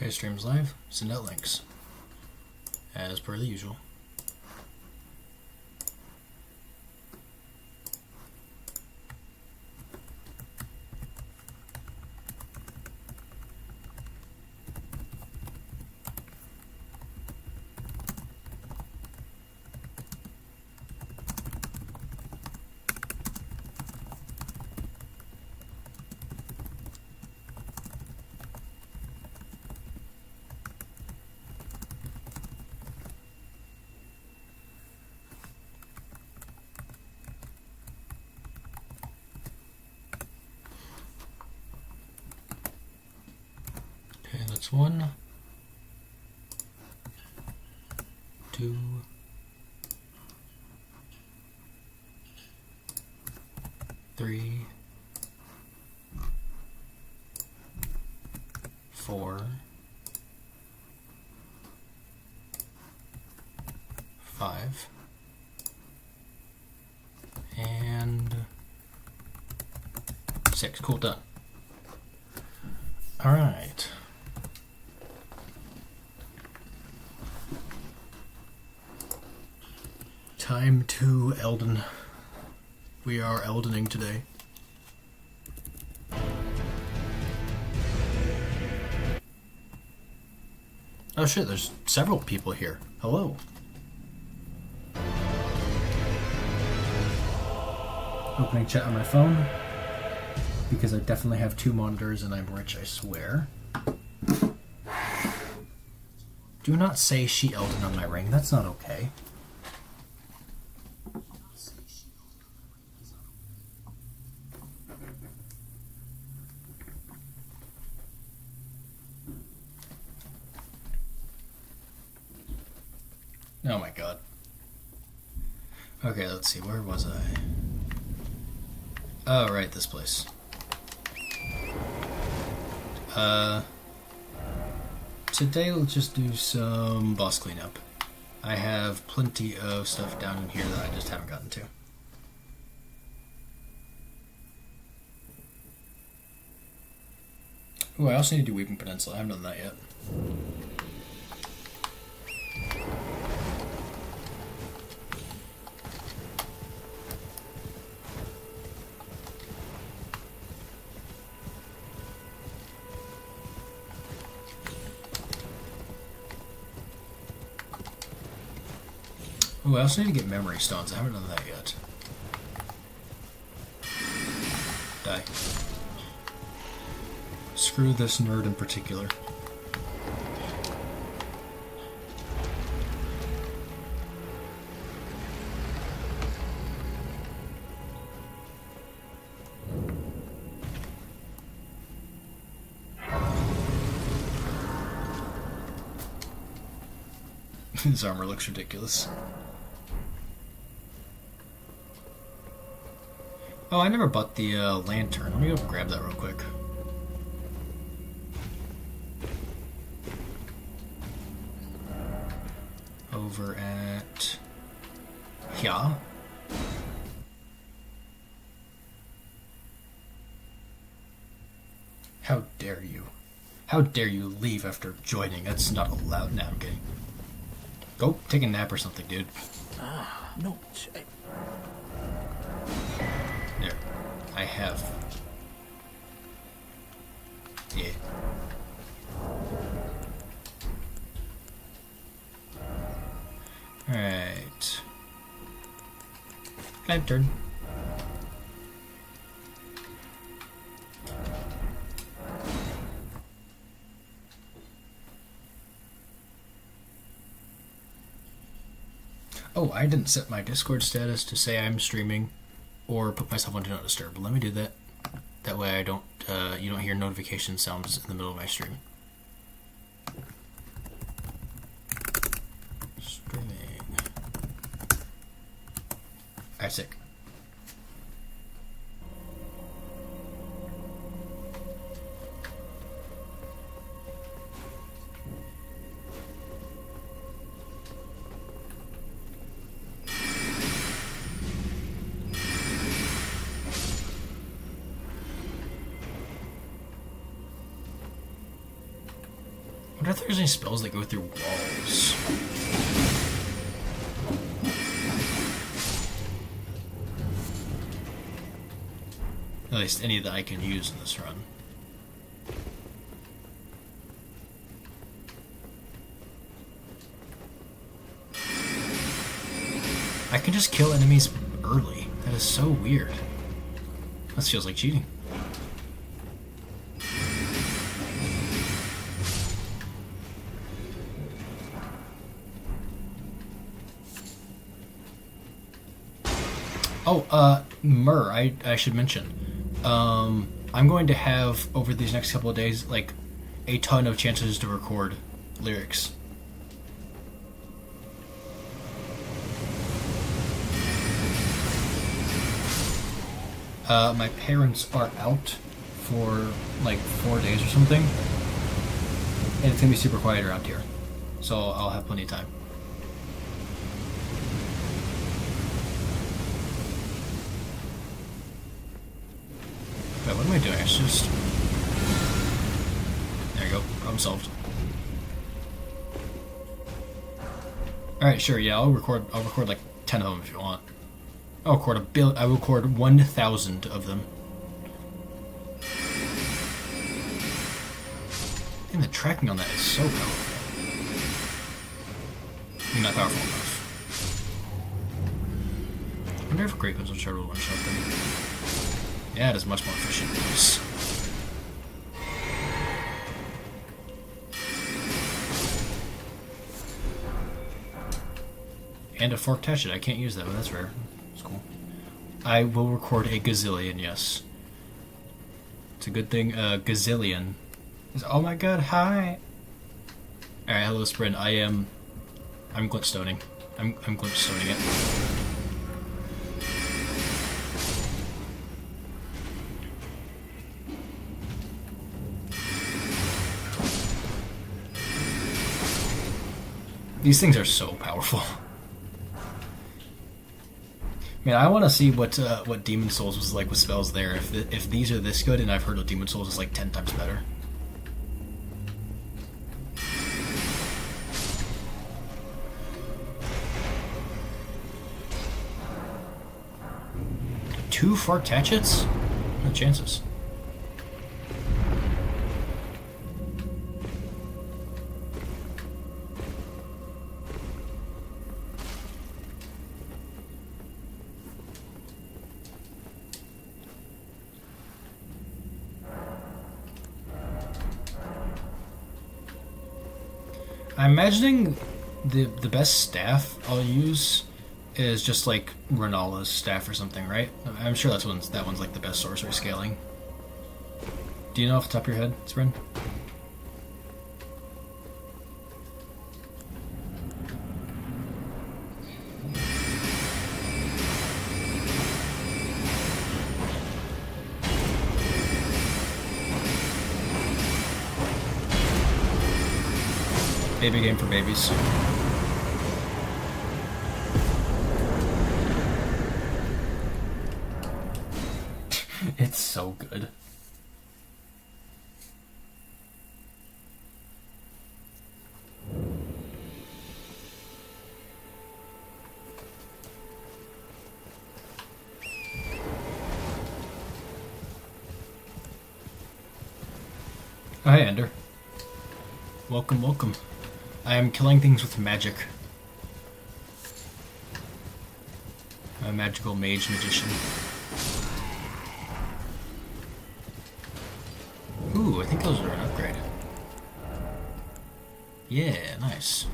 Okay, streams live. Send out links. As per the usual. Okay, that's 1, 2, 3, 4, 5, and 6. Cool, done. All right. Time to Elden. We are Eldening today. Oh shit, there's several people here. Hello. Opening chat on my phone, because I definitely have 2 monitors and I'm rich, I swear. Do not say she Elden on my ring, that's not okay. Oh my god. Okay, let's see, where was I? Oh, right, this place. Today we'll just do some boss cleanup. I have plenty of stuff down in here that I just haven't gotten to. Ooh, I also need to do Weeping Peninsula, I haven't done that yet. Ooh, I also need to get memory stones. I haven't done that yet. Die. Screw this nerd in particular. His armor looks ridiculous. Oh, I never bought the lantern. Let me go grab that real quick. Over at... yeah. How dare you? How dare you leave after joining? That's not allowed. Now I'm kidding. Go take a nap or something, dude. No. There. I have. Yeah. Alright. Lantern. Oh, I didn't set my Discord status to say I'm streaming or put myself on Do Not Disturb. Let me do that. That way I don't, you don't hear notification sounds in the middle of my stream. Streaming. Isaac. wonder if there's any spells that go through walls. At least any that I can use in this run. I can just kill enemies early. That is so weird. This feels like cheating. Oh, Myrrh, I should mention. I'm going to have, over these next couple of days, like, a ton of chances to record lyrics. My parents are out for, like, 4 days or something. And it's gonna be super quiet around here. So I'll have plenty of time. Wait, what am I doing? It's just... There you go. Problem solved. Alright, sure, yeah, I'll record like 10 of them if you want. I will record 1,000 of them. And the tracking on that is so powerful. I mean, not powerful enough. I wonder if Great Guns will try to one-shot them. Yeah, it is much more efficient. Nice. And a forked hatchet. I can't use that, but that's rare. It's cool. I will record a gazillion, yes. It's a good thing. Gazillion. Oh my god, hi! Alright, hello, Sprint. I'm glintstoning. I'm glintstoning it. These things are so powerful. Man, I want to see what Demon Souls was like with spells there. If these are this good, and I've heard of Demon Souls is like 10 times better. Two forked hatchets? No chances. I'm imagining the best staff I'll use is just like Renala's staff or something, right? I'm sure that one's like the best sorcery scaling. Do you know off the top of your head, Sprin? Baby game for babies. It's so good. Oh, hey, Ender. Welcome, welcome. I am killing things with magic. I'm a magical mage magician. Ooh, I think those are an upgrade. Yeah, nice.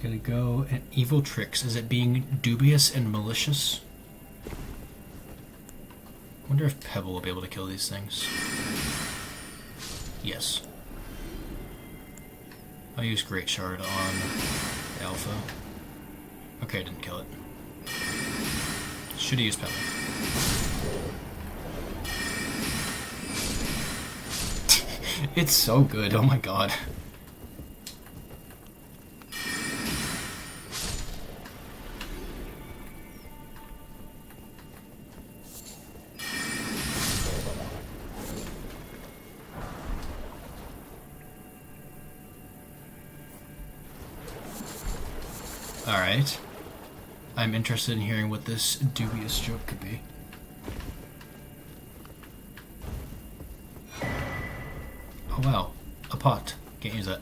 Gonna go and evil tricks. Is it being dubious and malicious? Wonder if Pebble will be able to kill these things. Yes. I'll use Great Shard on Alpha. Okay, I didn't kill it. Should have used Pebble. It's so good, oh my god. Alright. I'm interested in hearing what this dubious joke could be. Oh wow, a pot. Can't use that.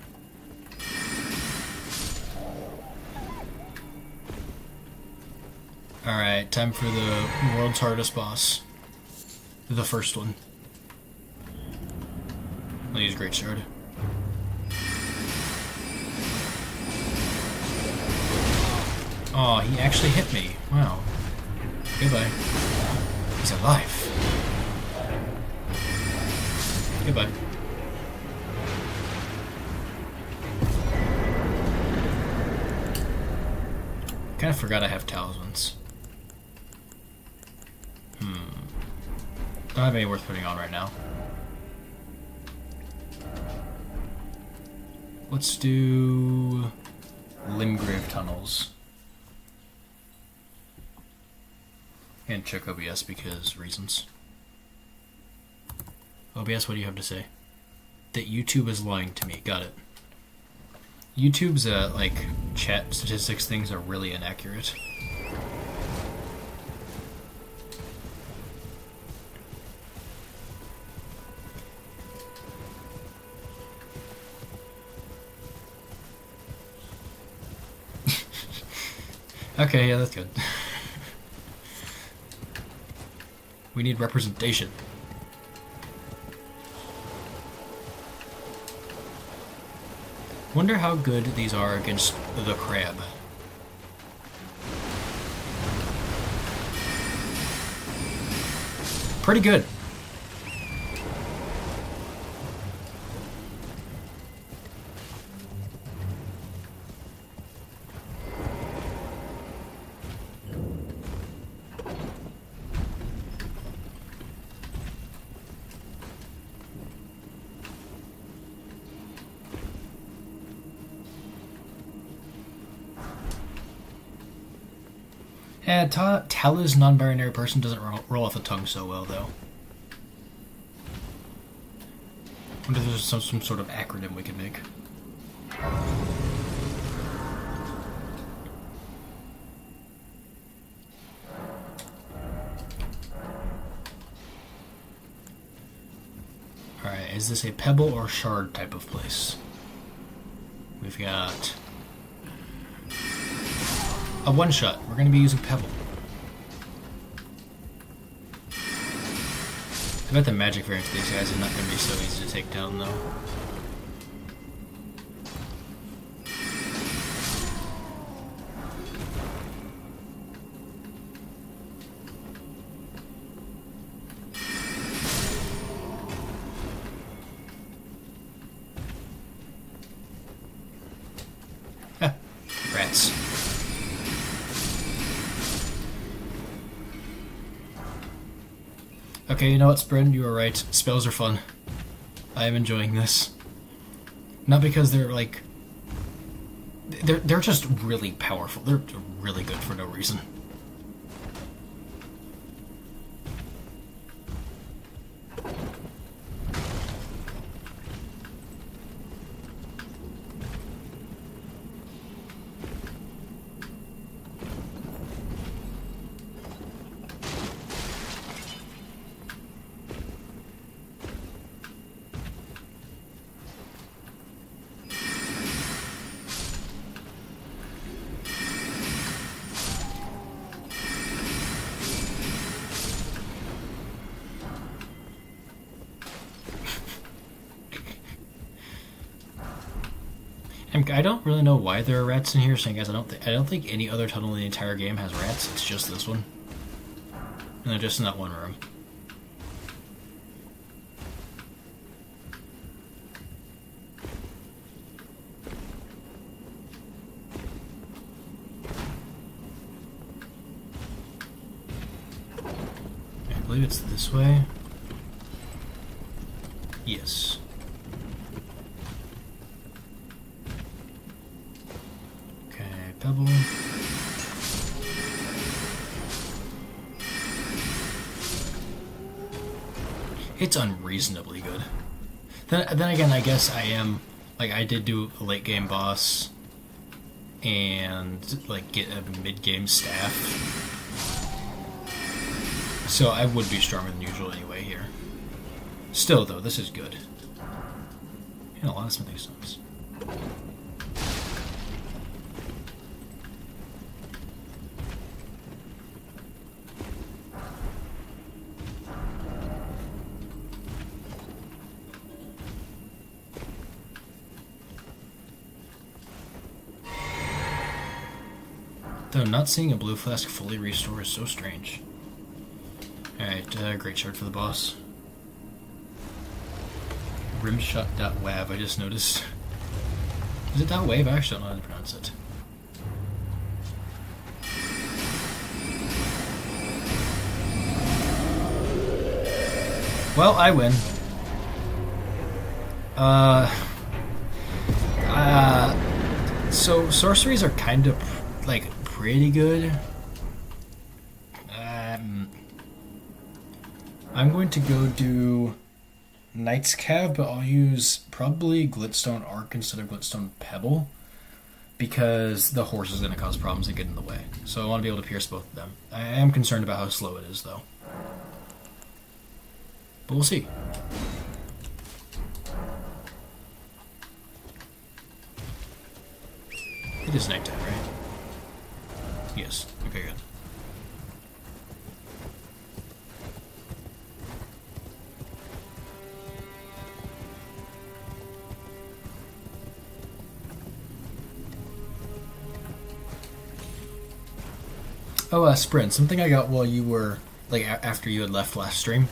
Alright, time for the world's hardest boss. The first one. I'll use Great Sword. Oh, he actually hit me. Wow. Goodbye. He's alive. Goodbye. Kind of forgot I have talismans. Don't have any worth putting on right now. Let's do Limgrave Tunnels. And check OBS because reasons. OBS, what do you have to say? That YouTube is lying to me. Got it. YouTube's like chat statistics things are really inaccurate. Okay, yeah, that's good. We need representation. Wonder how good these are against the crab. Pretty good. Tala's non-binary person doesn't roll off the tongue so well, though. I wonder if there's some sort of acronym we can make. Alright, is this a pebble or shard type of place? We've got a one-shot. We're going to be using pebble. I bet the magic variant of these guys is not going to be so easy to take down, though. Rats. Okay, you know what, Sprin? You were right. Spells are fun. I am enjoying this. Not because they're like... They're just really powerful. They're really good for no reason. I don't really know why there are rats in here, saying guys, I don't think any other tunnel in the entire game has rats. It's just this one. And they're just in that one room. I believe it's this way. Yes. Pebble. It's unreasonably good. Then again, I guess I am, like, I did do a late game boss and like get a mid-game staff. So I would be stronger than usual anyway here. Still though, this is good. And a lot of smithing stones. Though not seeing a blue flask fully restore is so strange. Alright, great shard for the boss. Rimshot.wav, I just noticed. Is it .wave? I actually don't know how to pronounce it. Well, I win. So sorceries are kind of like pretty good. I'm going to go do Knight's Cav, but I'll use probably Glintstone Arc instead of Glintstone Pebble because the horse is going to cause problems and get in the way. So I want to be able to pierce both of them. I am concerned about how slow it is, though. But we'll see. It is nighttime, right? Yes. Okay, good. Oh, Sprint. Something I got while you were like after you had left last stream.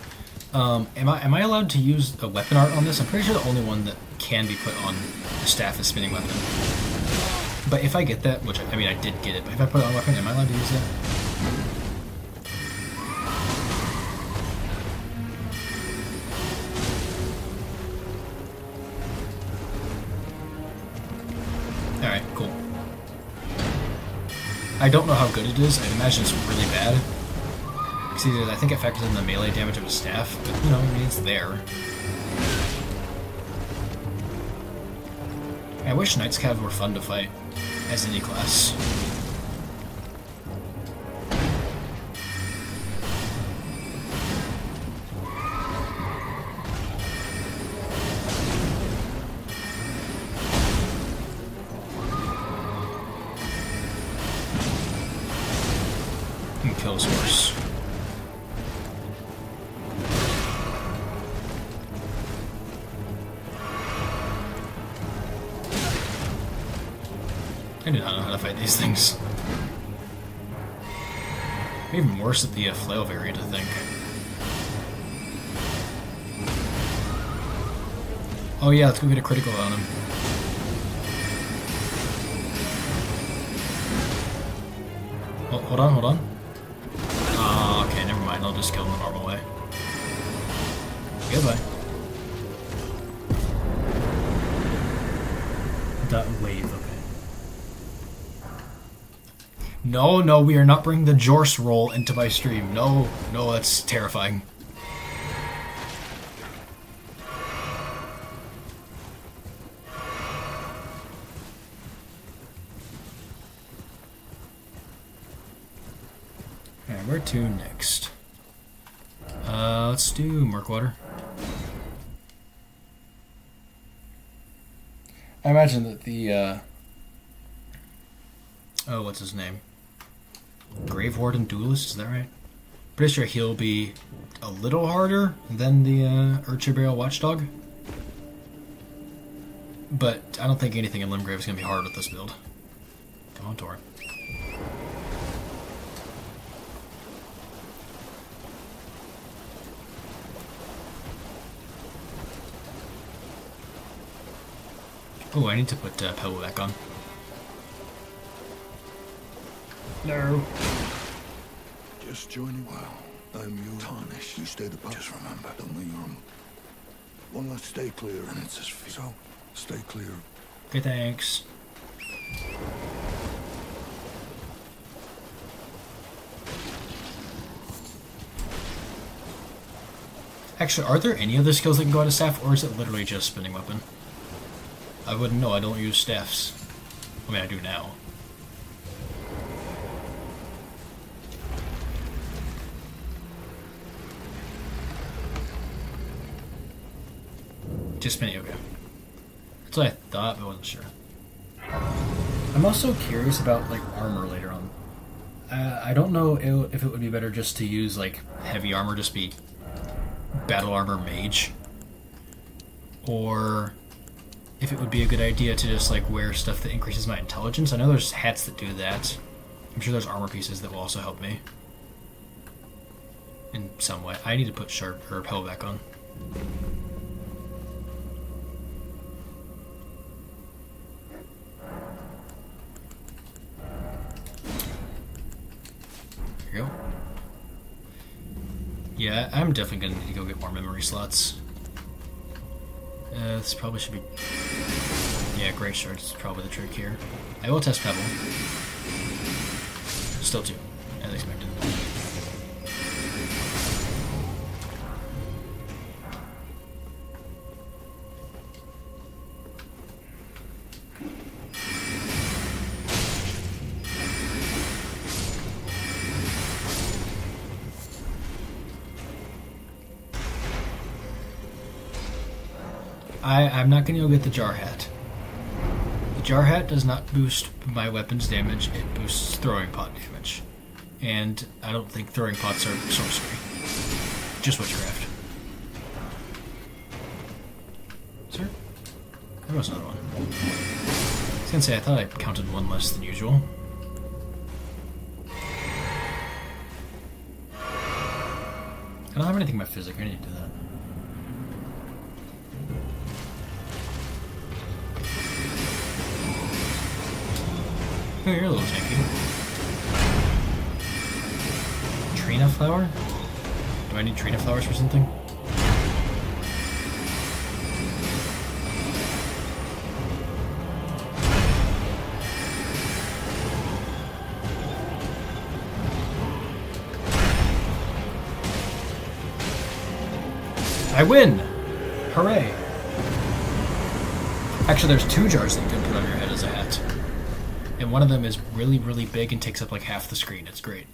Am I allowed to use a weapon art on this? I'm pretty sure the only one that can be put on the staff is spinning weapon. But if I get that, which I mean I did get it, but if I put it on weapon, am I allowed to use that? Alright, cool. I don't know how good it is. I imagine it's really bad. Because I think it factors in the melee damage of a staff, but you know, I mean, it's there. I wish Knights Cav were fun to fight as any class. And kill his horse. I do not know how to fight these things. Even worse at the flail variant, I think. Oh yeah, let's go get a critical on him. Oh, hold on, hold on. Okay, never mind. I'll just kill him the normal way. Goodbye. That wave, okay. No, no, we are not bringing the Jorce roll into my stream. No, no, that's terrifying. Alright, where to next? Let's do Murkwater. I imagine that the, oh, what's his name? Grave Warden Duelist, is that right? Pretty sure he'll be a little harder than the Urchaburial Watchdog. But I don't think anything in Limgrave is going to be hard with this build. Come on, Tor. Oh, I need to put Pebble back on. No. Just joining. Wow. I'm your tarnish. You stay the post. Just remember, don't let your one last stay clear, and it's just so stay clear. Okay, thanks. Actually, are there any other skills that can go out of staff, or is it literally just spinning weapon? I wouldn't know. I don't use staffs. I mean, I do now. Just mini, okay. That's what I thought, but I wasn't sure. I'm also curious about like armor later on. I don't know if it would be better just to use like heavy armor, just be battle armor mage, or if it would be a good idea to just like wear stuff that increases my intelligence. I know there's hats that do that. I'm sure there's armor pieces that will also help me in some way. I need to put sharp or pebble back on. There you go. Yeah, I'm definitely gonna need to go get more memory slots. This probably should be... Yeah, Great Shards is probably the trick here. I will test Pebble. Still 2, as expected. I'm not going to go get the Jar Hat. The Jar Hat does not boost my weapon's damage, it boosts throwing pot damage. And I don't think throwing pots are sorcery. Just witchcraft. Sir? There was another one. I was going to say, I thought I counted one less than usual. I don't have anything in my physic, I need to do that. Oh, you're a little tanky. Trina flower? Do I need Trina flowers for something? I win! Hooray! Actually, there's 2 jars that you can put on your head as a hat. And one of them is really, really big and takes up like half the screen. It's great.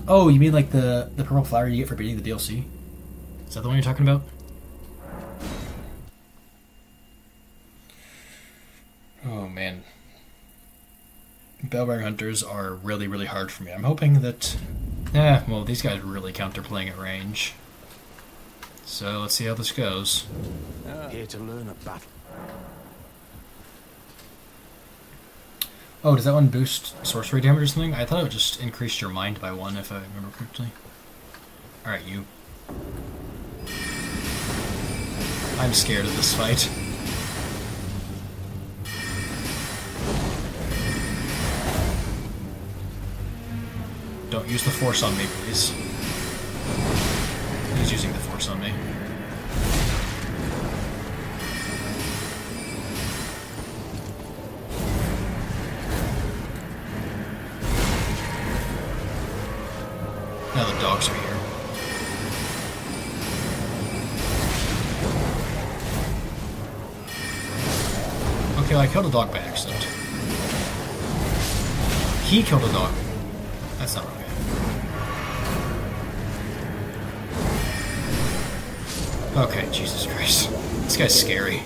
Oh, you mean like the purple flower you get for beating the DLC? Is that the one you're talking about? Oh, man. Bellbearing Hunters are really, really hard for me. I'm hoping that... well, these guys really counterplaying at range. So let's see how this goes. Here to learn a battle. Oh, does that one boost sorcery damage or something? I thought it would just increase your mind by 1 if I remember correctly. Alright, you. I'm scared of this fight. Don't use the force on me, please. He's using the force on me. Now the dogs are here. Okay, well, I killed a dog by accident. He killed a dog. That's not okay. Okay, Jesus Christ. This guy's scary.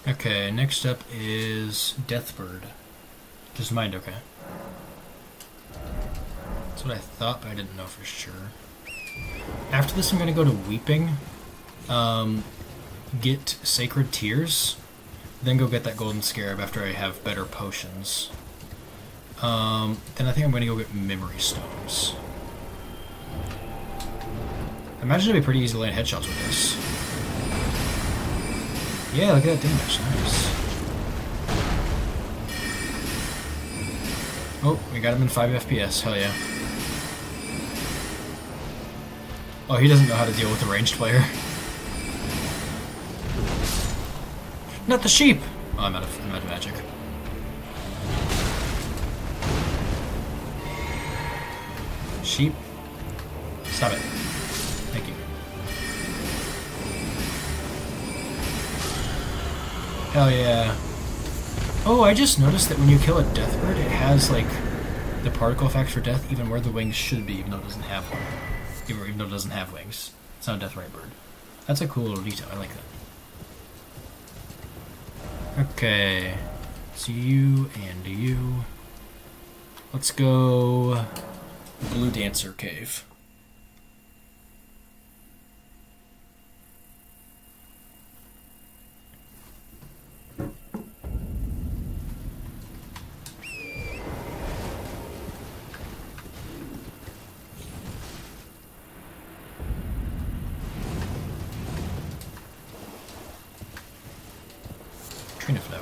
Okay, next up is Deathbird. Just mind, okay. That's what I thought, but I didn't know for sure. After this, I'm gonna go to Weeping, get Sacred Tears, then go get that Golden Scarab after I have better potions. Then I think I'm gonna go get Memory Stones. I imagine it'd be pretty easy to land headshots with this. Yeah, look at that damage. Nice. Oh, we got him in 5 FPS. Hell yeah. Oh, he doesn't know how to deal with a ranged player. Not the sheep! Oh, I'm out of magic. Sheep. Stop it. Thank you. Hell yeah. Oh, I just noticed that when you kill a death bird, it has like the particle effect for death even where the wings should be, even though it doesn't have one. Even though it doesn't have wings. It's not a death right bird. That's a cool little detail. I like that. Okay. It's you and you. Let's go Blue Dancer Cave. Trina flower.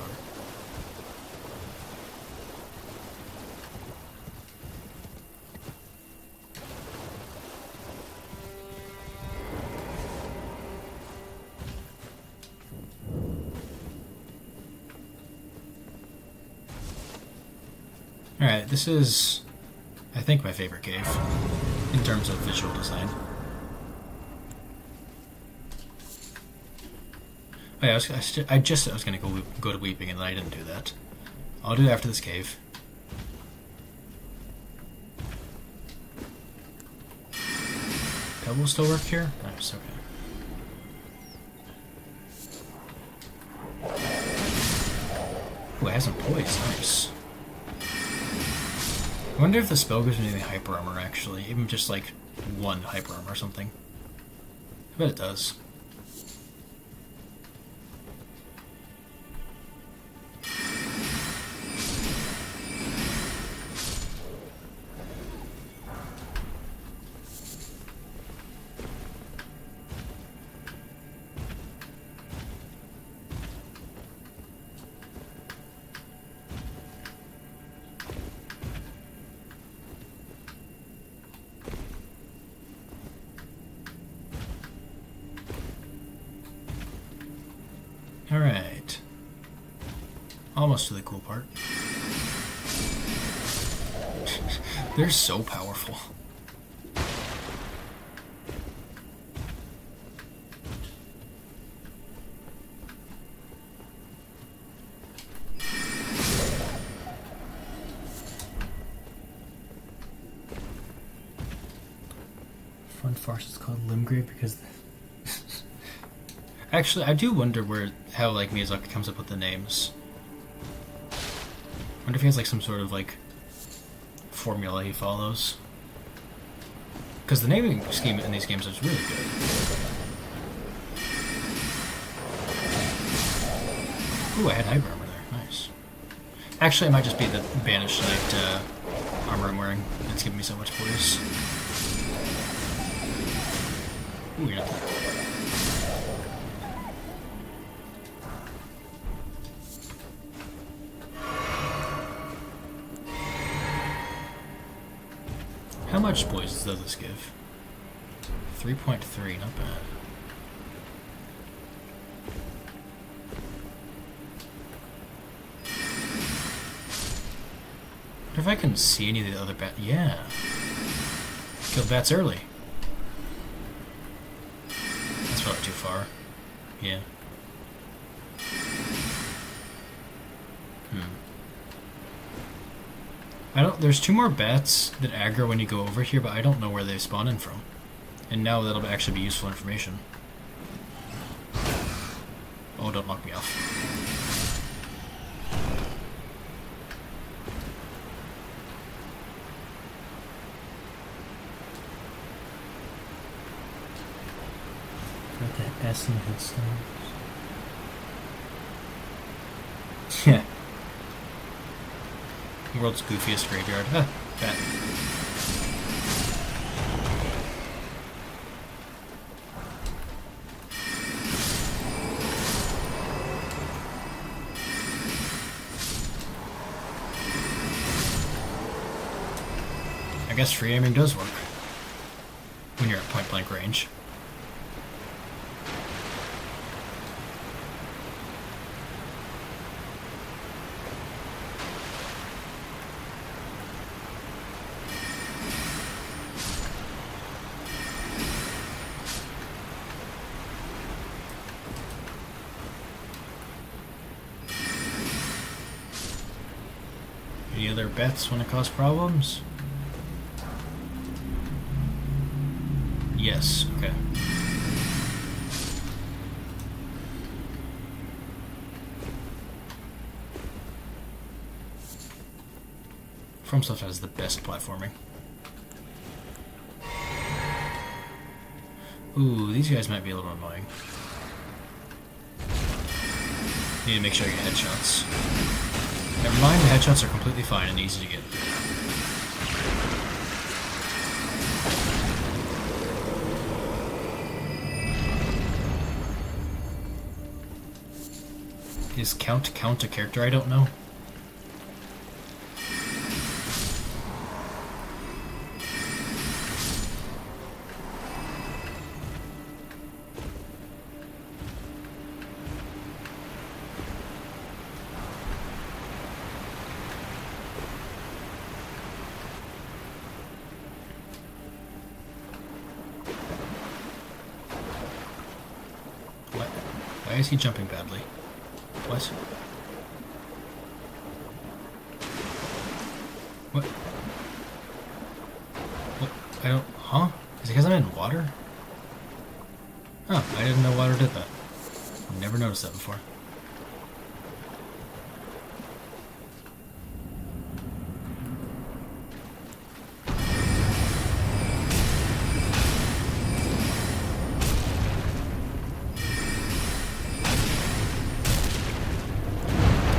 Alright, this is, I think, my favorite cave in terms of visual design. Oh yeah, I just said I was going to go to Weeping, and then I didn't do that. I'll do it after this cave. Pebbles still work here? Nice, okay. Ooh, it has some poise, nice. I wonder if the spell gives me any hyper armor, actually. Even just like one hyper armor or something. I bet it does. Alright. Almost to the cool part. They're so powerful. Fun farce is called Limgrave because... Actually, I do wonder how like Miyazaki comes up with the names. I wonder if he has like some sort of like formula he follows. Because the naming scheme in these games is really good. Ooh, I had hyper armor there. Nice. Actually, it might just be the Banished Knight armor I'm wearing. It's giving me so much poise. Ooh, you're not there. How much poise does this give? 3.3, not bad. I wonder if I can see any of the other bats. Yeah. Killed bats early. That's probably too far. Yeah. There's 2 more bats that aggro when you go over here, but I don't know where they spawn in from. And now that'll actually be useful information. Oh, don't knock me off. Got that S in the headstones. Yeah. World's goofiest graveyard. Ah, bat. I guess free aiming does work when you're at point blank range. Any other bets want to cause problems? Yes, okay. From Software has the best platforming. Ooh, these guys might be a little annoying. Need to make sure I get headshots. Never mind, the headshots are completely fine and easy to get. Is count a character I don't know? What? Why is he jumping badly? What? What? What? I don't... Huh? Is it because I'm in water? Oh, I didn't know water did that. I've never noticed that before.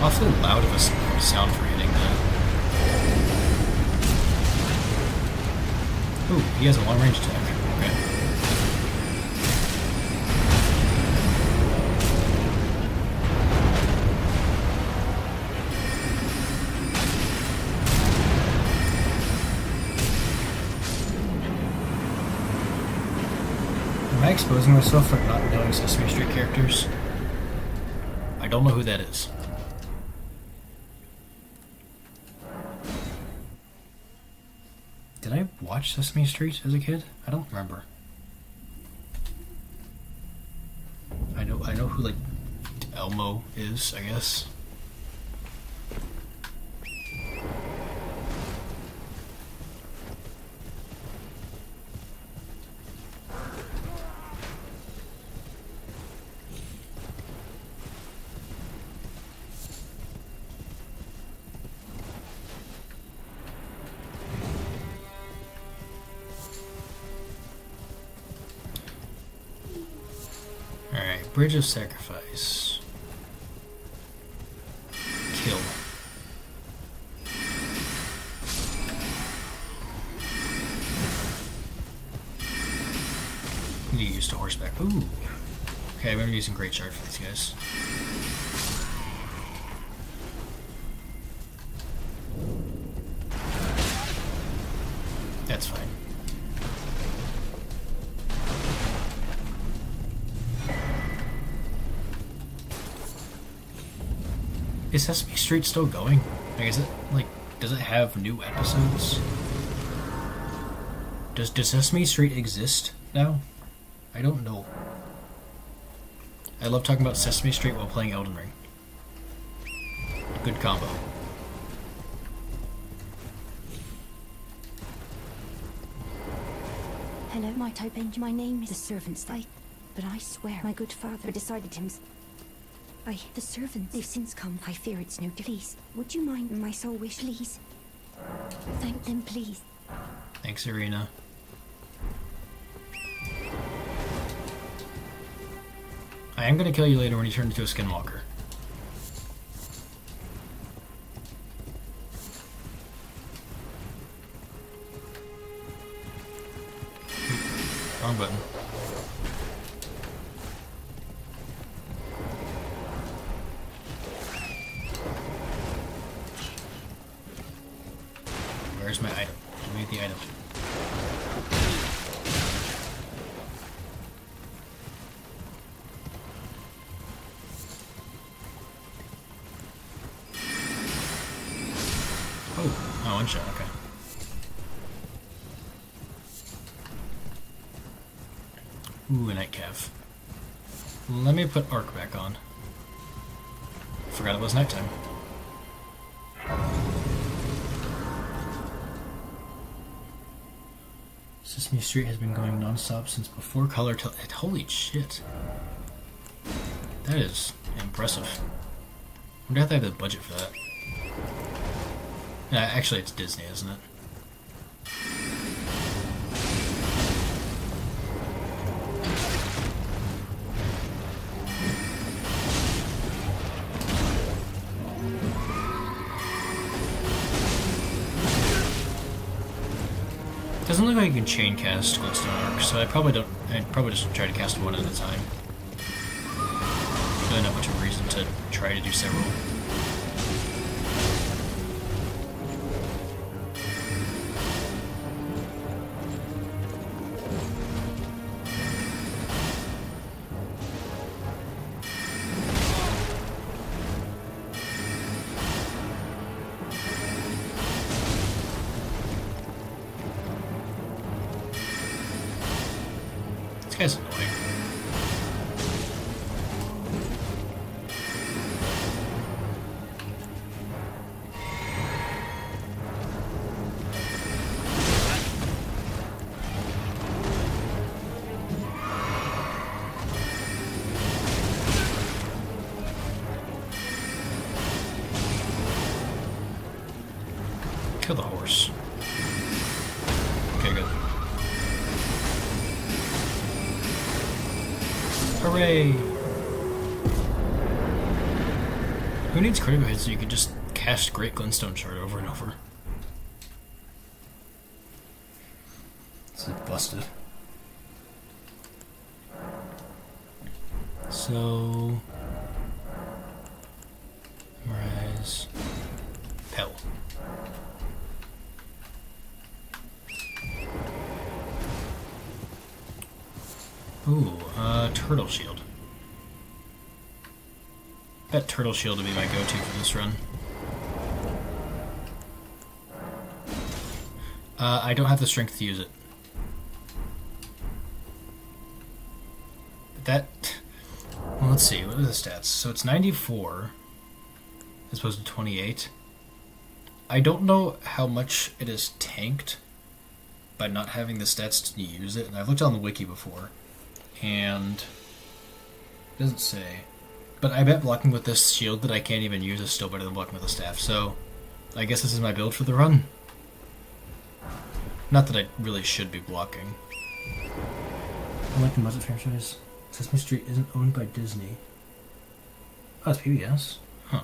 Awfully loud of a sound for hitting that. Ooh, he has a long-range attack. Okay. Am I exposing myself for not knowing Sesame Street characters? I don't know who that is. Did I watch Sesame Street as a kid? I don't remember. I know who like Elmo is, I guess. Bridge of Sacrifice. Kill. Need to use the horseback. Ooh. Okay, I'm gonna be using Great Shard for these guys. That's fine. Is Sesame Street still going? Like, is it, like, does it have new episodes? Does Sesame Street exist now? I don't know. I love talking about Sesame Street while playing Elden Ring. Good combo. Hello, might I bend you? My name is the servants. But I swear, my good father decided him. The servants, they've since come. I fear it's no good. Please, would you mind my soul wish, please? Thank them, please. Thanks, Irina. I am gonna kill you later when you turn into a skinwalker. Wrong button. Where's my item? Give me the item. Oh, one shot, okay. Ooh, a night cav. Let me put Arc back on. Forgot it was nighttime. Sesame Street has been going non-stop since before color. Holy shit. That is impressive. I wonder if they have the budget for that. Actually, it's Disney, isn't it? Doesn't look like you can chain cast Glintstone Arc, so I'd probably just try to cast one at a time. Really not much of a reason to try to do several. This guy's annoying. Kill the horse. Okay, good. Hooray! Who needs critical hits so you can just cast Great Glintstone Shard over and over? This is busted. So... Memorize... Pell. Ooh, Turtle Shield. Bet Turtle Shield would be my go-to for this run. I don't have the strength to use it. But that... Well, let's see, what are the stats? So it's 94, as opposed to 28. I don't know how much it is tanked by not having the stats to use it, and I've looked on the wiki before. And it doesn't say, but I bet blocking with this shield that I can't even use is still better than blocking with a staff, so I guess this is my build for the run. Not that I really should be blocking. I like the Muppet franchise. Sesame Street isn't owned by Disney. Oh, it's PBS? Huh.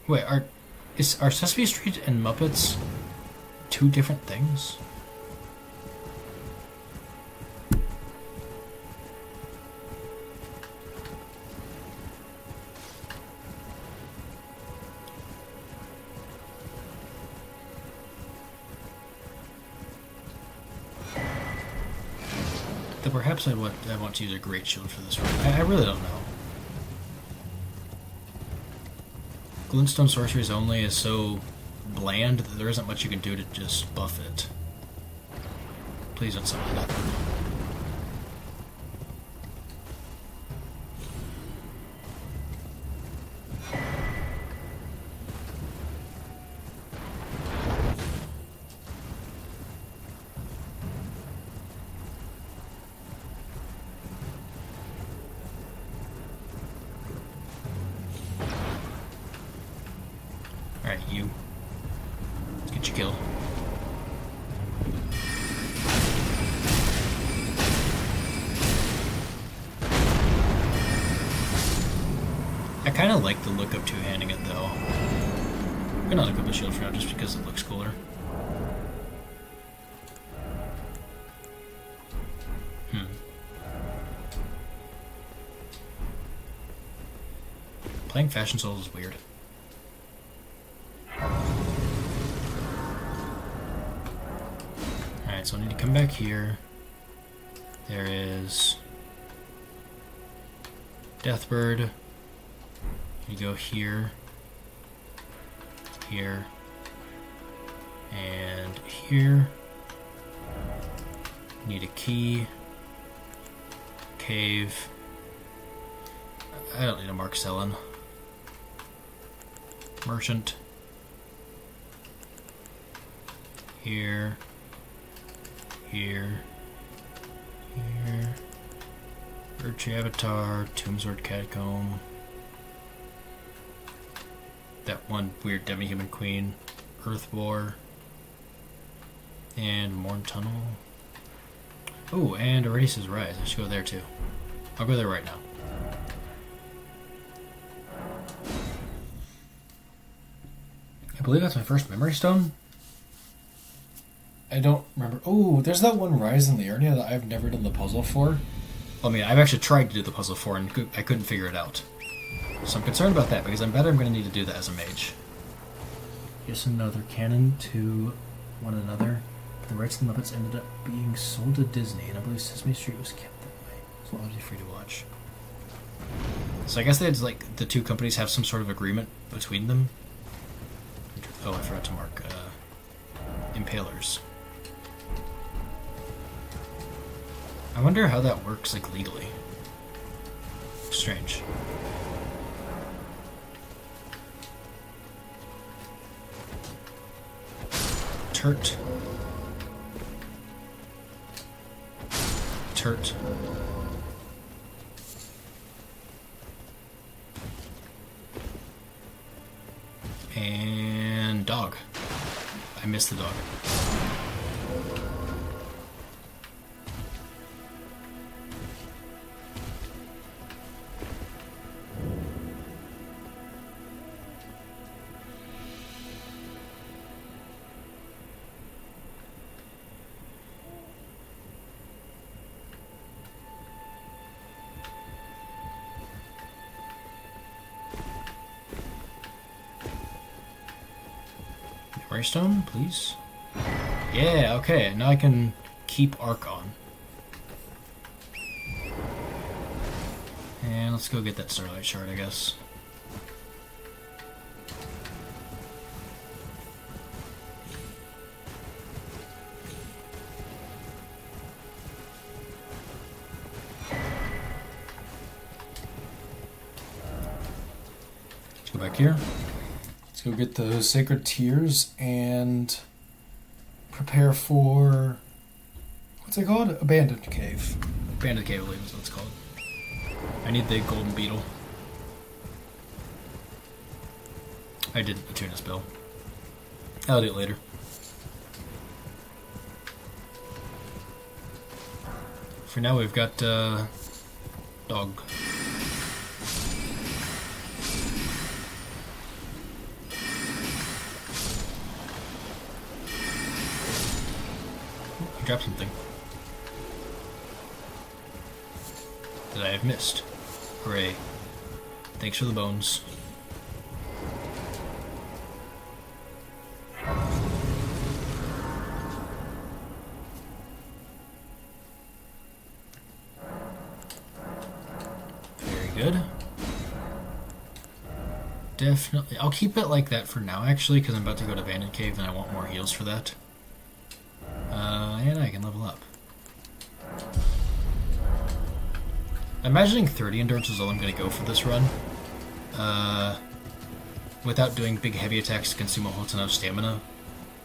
Wait, are Sesame Street and Muppets two different things? That perhaps I want to use a Great Shield for this one. I really don't know. Glintstone Sorceries only is so bland that there isn't much you can do to just buff it. Please don't summon that. Alright, you. Let's get you killed. I kind of like the look of two-handing it, though. I'm gonna look up the shield for now, just because it looks cooler. Playing Fashion Souls is weird. Alright, so I need to come back here. There is Deathbird. You go here, here, and here. Need a key. Cave. I don't need a Mark Selling. Merchant. Here. Here. Here. Birch Avatar, Tombsword Catacomb. That one weird demi-human queen. Earth War. And Morn Tunnel. Oh, and Eras's Rise. I should go there too. I'll go there right now. I believe that's my first memory stone. I don't remember. Oh, there's that one Rise in Liurnia that I've never done the puzzle for. I mean, I've actually tried to do the puzzle for and I couldn't figure it out. So I'm concerned about that because I'm betting I'm going to need to do that as a mage. Yes and no, they're canon to one another. The rights of the Muppets ended up being sold to Disney, and I believe Sesame Street was kept that way. It's largely free to watch. So I guess they had, like, the two companies have some sort of agreement between them. Oh, I forgot to mark Impalers. I wonder how that works, like, legally. Strange. Turt. Turt. And dog. I missed the dog. Stone, please. Yeah, okay. Now I can keep Arc on. And let's go get that Starlight Shard, I guess. Let's go back here. Let's go get the Sacred Tears and prepare for... what's it called? Abandoned Cave. Abandoned Cave, I believe is what it's called. I need the Golden Beetle. I did a tuna spell. I'll do it later. For now, we've got dog. Drop something that I have missed. Hooray. Thanks for the bones. Very good. Definitely. I'll keep it like that for now, actually, because I'm about to go to Abandoned Cave and I want more heals for that. And I can level up. I'm imagining 30 endurance is all I'm going to go for this run. Without doing big heavy attacks to consume a whole ton of stamina.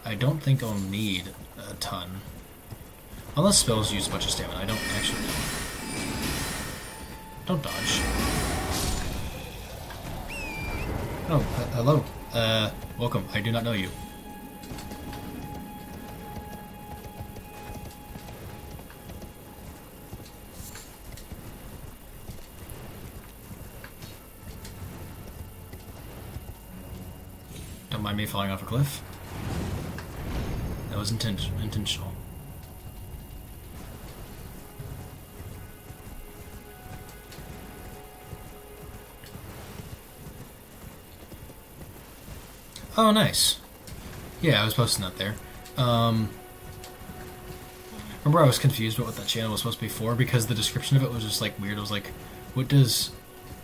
I don't think I'll need a ton. Unless spells use a bunch of stamina. I don't actually know. Don't dodge. Oh, hello. Welcome. I do not know you. Don't mind me falling off a cliff. That was intentional. Oh, nice. Yeah, I was posting that there. Remember I was confused about what that channel was supposed to be for because the description of it was just like weird. It was like, what does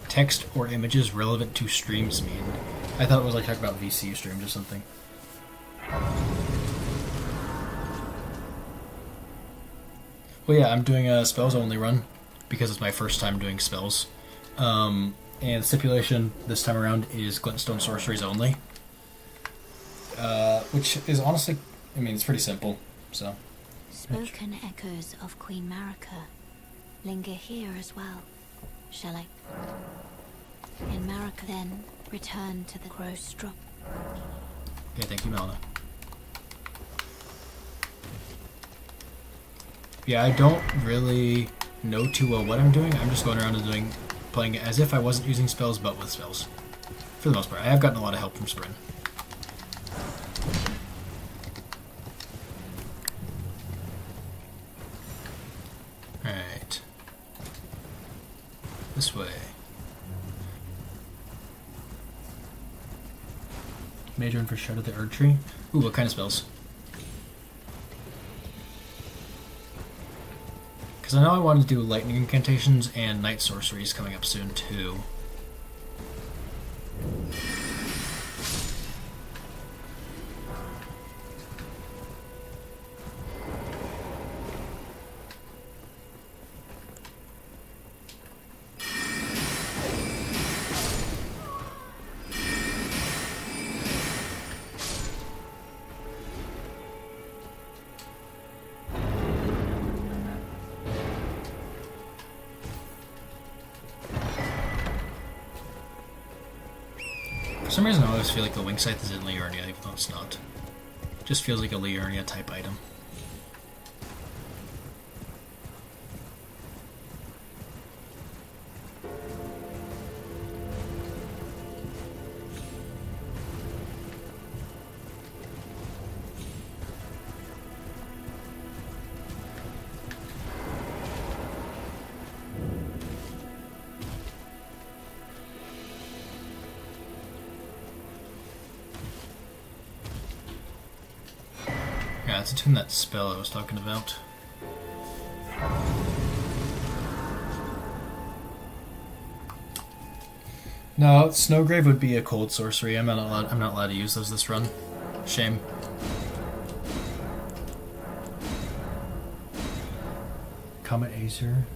text or images relevant to streams mean? I thought it was like talking about VCU streams or something. Well, yeah, I'm doing a spells only run because it's my first time doing spells. And the stipulation this time around is Glintstone sorceries only. Which is honestly, I mean, it's pretty simple, so Spoken echoes of Queen Marika linger here as well. Shall I? In Marika, then return to the Crow's Drop. Okay, thank you, Melina. Yeah, I don't really know too well what I'm doing. I'm just going around and playing it as if I wasn't using spells, but with spells. For the most part, I have gotten a lot of help from Sprin. Alright. This way. Major and for Shadow the Erd Tree. Ooh, what kind of spells? Because I know I wanted to do lightning incantations and night sorceries coming up soon too. For some reason I always feel like the Wing Scythe is in Liurnia, even though it's not. It just feels like a Liurnia type item. Yeah, let's attune that spell I was talking about. No, Snowgrave would be a cold sorcery. I'm not allowed to use those this run. Shame. Comet Acer.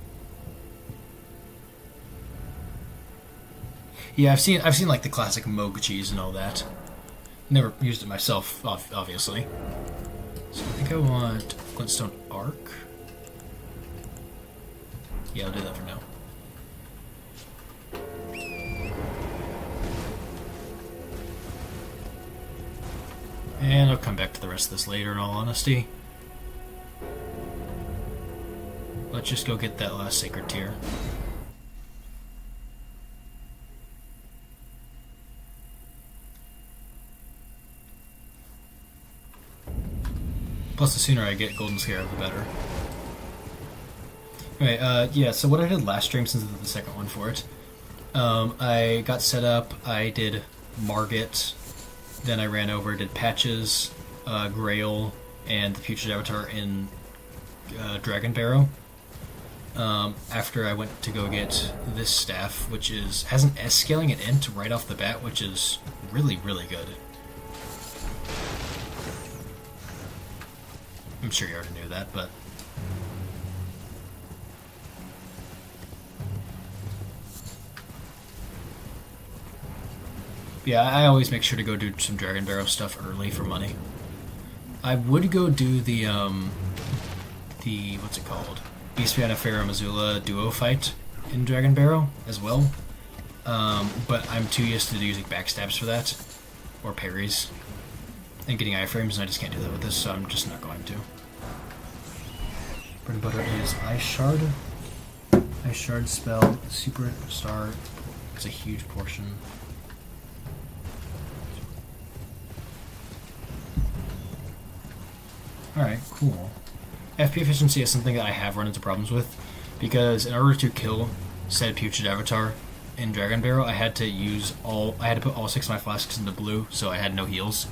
Yeah, I've seen like the classic Moguchis and all that. Never used it myself, obviously. So I think I want Glintstone Arc. Yeah, I'll do that for now. And I'll come back to the rest of this later, in all honesty. Let's just go get that last Sacred Tear. Plus, the sooner I get Golden Scarab, the better. Okay, yeah, so what I did last stream, since I did the second one for it, I got set up, I did Margit, then I ran over, did Patches, Grail, and the Putrid Avatar in Dragon Barrow. After I went to go get this staff, which has an S scaling at Int right off the bat, which is really, really good. I'm sure you already knew that, but... yeah, I always make sure to go do some Dragon Barrow stuff early for money. I would go do the what's it called? Beastpiana Pharaoh Missoula duo fight in Dragon Barrow as well. But I'm too used to using backstabs for that. Or parries. And getting iframes, and I just can't do that with this, so I'm just not going to. Bread and butter is Ice Shard. Ice Shard spell, Superstar. It's a huge portion. Alright, cool. FP efficiency is something that I have run into problems with, because in order to kill said Putrid Avatar in Dragon Barrow, I had to put all 6 of my flasks into blue, so I had no heals,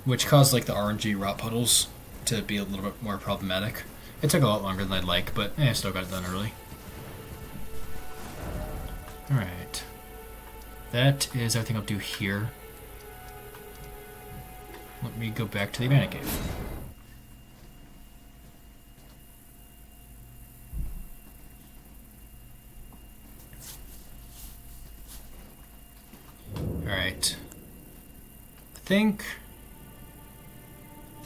which caused like the RNG rot puddles to be a little bit more problematic. It took a lot longer than I'd like, but I still got it done early. Alright. That is everything I'll do here. Let me go back to the Mana Cave. Alright. I think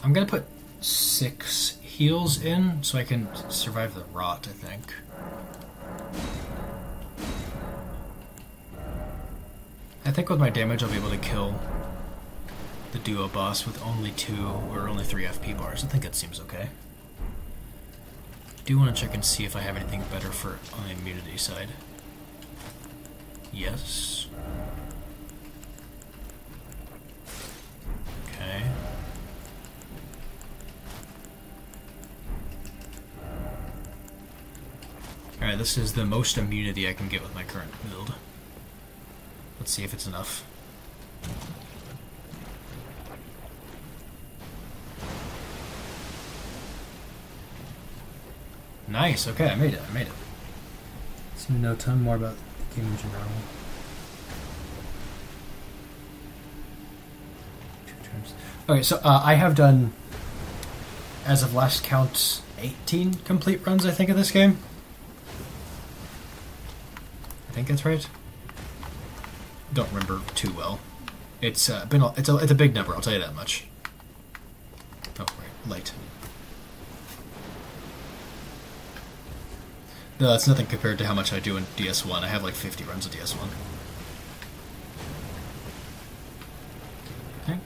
I'm gonna put 6 heals in so I can survive the rot, I think. I think with my damage I'll be able to kill the duo boss with only 2 or only 3 FP bars. I think that seems okay. I do want to check and see if I have anything better for on the immunity side. Yes. Okay. Alright, this is the most immunity I can get with my current build. Let's see if it's enough. Nice, okay, I made it. So we know a ton more about the game in general. 2 turns. Okay, so I have done, as of last count, 18 complete runs, I think, of this game. I think that's right. Don't remember too well. It's it's a big number, I'll tell you that much. Oh, right, light. No, that's nothing compared to how much I do in DS1. I have like 50 runs of DS1. Okay.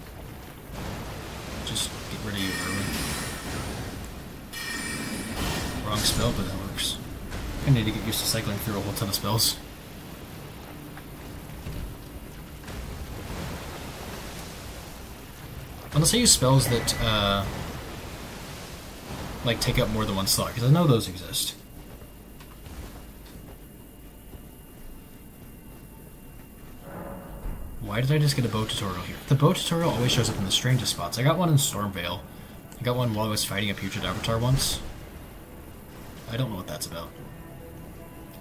Just get rid of you early. Wrong spell, but that works. I need to get used to cycling through a whole ton of spells. Unless I use spells that, like, take up more than one slot, because I know those exist. Why did I just get a bow tutorial here? The bow tutorial always shows up in the strangest spots. I got one in Stormvale. I got one while I was fighting a putrid avatar once. I don't know what that's about.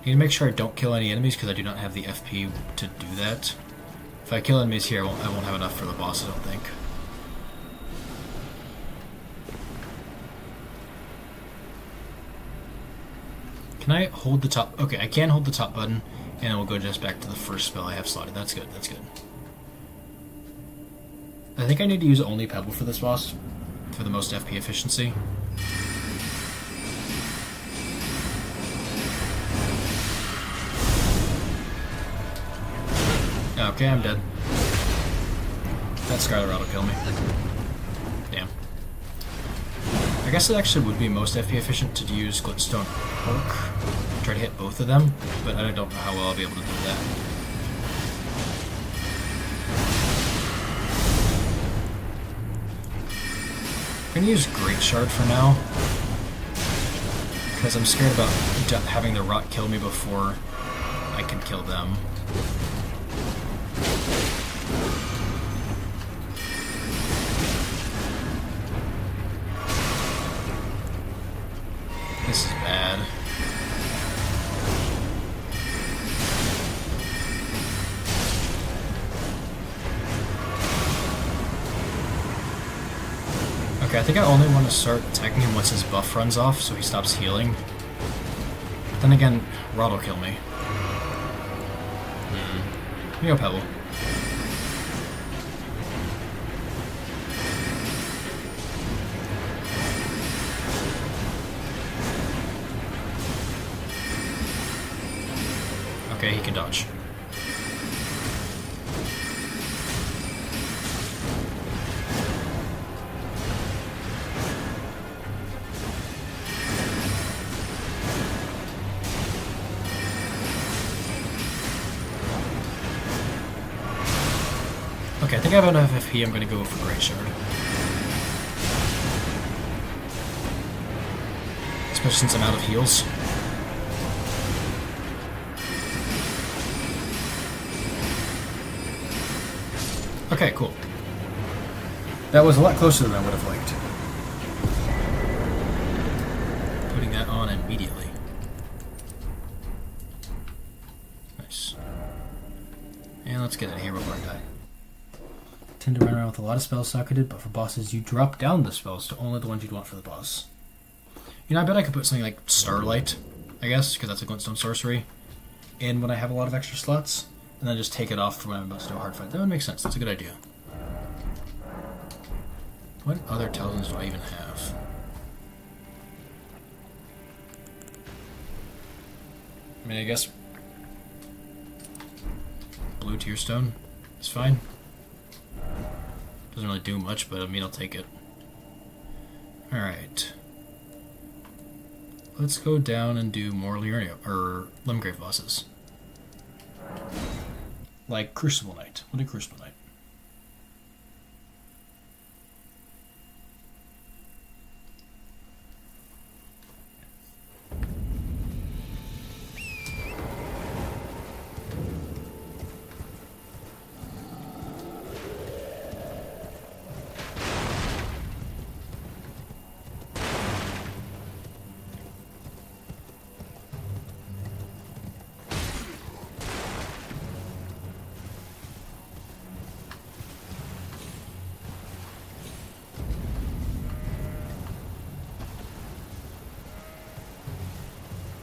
I need to make sure I don't kill any enemies because I do not have the FP to do that. If I kill enemies here, I won't have enough for the boss, I don't think. Can I hold the top? Okay, I can hold the top button, and then we'll go just back to the first spell I have slotted. That's good, that's good. I think I need to use only Pebble for this boss, for the most FP efficiency. Okay, I'm dead. That Scarlet Rod will kill me. Damn. I guess it actually would be most FP efficient to use Glintstone Perk. Try to hit both of them, but I don't know how well I'll be able to do that. I'm gonna use Great Shard for now, because I'm scared about having the rot kill me before I can kill them. This is bad. Okay, I think I only want to start attacking him once his buff runs off, so he stops healing. But then again, Rod will kill me. Here you go, Pebble. Okay, he can dodge. Okay, I think I have enough FP. I'm going to go for Great Shard. Especially since I'm out of heals. Okay, cool. That was a lot closer than I would have liked. Putting that on immediately. Nice. And let's get out of here before I die. Tend to run around with a lot of spells socketed, but for bosses you drop down the spells to only the ones you'd want for the boss. You know, I bet I could put something like Starlight, I guess, because that's a Glintstone sorcery, in when I have a lot of extra slots, and then just take it off for when I'm about to do a hard fight. That would make sense. That's a good idea. What other talismans do I even have? I mean, I guess blue tear stone is fine. Doesn't really do much, but I mean, I'll take it. Alright. Let's go down and do more Limgrave bosses. Like Crucible Knight. We'll do Crucible Knight.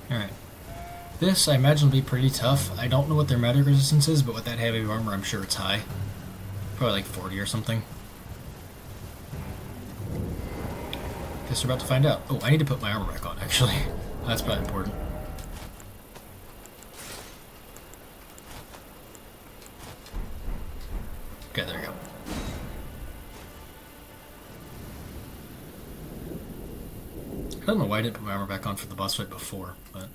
Alright. This, I imagine, will be pretty tough. I don't know what their magic resistance is, but with that heavy armor, I'm sure it's high. Probably like 40 or something. Guess we're about to find out. Oh, I need to put my armor back on, actually. That's probably important. Okay, there we go. I don't know why I didn't put my armor back on for the boss fight before, but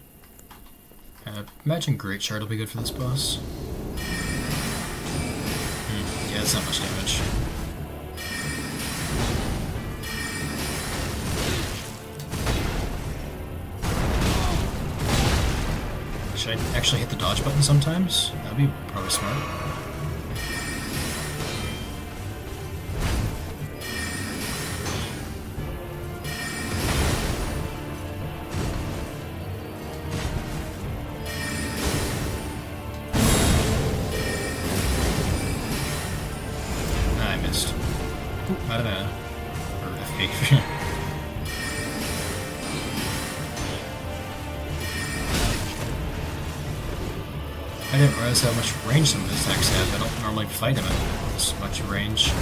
I imagine Great Shard will be good for this boss. Yeah, it's not much damage. Should I actually hit the dodge button sometimes? That'd be probably smart. Out of mana. Or FP. I didn't realize how much range some of his attacks have. I don't normally fight him at this much range.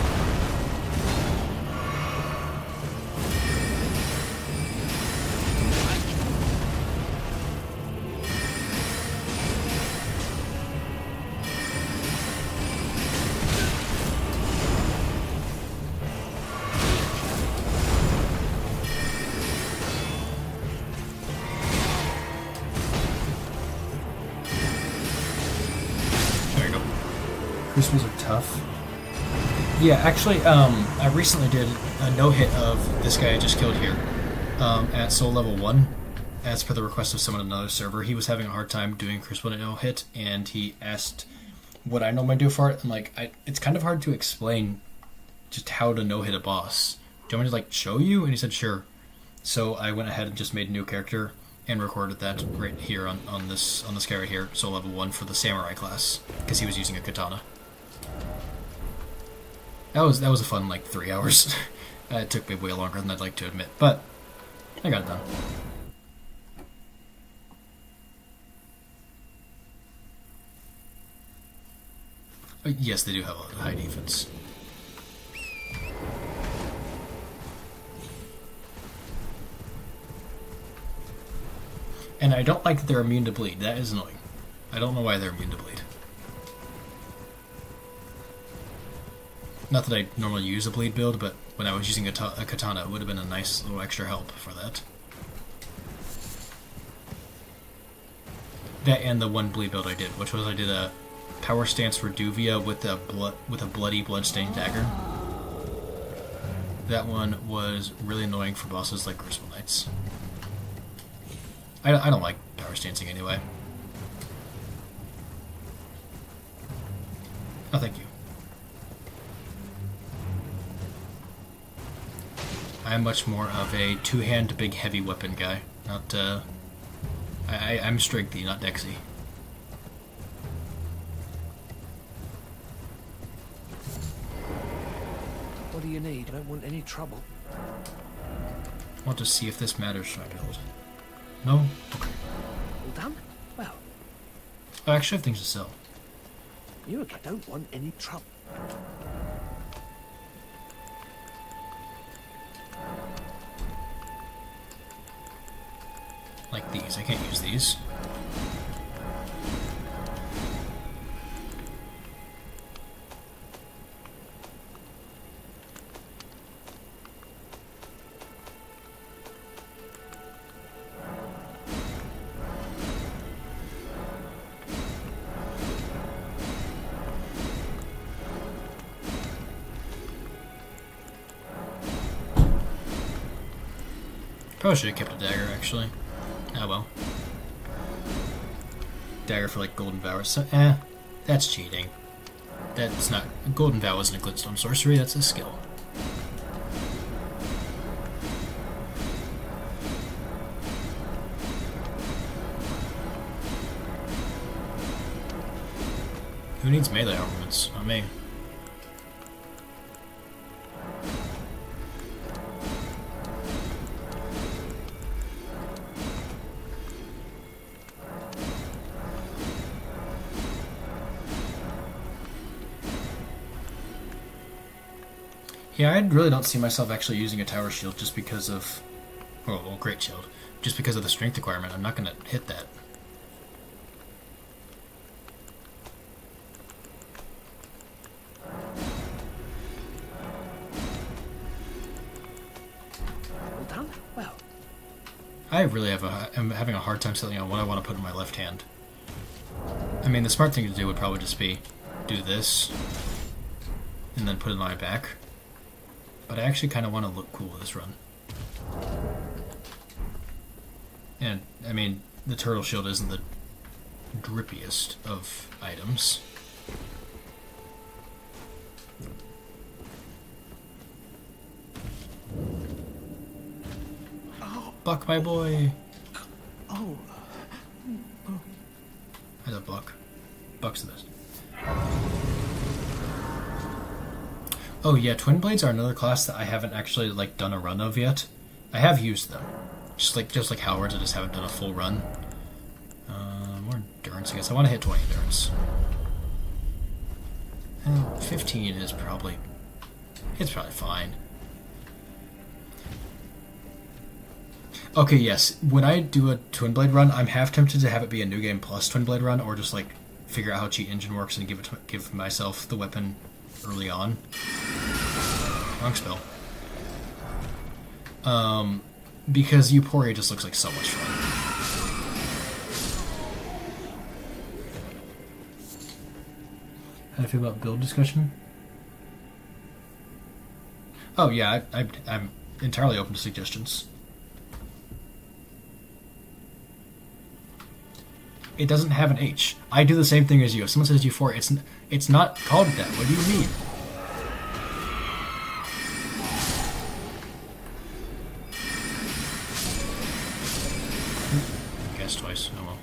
Crucibles are tough. Yeah, actually, I recently did a no-hit of this guy I just killed here at soul level 1, as per the request of someone on another server. He was having a hard time doing Crucible no-hit, and he asked what I normally do for it. And like, it's kind of hard to explain just how to no-hit a boss. Do you want me to like show you? And he said sure. So I went ahead and just made a new character and recorded that right here on this guy right here, soul level 1 for the samurai class, because he was using a katana. That was a fun like 3 hours. It took me way longer than I'd like to admit, but I got it done. Yes, they do have a high defense. And I don't like that they're immune to bleed. That is annoying. I don't know why they're immune to bleed. Not that I normally use a bleed build, but when I was using a katana, it would have been a nice little extra help for that. That and the one bleed build I did, which was I did a power stance for Duvia with a bloody bloodstained dagger. That one was really annoying for bosses like Crucible Knights. I don't like power stancing anyway. Oh, thank you. I'm much more of a two-hand big heavy weapon guy. Not I'm strengthy, not dexy. What do you need? I don't want any trouble. I want to see if this matters for my build. No? Okay. All done? Well, I actually have things to sell. you again don't want any trouble. Like these. I can't use these. Probably should have kept a dagger, actually. Ah, well. Dagger for, like, Golden Vow. So, that's cheating. That's not... Golden Vow isn't a Glintstone sorcery, that's a skill. Who needs melee armaments? Not me. Yeah, I really don't see myself actually using a tower shield just because of... well, great shield. Just because of the strength requirement. I'm not going to hit that. All done? Well, I really I'm having a hard time settling on what I want to put in my left hand. I mean, the smart thing to do would probably just be do this, and then put it on my back. But I actually kind of want to look cool with this run. And, I mean, the turtle shield isn't the drippiest of items. Buck, my boy! Oh. I love Buck. Buck's the best. Oh yeah, Twin Blades are another class that I haven't actually like done a run of yet. I have used them, just like Howard's. I just haven't done a full run. More endurance, I guess. I want to hit 20 endurance. 15 is probably fine. Okay, yes. When I do a Twin Blade run, I'm half tempted to have it be a New Game Plus Twin Blade run, or just like figure out how Cheat Engine works and give myself the weapon early on. Wrong spell. Because Euphoria just looks like so much fun. How do you feel about build discussion? Oh yeah, I'm entirely open to suggestions. It doesn't have an H. I do the same thing as you. If someone says Euphoria, it's not called that. What do you mean? Guess twice. Oh well.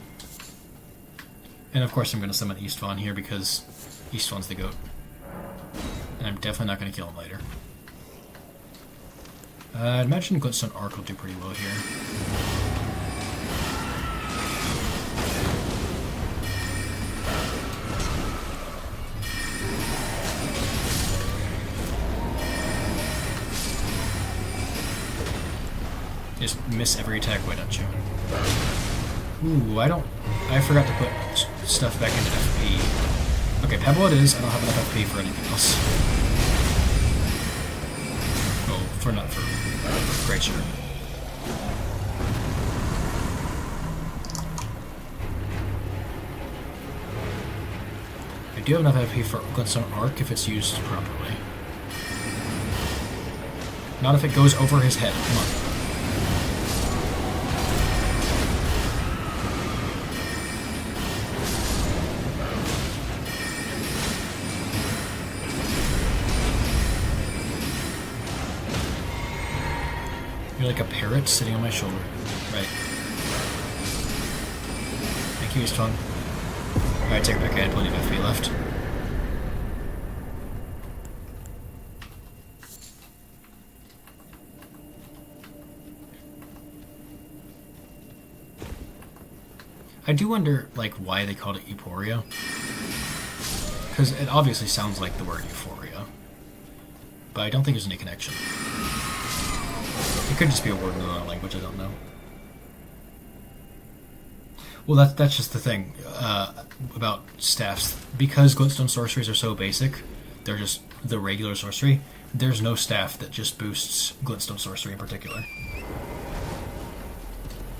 And of course I'm going to summon Eastvaughan here because Eastvaughn's the goat. And I'm definitely not going to kill him later. I'd imagine Glintstone Arc will do pretty well here. Just miss every attack, why don't you? Ooh, I forgot to put stuff back into FP. Okay, Pebble it is. I don't have enough FP for anything else. Oh, not for Great Shirt. I do have enough FP for Glintstone Arc if it's used properly. Not if it goes over his head. Come on. You're like a parrot sitting on my shoulder. Right. Thank you, Eastvaughan. Alright, take it back. I had plenty of FP left. I do wonder, like, why they called it Euphoria. Because it obviously sounds like the word euphoria. But I don't think there's any connection. It could just be a word in another language, I don't know. Well, that's just the thing about staffs. Because Glintstone sorceries are so basic, they're just the regular sorcery, there's no staff that just boosts Glintstone sorcery in particular.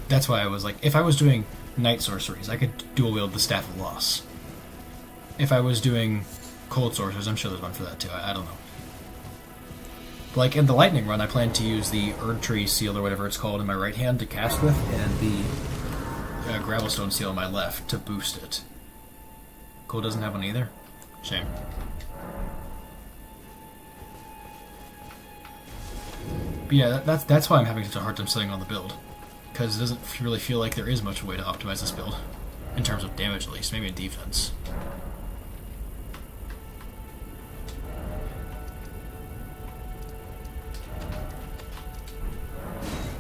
That's why I was like, if I was doing night sorceries, I could dual wield the Staff of Loss. If I was doing cold sorceries, I'm sure there's one for that too, I don't know. Like in the lightning run, I plan to use the Erd Tree seal or whatever it's called in my right hand to cast with, and the Gravelstone seal in my left to boost it. Cole doesn't have one either? Shame. But yeah, that's why I'm having such a hard time setting on the build. Because it doesn't really feel like there is much way to optimize this build. In terms of damage, at least. Maybe in defense.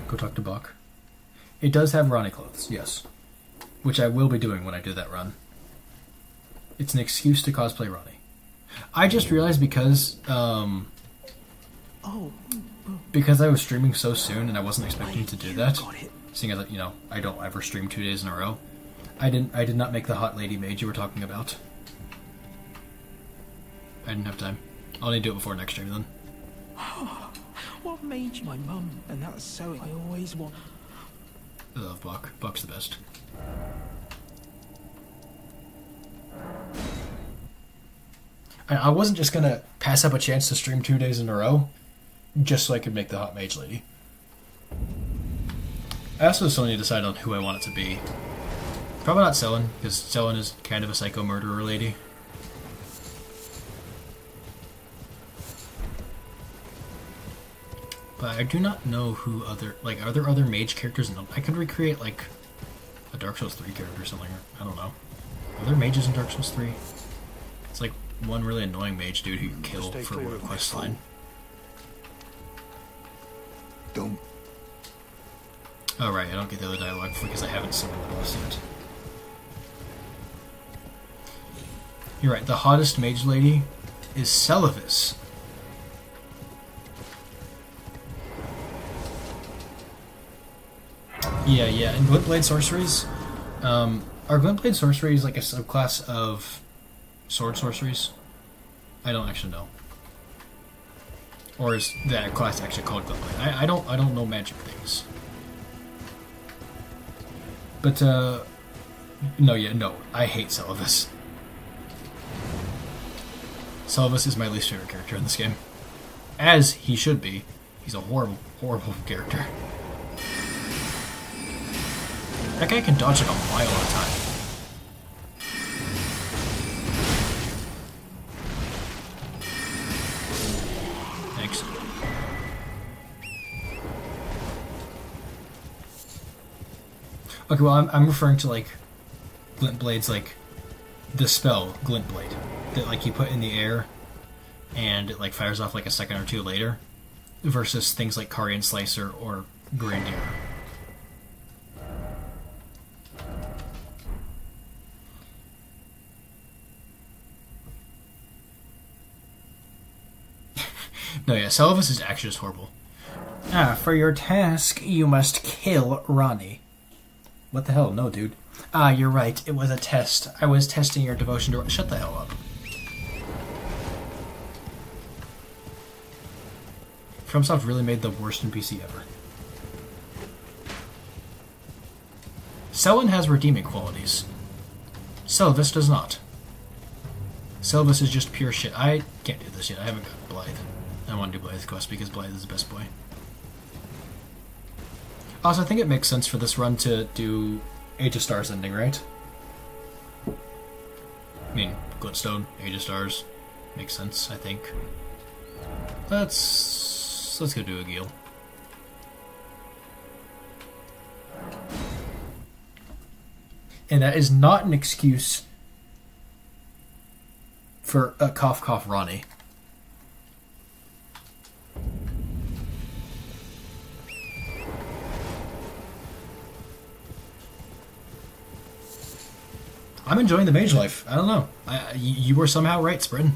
Go talk to Buck. It does have Ronnie clothes, yes. Which I will be doing when I do that run. It's an excuse to cosplay Ronnie. I just realized because I was streaming so soon and I wasn't expecting to do that, seeing as I don't ever stream 2 days in a row, I did not make the hot lady mage you were talking about. I didn't have time. I'll need to do it before next stream then. What made you my mum? And that's sewing I always want. I love Buck. Buck's the best. I wasn't just gonna pass up a chance to stream 2 days in a row just so I could make the hot mage lady. I also still need to decide on who I want it to be. Probably not Selin, because Selin is kind of a psycho murderer lady. But I do not know who other... Like, are there other mage characters? No, I could recreate, like, a Dark Souls 3 character or something. I don't know. Are there mages in Dark Souls 3? It's like one really annoying mage dude who you kill for a quest line. Don't. Oh, right, I don't get the other dialogue because I haven't seen the boss yet. You're right, the hottest mage lady is Celavis. Yeah, and Glintblade sorceries. Are Glintblade sorceries like a subclass of sword sorceries? I don't actually know. Or is that class actually called Glintblade? I don't know magic things. But no, I hate Celavis. Celavis is my least favorite character in this game. As he should be. He's a horrible, horrible character. That guy can dodge like a mile at a time. Thanks. Okay, well, I'm referring to, like, Glintblade's, like, the spell, Glintblade. That, like, you put in the air, and it, like, fires off, like, a second or two later. Versus things like Carian Slicer or Grandier. No, yeah, Celavis is actually just horrible. For your task, you must kill Ronnie. What the hell? No, dude. You're right. It was a test. I was testing your devotion to... Shut the hell up. FromSoft really made the worst NPC ever. Selin has redeeming qualities. Celavis does not. Celavis is just pure shit. I can't do this yet. I haven't got Blythe. I want to do Blythe quest because Blythe is the best boy. Also, I think it makes sense for this run to do Age of Stars ending, right? I mean, Glintstone, Age of Stars. Makes sense, I think. Let's go do a Gil. And that is not an excuse for a cough cough Ronnie. I'm enjoying the mage life. I don't know. You were somehow right, Sprin.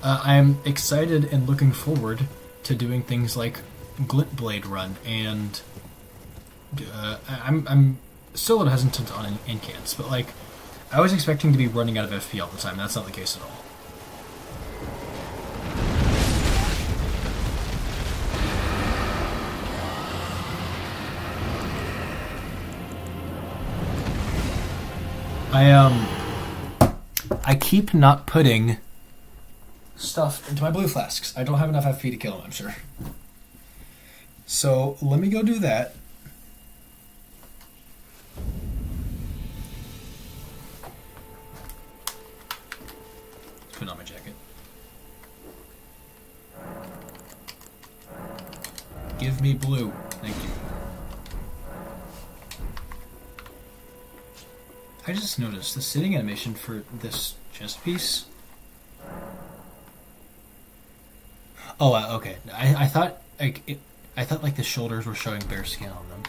I'm excited and looking forward to doing things like Glintblade run, and I'm still hesitant on incants, but like I was expecting to be running out of FP all the time. That's not the case at all. I keep not putting stuff into my blue flasks. I don't have enough FP to kill him, I'm sure. So let me go do that. Put on my jacket. Give me blue. Thank you. I just noticed the sitting animation for this chest piece. Oh, okay. I thought I thought like the shoulders were showing bare skin on them.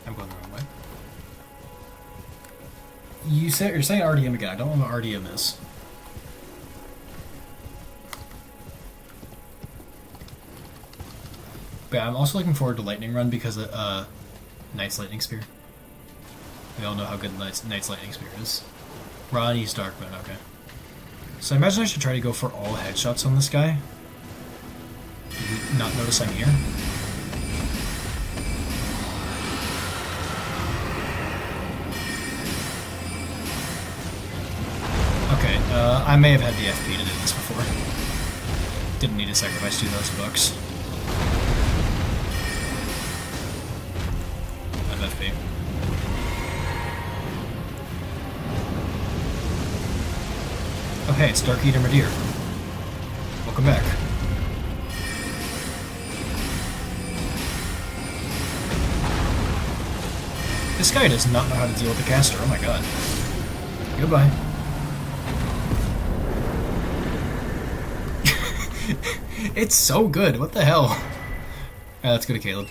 I'm going the wrong way. You're saying RDM again. I don't know what RDM is. But yeah, I'm also looking forward to Lightning Run because of Knight's Lightning Spear. We all know how good Knight's Lightning Spear is. Ronnie's Darkmoon, okay. So I imagine I should try to go for all headshots on this guy. Did he not notice I'm here? Okay, I may have had the FP to do this before. Didn't need to sacrifice $2,000. FP. Oh hey, it's Dark Eater Madeir. Welcome back. This guy does not know how to deal with the caster, oh my god. Goodbye. It's so good, what the hell? Let's go to Caleb.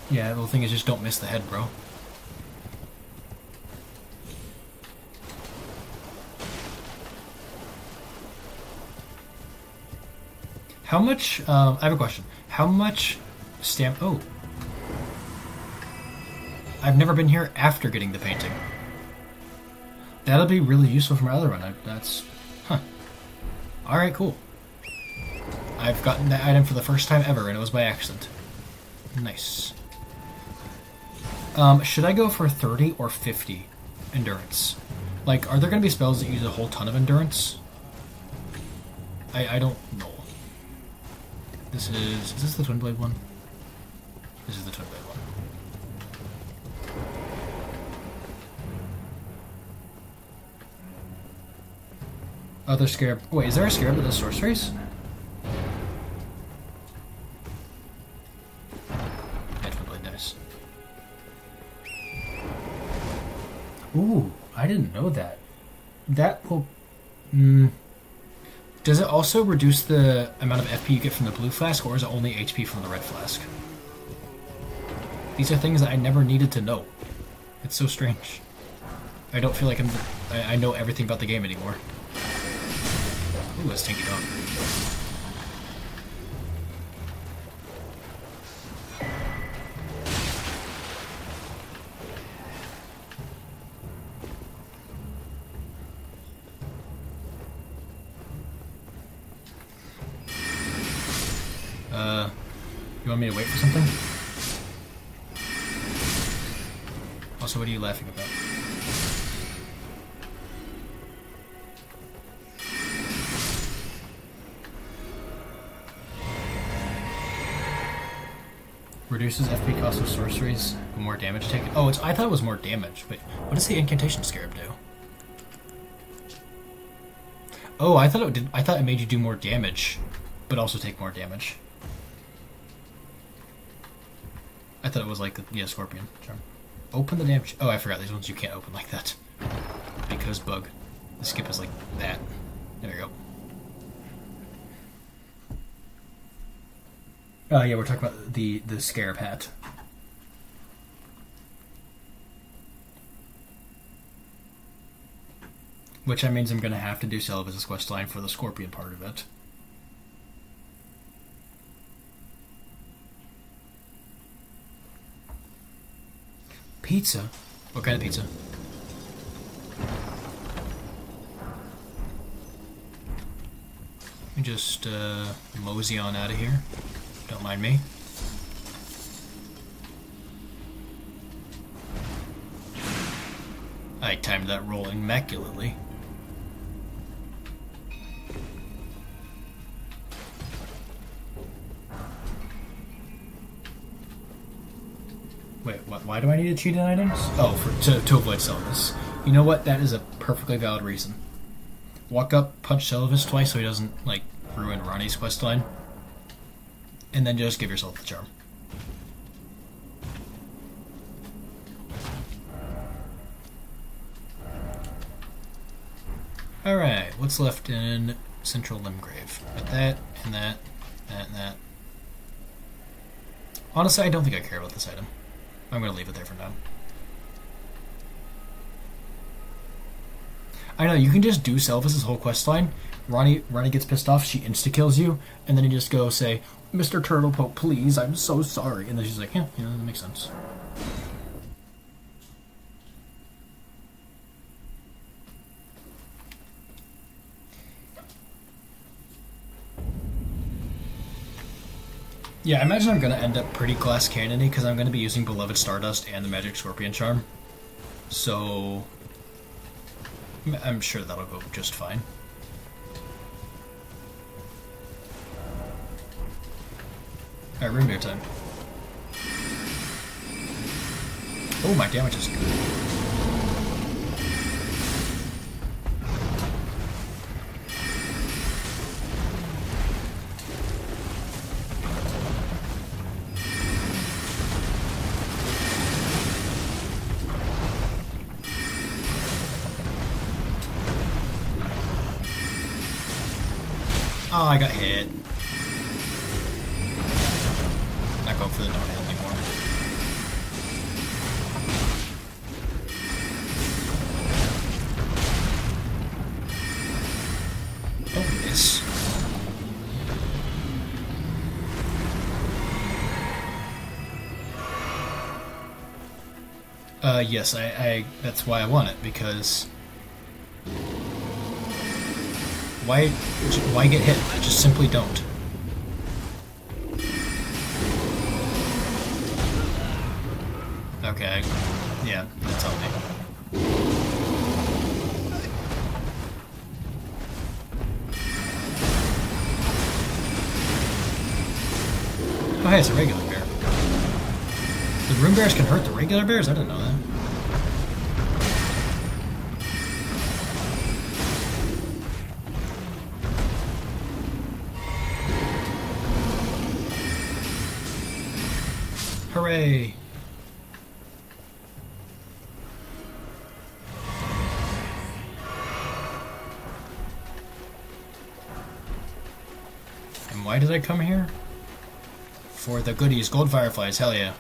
Yeah, the thing is, just don't miss the head, bro. How much, I have a question. How much stamp, oh. I've never been here after getting the painting. That'll be really useful for my other run. That's, huh. Alright, cool. I've gotten that item for the first time ever, and it was by accident. Nice. Should I go for 30 or 50 endurance? Like, are there going to be spells that use a whole ton of endurance? I don't know. Is this the Twin Blade one? This is the Twin Blade one. Other scarab. Wait, is there a scarab that does sorceries? Ooh, I didn't know that. That will... Does it also reduce the amount of FP you get from the blue flask, or is it only HP from the red flask? These are things that I never needed to know. It's so strange. I don't feel like I know everything about the game anymore. Ooh, a stinky dog. You want me to wait for something? Also, what are you laughing about? Reduces FP cost of sorceries, more damage taken. Oh, I thought it was more damage. Wait, what does the incantation scarab do? Oh, I thought it made you do more damage, but also take more damage. I thought it was like the scorpion charm. Open the damage. Oh, I forgot these ones you can't open like that because bug. The skip is like that. There we go. Oh yeah, we're talking about the scarab hat. Which means I'm gonna have to do Celibus' quest line for the scorpion part of it. Pizza? What kind of pizza? Let me just mosey on out of here. Don't mind me. I timed that roll immaculately. Wait, what? Why do I need to cheat in items? Oh, to avoid Selvus. You know what? That is a perfectly valid reason. Walk up, punch Selvus twice so he doesn't, like, ruin Ronnie's questline. And then just give yourself the charm. Alright, what's left in Central Limgrave? Got that, and that, and that. Honestly, I don't think I care about this item. I'm going to leave it there for now. I know, you can just do Selvus' whole questline. Ronnie gets pissed off, she insta-kills you, and then you just go say, Mr. Turtlepoke, please, I'm so sorry. And then she's like, yeah, that makes sense. Yeah, I imagine I'm going to end up pretty glass cannon-y because I'm going to be using Beloved Stardust and the Magic Scorpion Charm. So I'm sure that'll go just fine. Alright, room beer time. Oh, my damage is good. Oh, I got hit. Not going for the no-hit anymore. Oh, miss. Yes, I that's why I want it, because why get hit? I just simply don't. Okay, yeah, that's on me. Oh, hey, it's a regular bear. The room bears can hurt the regular bears? I didn't know that. Hooray! And why did I come here? For the goodies, gold fireflies, hell yeah.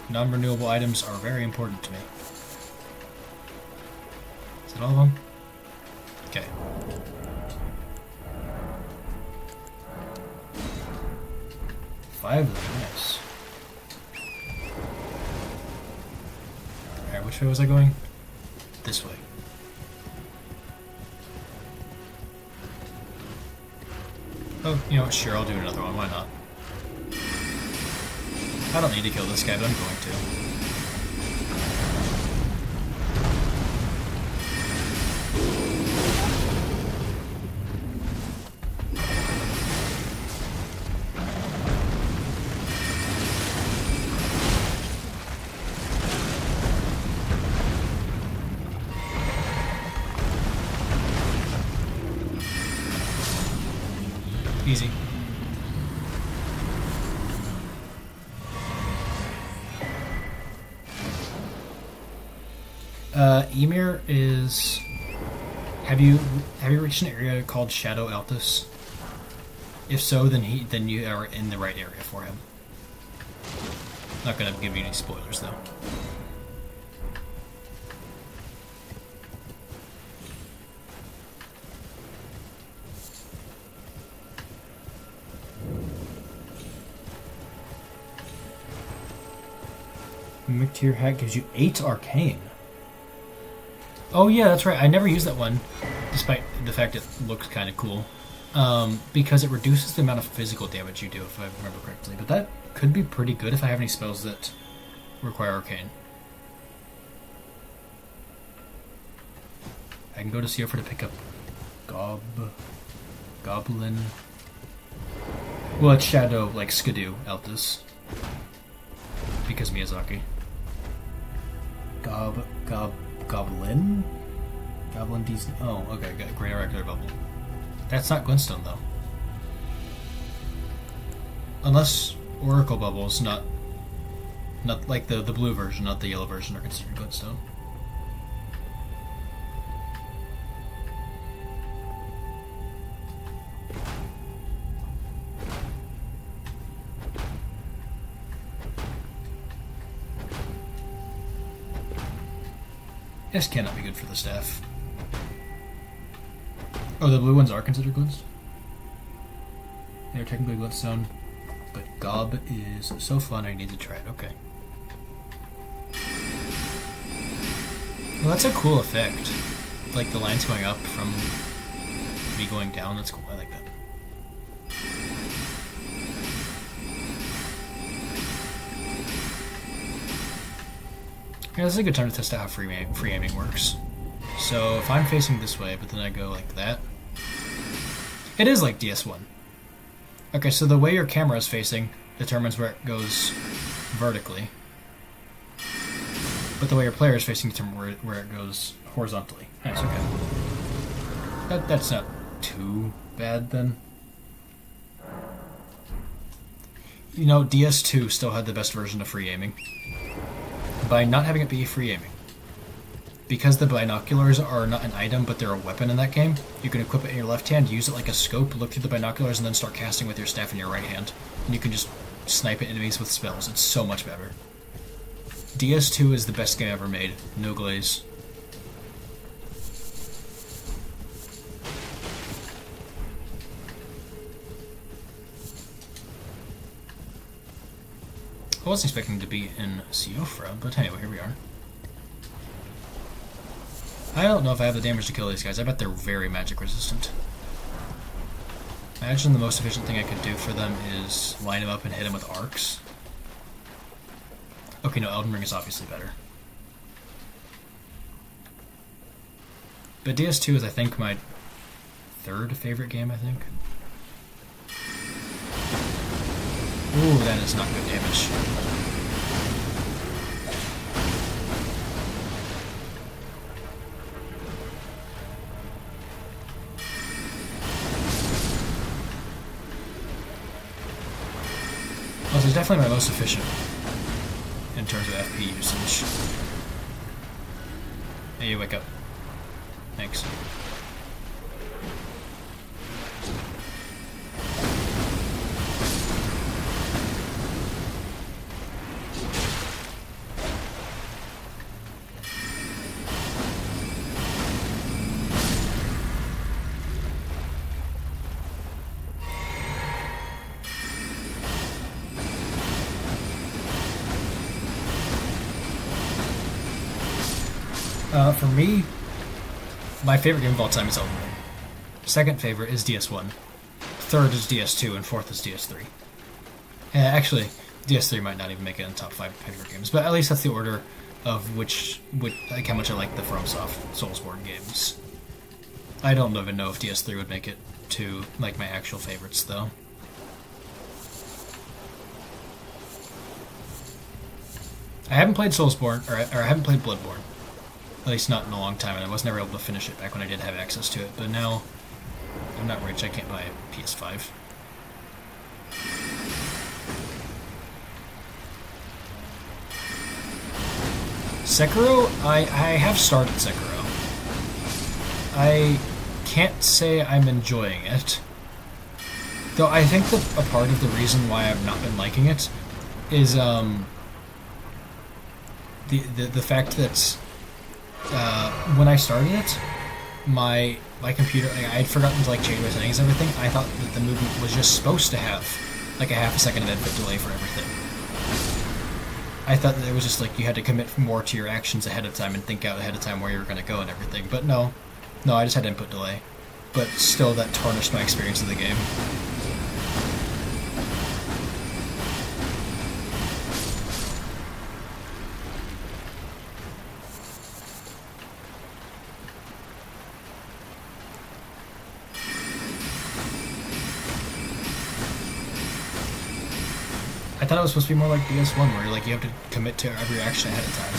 Non-renewable items are very important to me. Is that all of them? Okay. Five of them, nice. Alright, which way was I going? This way. Oh, you know what, sure, I'll do another one, why not? I don't need to kill this guy, but I'm going to. Easy. Ymir is. Have you reached an area called Shadow Altus? If so, then you are in the right area for him. Not gonna give you any spoilers though. Mimicteer hat gives you 8 arcane. Oh yeah, that's right. I never used that one. despite the fact it looks kind of cool, because it reduces the amount of physical damage you do, if I remember correctly. But that could be pretty good if I have any spells that require arcane. I can go to Siofra to pick up Goblin. Well, it's Shadow, like Skidoo, Eltis. Because Miyazaki. Goblin? Goblin D's. Oh, okay, got Great Oracular Bubble. That's not Glintstone, though. Unless Oracle Bubbles, not like the blue version, not the yellow version, are considered Glintstone. This cannot be good for the staff. Oh, the blue ones are considered glints? They're technically glintstone, but Gob is so fun I need to try it. Okay. Well, that's a cool effect. Like the lines going up from me going down, that's cool. I like that. Yeah, this is a good time to test out how free aiming works. So if I'm facing this way, but then I go like that, it is like DS1. Okay, so the way your camera is facing determines where it goes vertically, but the way your player is facing determines where it goes horizontally. Nice, okay. That's not too bad then. You know, DS2 still had the best version of free aiming. By not having it be free aiming. Because the binoculars are not an item, but they're a weapon in that game, you can equip it in your left hand, use it like a scope, look through the binoculars, and then start casting with your staff in your right hand. And you can just snipe at enemies with spells. It's so much better. DS2 is the best game ever made. No glaze. I wasn't expecting to be in Siofra, but anyway, here we are. I don't know if I have the damage to kill these guys. I bet they're very magic resistant. I imagine the most efficient thing I could do for them is line them up and hit them with arcs. Okay, no, Elden Ring is obviously better. But DS2 is, I think, my third favorite game, I think. Ooh, that is not good damage. Well, this is definitely my most efficient in terms of FP usage. Hey, wake up. Thanks. For me, my favorite game of all time is Elden Ring. Second favorite is DS1. Third is DS2, and fourth is DS3. Actually, DS3 might not even make it in the top 5 favorite games, but at least that's the order of which like how much I like the FromSoft Soulsborne games. I don't even know if DS3 would make it to like my actual favorites, though. I haven't played Soulsborne, or I haven't played Bloodborne. At least not in a long time, and I was never able to finish it back when I did have access to it. But now, I'm not rich, I can't buy a PS5. Sekiro, I have started Sekiro. I can't say I'm enjoying it. Though I think that a part of the reason why I've not been liking it is the fact that when I started it, my computer, like, I had forgotten to change my settings and everything. I thought that the movement was just supposed to have like a half a second of input delay for everything. I thought that it was just like you had to commit more to your actions ahead of time and think out ahead of time where you were going to go and everything. But no, No, I just had input delay. But still, that tarnished my experience of the game. I thought it was supposed to be more like BS1, where like you have to commit to every action ahead of time.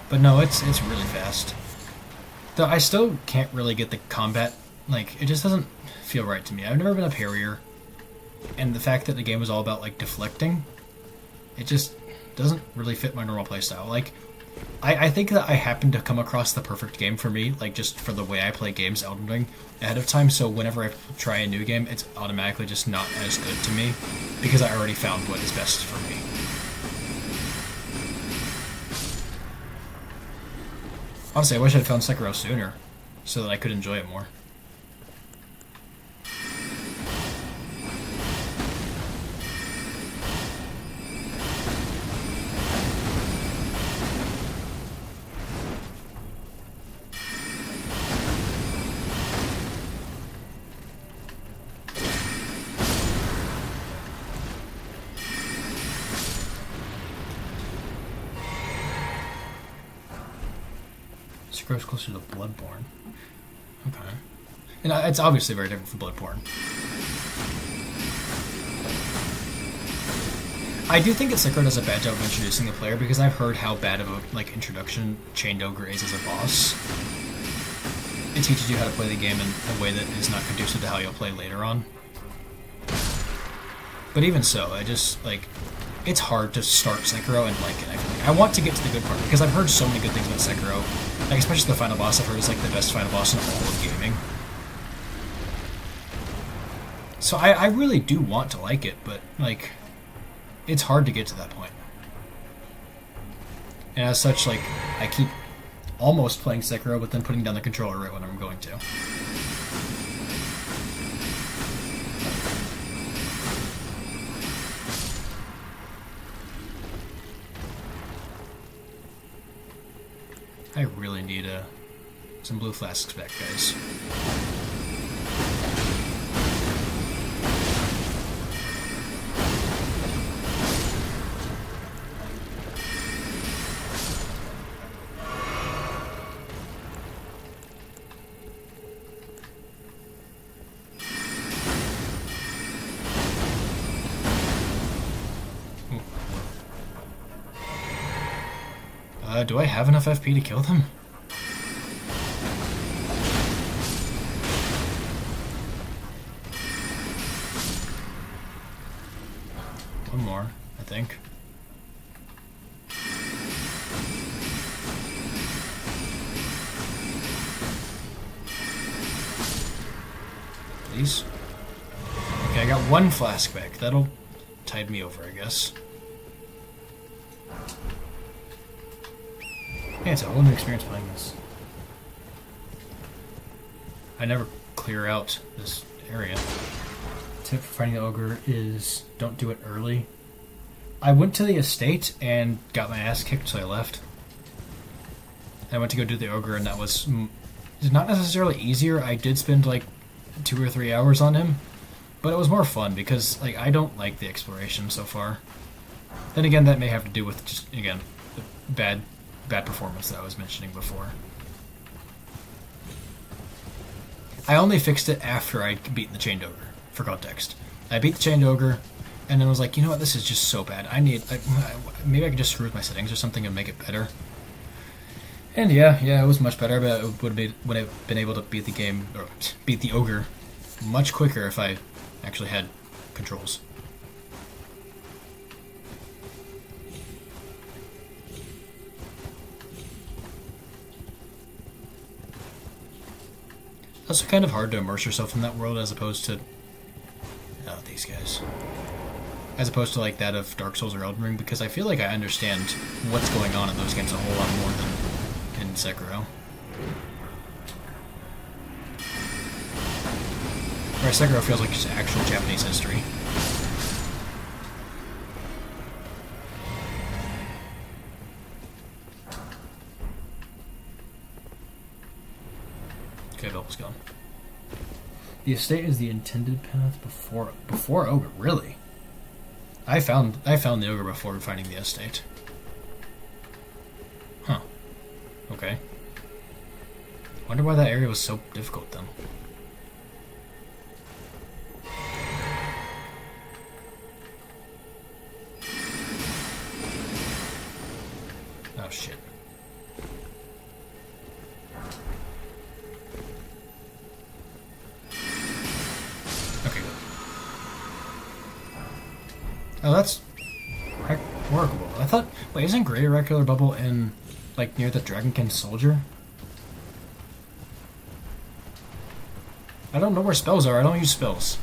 But no, it's really fast. Though I still can't really get the combat, like, it just doesn't feel right to me. I've never been a parrier, and the fact that the game was all about, like, deflecting, it just doesn't really fit my normal playstyle. Like, I think that I happened to come across the perfect game for me, like, just for the way I play games Elden Ring ahead of time, so whenever I try a new game, it's automatically just not as good to me, because I already found what is best for me. Honestly, I wish I'd found Sekiro sooner, so that I could enjoy it more. Sekiro's closer to Bloodborne. Okay. And it's obviously very different from Bloodborne. I do think that Sekiro does a bad job of introducing the player, because I've heard how bad of a introduction Chained Ogre is as a boss. It teaches you how to play the game in a way that is not conducive to how you'll play later on. But even so, it's hard to start Sekiro and like it. I want to get to the good part, because I've heard so many good things about Sekiro. Like, especially the final boss, I've heard is like the best final boss in all of gaming. So I really do want to like it, but like, it's hard to get to that point. And as such, like, I keep almost playing Sekiro, but then putting down the controller right when I'm going to. I really need some blue flasks back, guys. Do I have enough FP to kill them? One more, I think. Please? Okay, I got one flask back. That'll tide me over, I guess. Yeah, it's a whole new experience playing this. I never clear out this area. Tip for fighting the ogre is don't do it early. I went to the estate and got my ass kicked, so I left. I went to go do the ogre, and that was not necessarily easier. I did spend like 2 or 3 hours on him, but it was more fun because like I don't like the exploration so far. Then again, that may have to do with just again the bad performance that I was mentioning before. I only fixed it after I beat the Chained Ogre, for context. I beat the Chained Ogre, and then I was like, you know what, this is just so bad. Maybe I could just screw with my settings or something and make it better. And yeah, it was much better, but it would have been able to beat the game, or beat the Ogre, much quicker if I actually had controls. It's also kind of hard to immerse yourself in that world as opposed to these guys. As opposed to like that of Dark Souls or Elden Ring, because I feel like I understand what's going on in those games a whole lot more than in Sekiro. Whereas Sekiro feels like just actual Japanese history. Okay, Bubbles gone. The estate is the intended path before ogre. Really? I found the ogre before finding the estate. Huh. Okay. Wonder why that area was so difficult then. Oh shit. Okay, good. Oh, that's workable. I thought. Wait, isn't Great Oracular Bubble in, like, near the Dragonkin Soldier? I don't know where spells are. I don't use spells.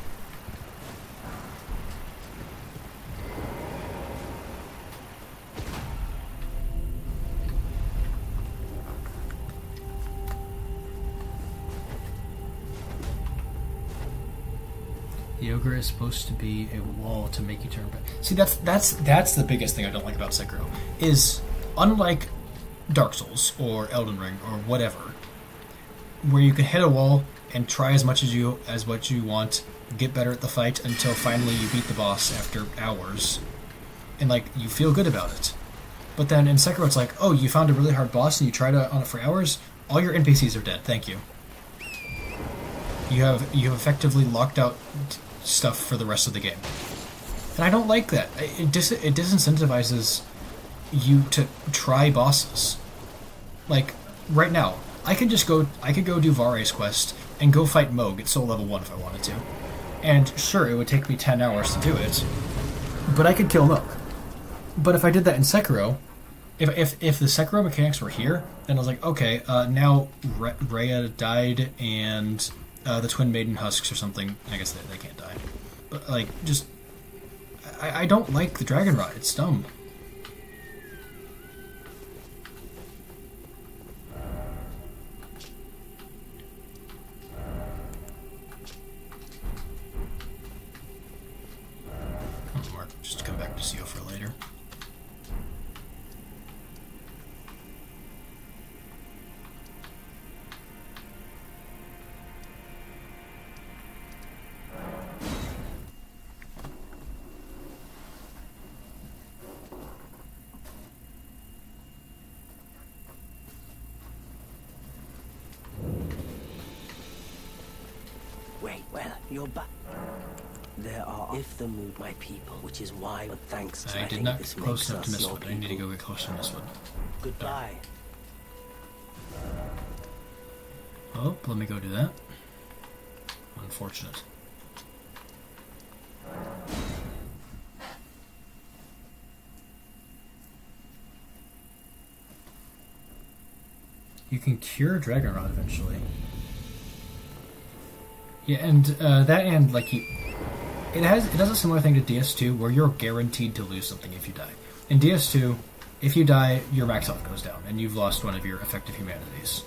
The ogre is supposed to be a wall to make you turn back. See, that's the biggest thing I don't like about Sekiro. Is unlike Dark Souls or Elden Ring or whatever, where you can hit a wall and try as much as what you want, get better at the fight until finally you beat the boss after hours, and like you feel good about it. But then in Sekiro, it's like, oh, you found a really hard boss and you tried on it for hours. All your NPCs are dead. Thank you. You have effectively locked out stuff for the rest of the game, and I don't like that. It disincentivizes you to try bosses. Like right now, I could go do Vare's quest and go fight Moog at soul level 1 if I wanted to, and sure, it would take me 10 hours to do it, but I could kill Moog. But if I did that in Sekiro, if the Sekiro mechanics were here, then I was like, okay, now Rhea died and the Twin Maiden Husks or something. I guess they can't die. But, like, just... I don't like the Dragon Rod. It's dumb. Oh, Mark, just come back to Seal for later. Wait, well, you're back. There are if the mood my people, which is why, but thanks to I did think not this get close makes enough to us your Mistwood. I need to people. go get closer to Mistwood. Goodbye. Oh, let me go do that. Unfortunate. You can cure Dragon Rod eventually. Yeah, and that and like it does a similar thing to DS2 where you're guaranteed to lose something if you die. In DS2, if you die, your max health goes down and you've lost one of your effective humanities.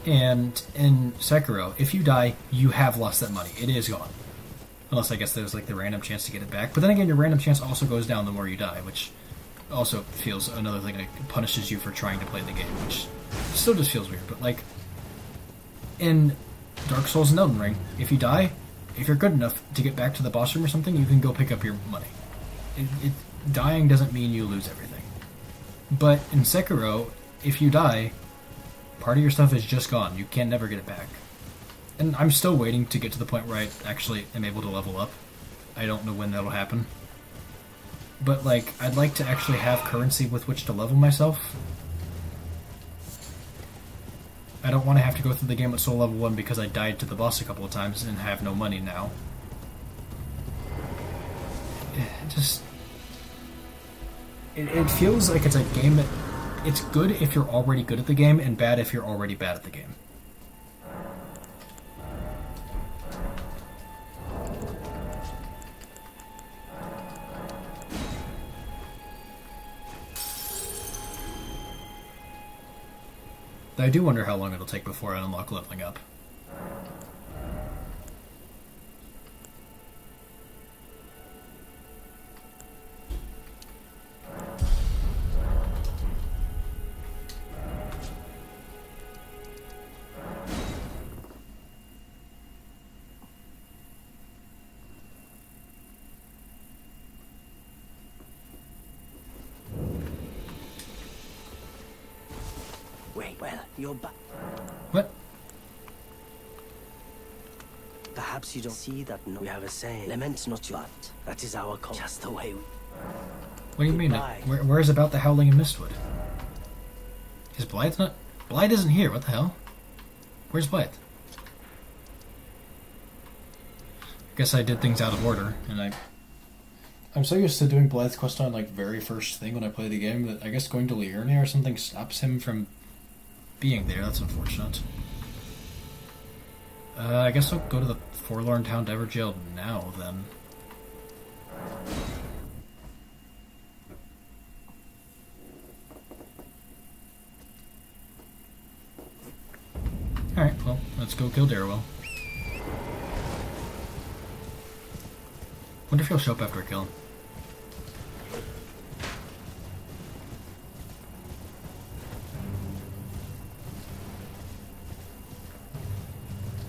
And in Sekiro, if you die, you have lost that money. It is gone. Unless I guess there's like the random chance to get it back. But then again, your random chance also goes down the more you die, which also feels another thing that punishes you for trying to play the game, which still just feels weird. But like in Dark Souls and Elden Ring, if you die, if you're good enough to get back to the boss room or something, you can go pick up your money. Dying doesn't mean you lose everything. But in Sekiro, if you die, part of your stuff is just gone. You can never get it back. And I'm still waiting to get to the point where I actually am able to level up. I don't know when that'll happen. But, like, I'd like to actually have currency with which to level myself. I don't want to have to go through the game at soul level 1 because I died to the boss a couple of times and have no money now. It feels like it's a game that... It's good if you're already good at the game, and bad if you're already bad at the game. I do wonder how long it'll take before I unlock leveling up. You're back. What? Perhaps you don't see that. No, we have a saying. Lament not your lot. That is our call. Just the way we... What do you mean? Goodbye. Where's about the howling in Mistwood? Is Blythe not? Blythe isn't here. What the hell? Where's Blythe? I guess I did things out of order, and I'm so used to doing Blythe's quest on like very first thing when I play the game that I guess going to Liurnia or something stops him from being there. That's unfortunate. I guess I'll go to the Forlorn Town Diver Jail now then. Alright, well, let's go kill Darrowell. Wonder if he'll show up after I kill him.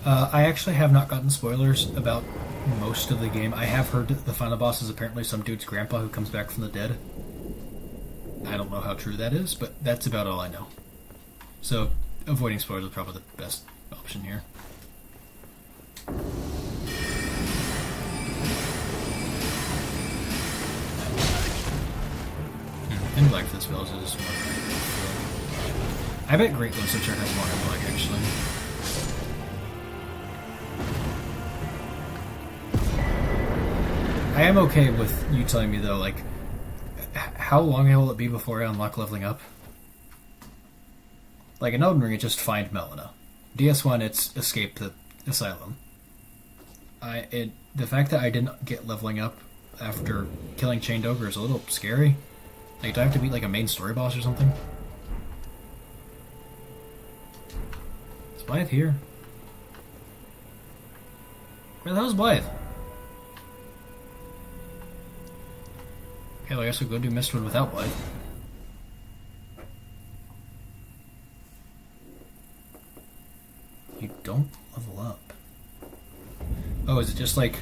I actually have not gotten spoilers about most of the game. I have heard that the final boss is apparently some dude's grandpa who comes back from the dead. I don't know how true that is, but that's about all I know. So, avoiding spoilers is probably the best option here. And black for the spells is more. I bet Great Glintstone has more in black actually. I am okay with you telling me though, like, how long will it be before I unlock leveling up? Like in Elden Ring, it's just find Melina. DS1, it's escape the asylum. The fact that I didn't get leveling up after killing Chained Ogre is a little scary. Like, do I have to beat like a main story boss or something? Is Blythe here? Where the hell's Blythe? Okay, well, I guess we'll go do Mistwood without Blythe. You don't level up. Oh, is it just like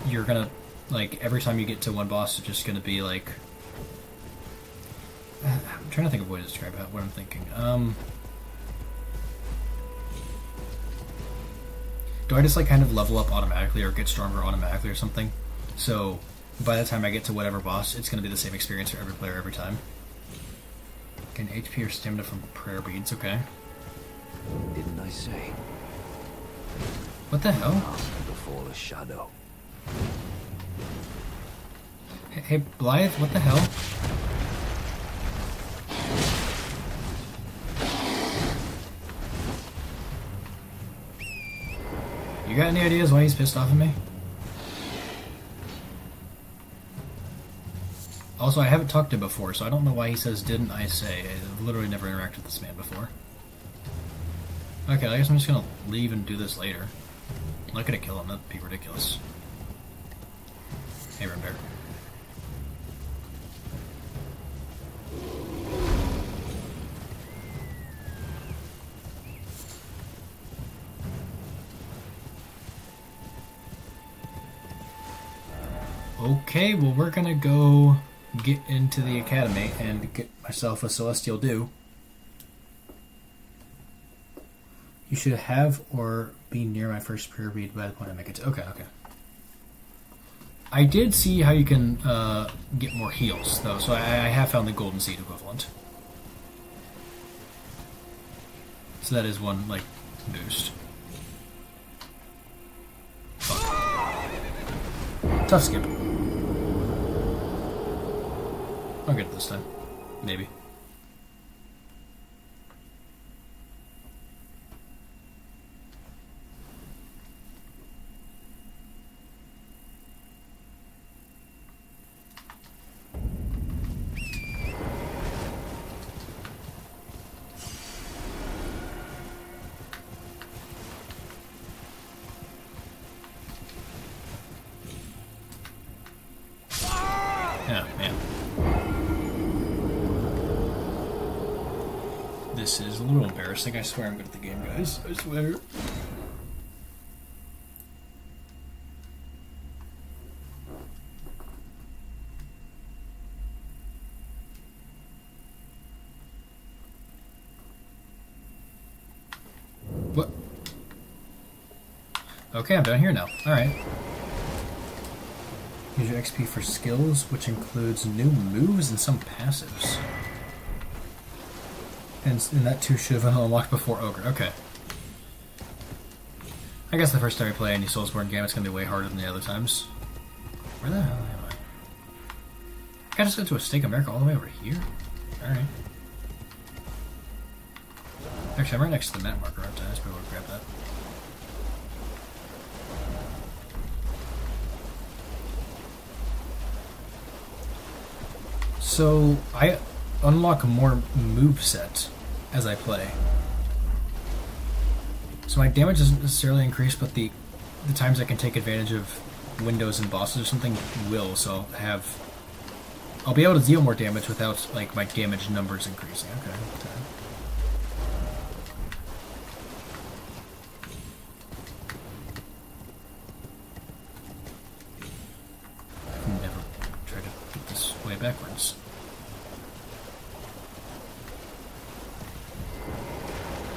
you're gonna, like, every time you get to one boss, it's just gonna be like... I'm trying to think of a way to describe what I'm thinking. Do I just like kind of level up automatically or get stronger automatically or something? So by the time I get to whatever boss, it's gonna be the same experience for every player every time. Gain HP or stamina from prayer beads, okay. Didn't I say? What the hell? Before a shadow. Hey, Blythe, what the hell? You got any ideas why he's pissed off at me? Also, I haven't talked to him before, so I don't know why he says, "Didn't I say?" I've literally never interacted with this man before. Okay, I guess I'm just gonna leave and do this later. I'm not gonna kill him, that'd be ridiculous. Hey, Rimbear. Okay, well, we're gonna go get into the academy and get myself a celestial dew. You should have or be near my first prayer bead by the point I make it to... Okay. I did see how you can get more heals, though, so I have found the golden seed equivalent. So that is one, like, boost. Fuck. Tough skip. I'll get it this time. Maybe. Oh, man. This is a little embarrassing. I swear I'm good at the game, guys. I swear. Okay, I'm down here now. Alright. Use your XP for skills, which includes new moves and some passives. And that too should have been unlocked before Ogre. Okay. I guess the first time we play any Soulsborne game, it's going to be way harder than the other times. Where the hell am I? I gotta just go to a Stake America all the way over here? Alright. Actually, I'm right next to the map marker, aren't I? I just be able to grab that. So, I unlock more moveset as I play. So my damage doesn't necessarily increase, but the times I can take advantage of windows and bosses or something will, so I'll be able to deal more damage without, like, my damage numbers increasing. Okay. I've never tried to put this way backwards.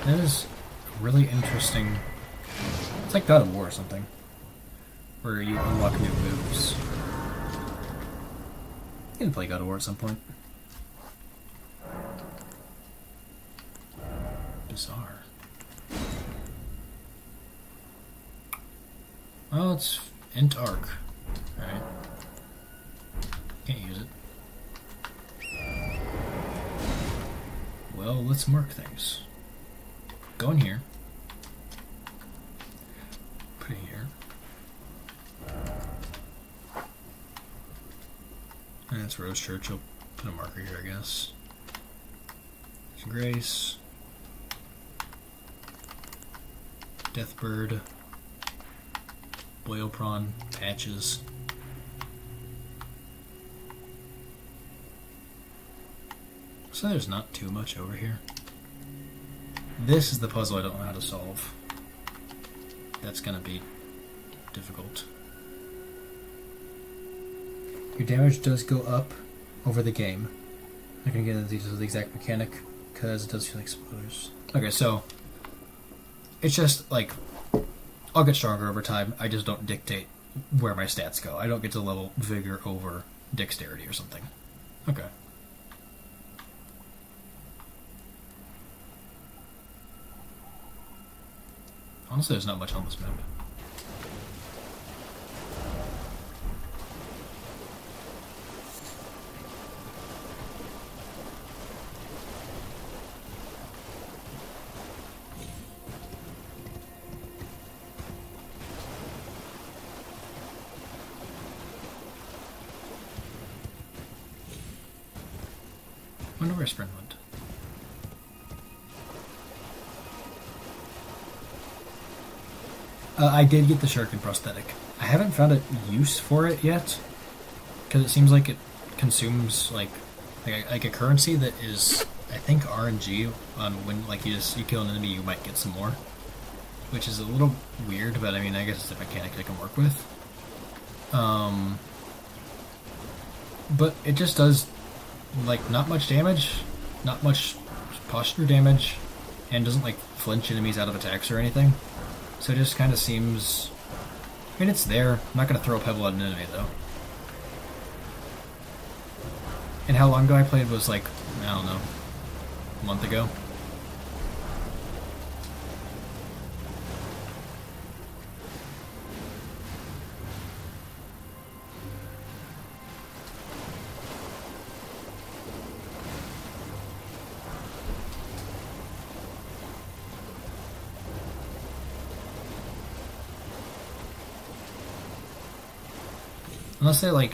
That is really interesting. It's like God of War or something, where you unlock new moves. You can play God of War at some point. Bizarre. Oh, it's int arc. Alright. Can't use it. Well, let's mark things. Go in here. Put it here. And that's Rose Church. I'll put a marker here, I guess. There's Grace. Deathbird. Boil Prawn. Patches. So there's not too much over here. This is the puzzle I don't know how to solve. That's gonna be difficult. Your damage does go up over the game. I'm not gonna get into the details of the exact mechanic because it does feel like spoilers. Okay, so it's just like I'll get stronger over time. I just don't dictate where my stats go. I don't get to level vigor over dexterity or something. Okay. Honestly, there's not much on this map. I wonder where Sprint went. I did get the Shuriken prosthetic. I haven't found a use for it yet, because it seems like it consumes like a currency that is, I think, RNG on when like you kill an enemy, you might get some more, which is a little weird. But I mean, I guess it's a mechanic I can work with. But it just does like not much damage, not much posture damage, and doesn't like flinch enemies out of attacks or anything. So it just kind of seems... I mean, it's there. I'm not going to throw a pebble at an enemy, though. And how long ago I played was like, I don't know, a month ago. Unless they like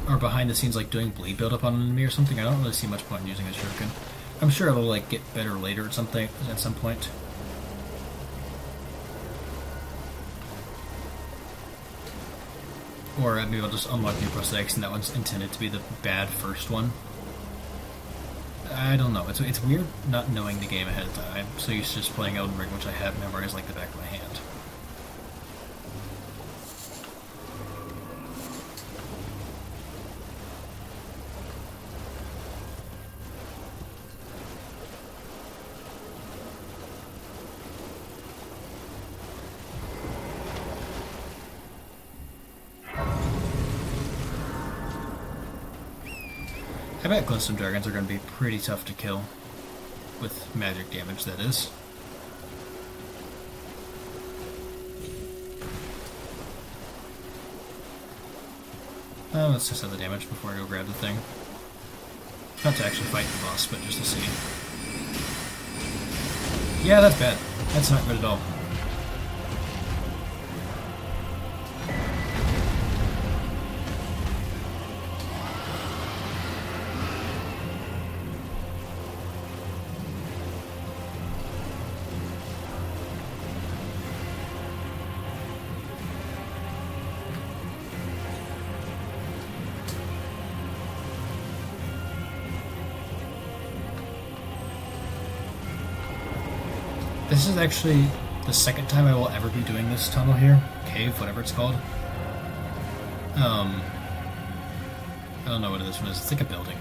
are behind the scenes like doing bleed buildup on an enemy or something, I don't really see much point in using a shuriken. I'm sure it'll like get better later at some point. Or maybe I'll just unlock new prosthetics and that one's intended to be the bad first one. I don't know. It's weird not knowing the game ahead of time. I'm so used to just playing Elden Ring, which I have memorized like the back of my hand. bet Glintstone dragons are going to be pretty tough to kill. With magic damage, that is. Let's just have the damage before I go grab the thing. Not to actually fight the boss, but just to see. Yeah, that's bad. That's not good at all. This is actually the second time I will ever be doing this tunnel here. Cave, whatever it's called. I don't know what this one is. It's like a building.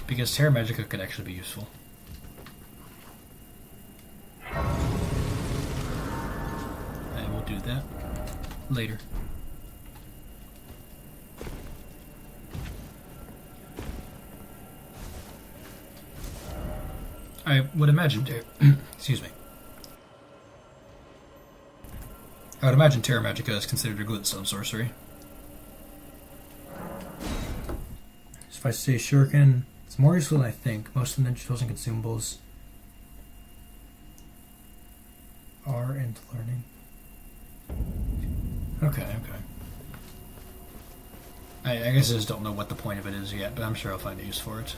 Because Terra Magica could actually be useful. I will do that later. I would imagine, excuse me. I would imagine Terra Magica is considered a Glintstone sorcery. So if I say Shuriken, it's more useful than I think. Most of the ninja tools and consumables are into learning. Okay. I guess I just don't know what the point of it is yet, but I'm sure I'll find a use for it.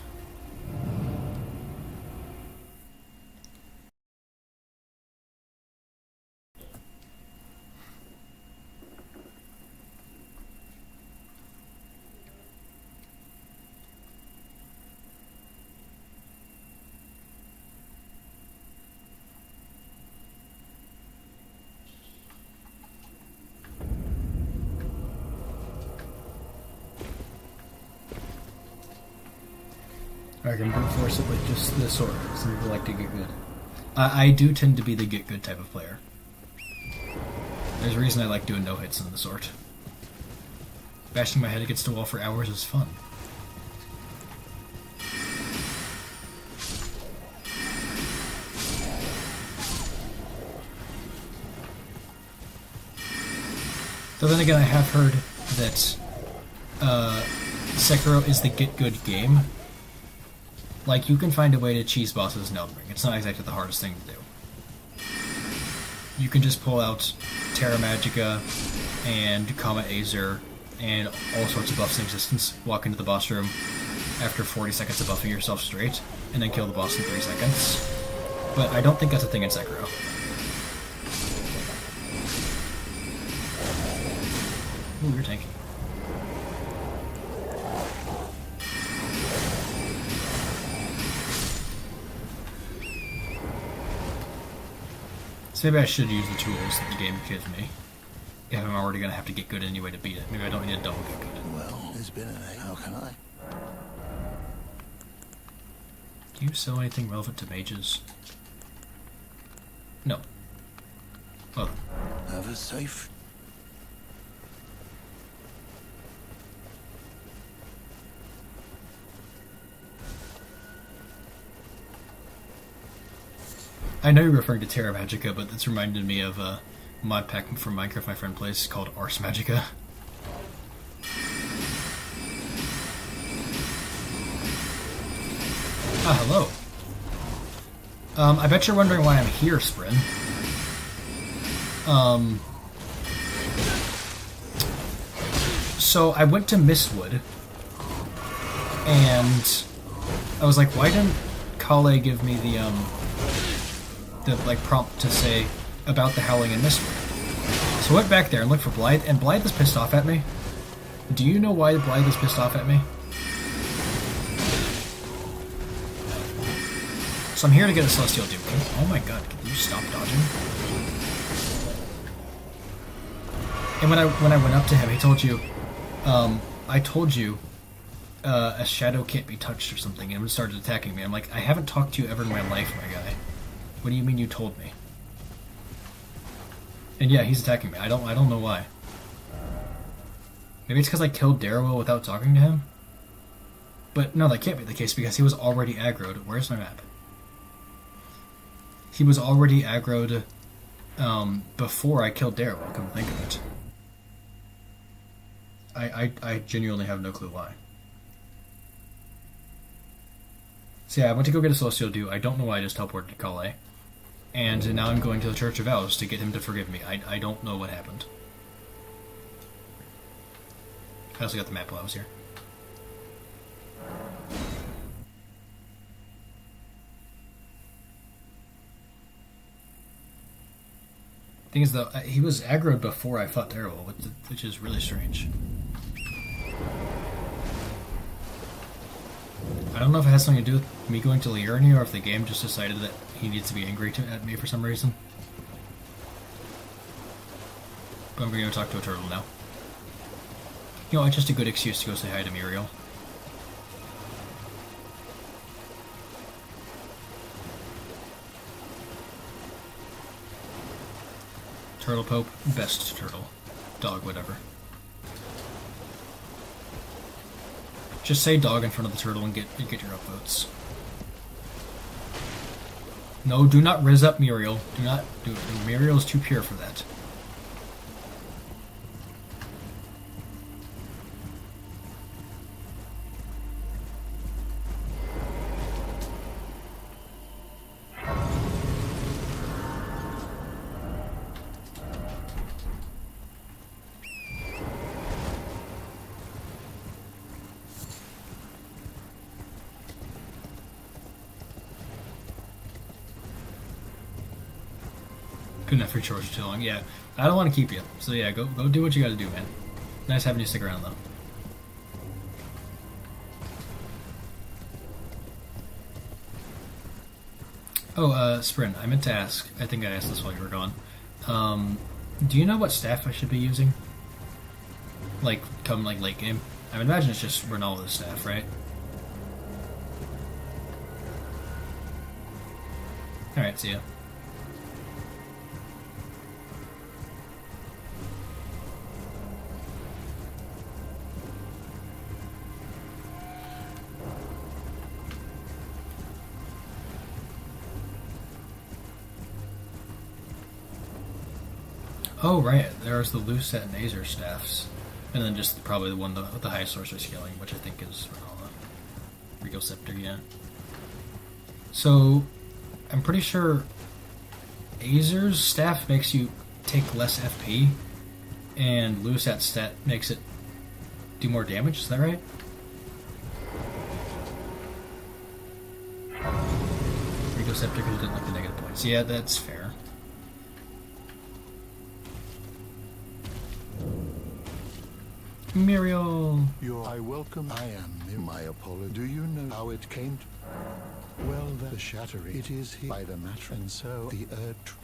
I can brute force it with just the sword. Some people like to get good. I do tend to be the get good type of player. There's a reason I like doing no hits in the sword. Bashing my head against the wall for hours is fun. Though then again, I have heard that Sekiro is the get good game. Like, you can find a way to cheese bosses in Elden Ring. It's not exactly the hardest thing to do. You can just pull out Terra Magica and Kama Azer and all sorts of buffs in existence, walk into the boss room after 40 seconds of buffing yourself straight, and then kill the boss in 3 seconds. But I don't think that's a thing in Sekiro. Ooh, you're tanky. So maybe I should use the tools that the game gives me. If I'm already going to have to get good anyway to beat it. Maybe I don't need a double get good. Well, there's been an egg. How can I? Do you sell anything relevant to mages? No. Well, Have a safe. I know you're referring to Terra Magica, but it's reminded me of a mod pack from Minecraft my friend plays called Ars Magica. Ah, hello. I bet you're wondering why I'm here, Sprin. So I went to Mistwood, and I was like, why didn't Kale give me the prompt to say about the Howling in Mistwood? So I went back there and looked for Blythe, and Blythe is pissed off at me. Do you know why Blythe is pissed off at me? So I'm here to get a Celestial Duke. Oh my god, can you stop dodging? And when I went up to him, he told you, I told you, a shadow can't be touched or something, and he started attacking me. I'm like, I haven't talked to you ever in my life, my guy. What do you mean you told me? And yeah, he's attacking me. I don't know why. Maybe it's because I killed Darrowell without talking to him? But no, that can't be the case because he was already aggroed. Where's my map? He was already aggroed before I killed Daryl, come to think of it. I genuinely have no clue why. So yeah, I went to go get a Celestial Dew. I don't know why I just teleported to Calais. And now I'm going to the Church of Vows to get him to forgive me. I don't know what happened. I also got the map while I was here. Thing is, though, he was aggroed before I fought Daryl, which is really strange. I don't know if it has something to do with me going to Liurnia or if the game just decided that he needs to be angry at me for some reason. But I'm going to go talk to a turtle now. You know, it's just a good excuse to go say hi to Muriel. Turtle Pope, best turtle. Dog, whatever. Just say dog in front of the turtle and get your upvotes. No, do not riz up Muriel. Do not do it. Muriel is too pure for that. Couldn't have free chores for too long. Yeah, I don't want to keep you. So yeah, go do what you got to do, man. Nice having you stick around though. Oh, Sprint, I meant to ask. I think I asked this while you were gone. Do you know what staff I should be using? Like, come like late game? I would imagine it's just Ronaldo's staff, right? Alright, see ya. Oh, right. There's the Lucette and Azer staffs. And then just probably the one with the highest sorcery scaling, which I think is Rigo Scepter, yeah. So, I'm pretty sure Azer's staff makes you take less FP, and Lucette's stat makes it do more damage, is that right? Rigo Scepter because you didn't like the negative points. Yeah, that's fair. Muriel. I welcome. I am my apology. Do you know how it came to? Well, the shattering. It is here by the matter, and so the earth.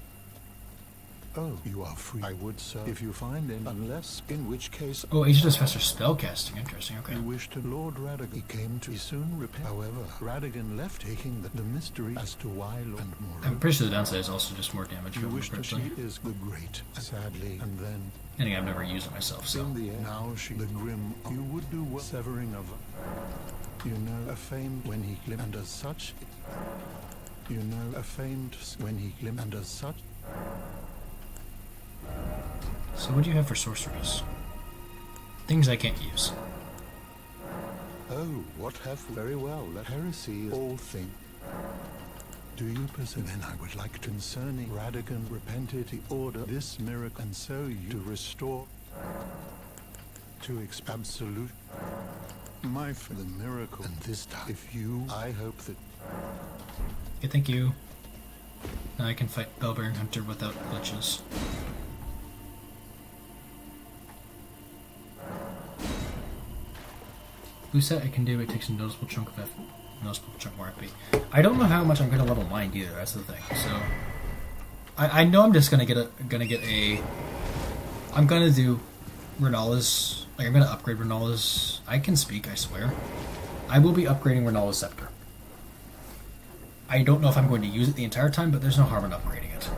Oh, you are free. I would so if you find it, unless in which case. Oh, Asia does faster spellcasting. Interesting. Okay. You wish to Lord Radigan. He came to soon repent. However, Radigan left, taking the mystery as to why. And more. I'm pretty sure the downside is also just more damage. You wish to see is the great, sadly, and then. Anyway, I've never used it myself, so. In the end, now she the grim. You would do well. Severing of. You know, a famed when he glim and as such. You know, a famed when he glim and as such. So what do you have for sorceries? Things I can't use. Oh, what have very well. Let heresy is all thing. Do you possess? Then I would like concerning Radigan repented he order this miracle and so you to restore to absolute my for the miracle and this time if you I hope that. Okay, thank you. Now I can fight Bellbearing Hunter without glitches. Lucette I can do, it takes a noticeable chunk of noticeable chunk more FP. I don't know how much I'm gonna level mind either, that's the thing. So I know I'm just gonna get a I'm gonna do Renala's, like I'm gonna upgrade Renala's. I can speak, I swear. I will be upgrading Renala's Scepter. I don't know if I'm going to use it the entire time, but there's no harm in upgrading it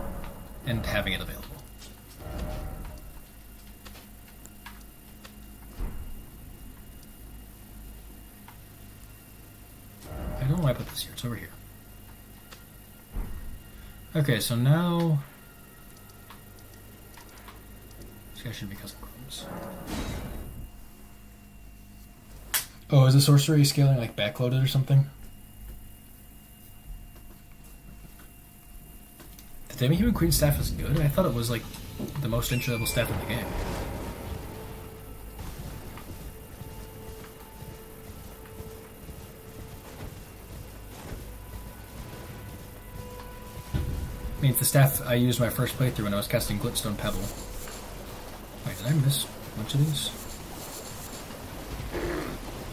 and having it available. It's here. It's over here. Okay, so now this guy should be causing problems. Oh, is the sorcery scaling like backloaded or something? The Demi-Human Queen staff is good. I thought it was like the most entry-level staff in the game. I mean, it's the staff I used my first playthrough when I was casting Glintstone Pebble. Wait, did I miss a bunch of these?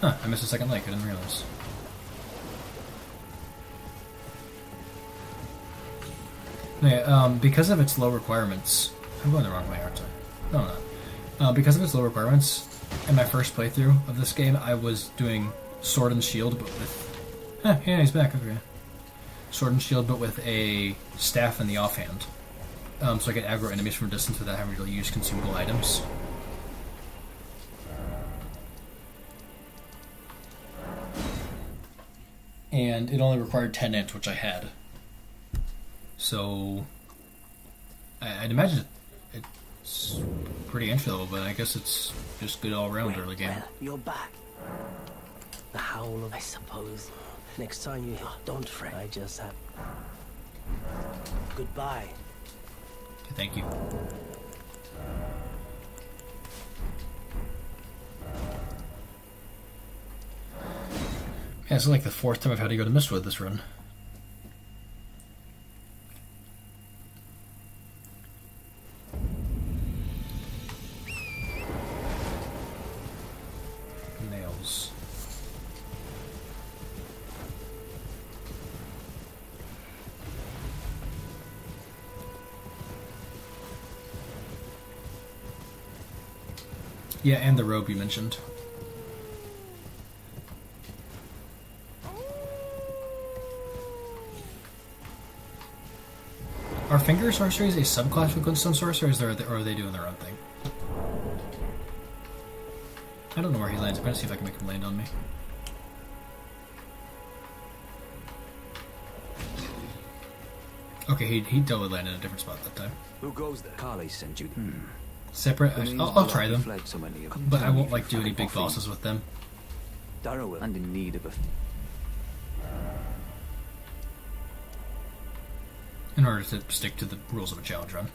Huh, I missed a second lake, I didn't realize. Yeah, because of its low requirements... I'm going the wrong way, aren't I? No, I'm not. Because of its low requirements, in my first playthrough of this game, I was doing Sword and Shield, but with... yeah, he's back, okay. Sword and Shield, but with a staff in the offhand. So I could aggro enemies from a distance without having to use consumable items. And it only required 10 int, which I had. So I'd imagine it's pretty entry level, but I guess it's just good all around early game. Well, you're back. The howl of, I suppose. Next time you don't fret. I just have. Goodbye. Thank you. Yeah, it's like the fourth time I've had to go to Mistwood this run. Nails. Yeah, and the robe you mentioned. Are finger sorceries a subclass of Glintstone sorcerers, or are they doing their own thing? I don't know where he lands. I'm gonna see if I can make him land on me. Okay, he totally landed in a different spot that time. Who goes there? Carly sent you. Separate. I'll try them, So many of but I won't like do any big bosses with them. Darrow and in need of a. In order to stick to the rules of a challenge run.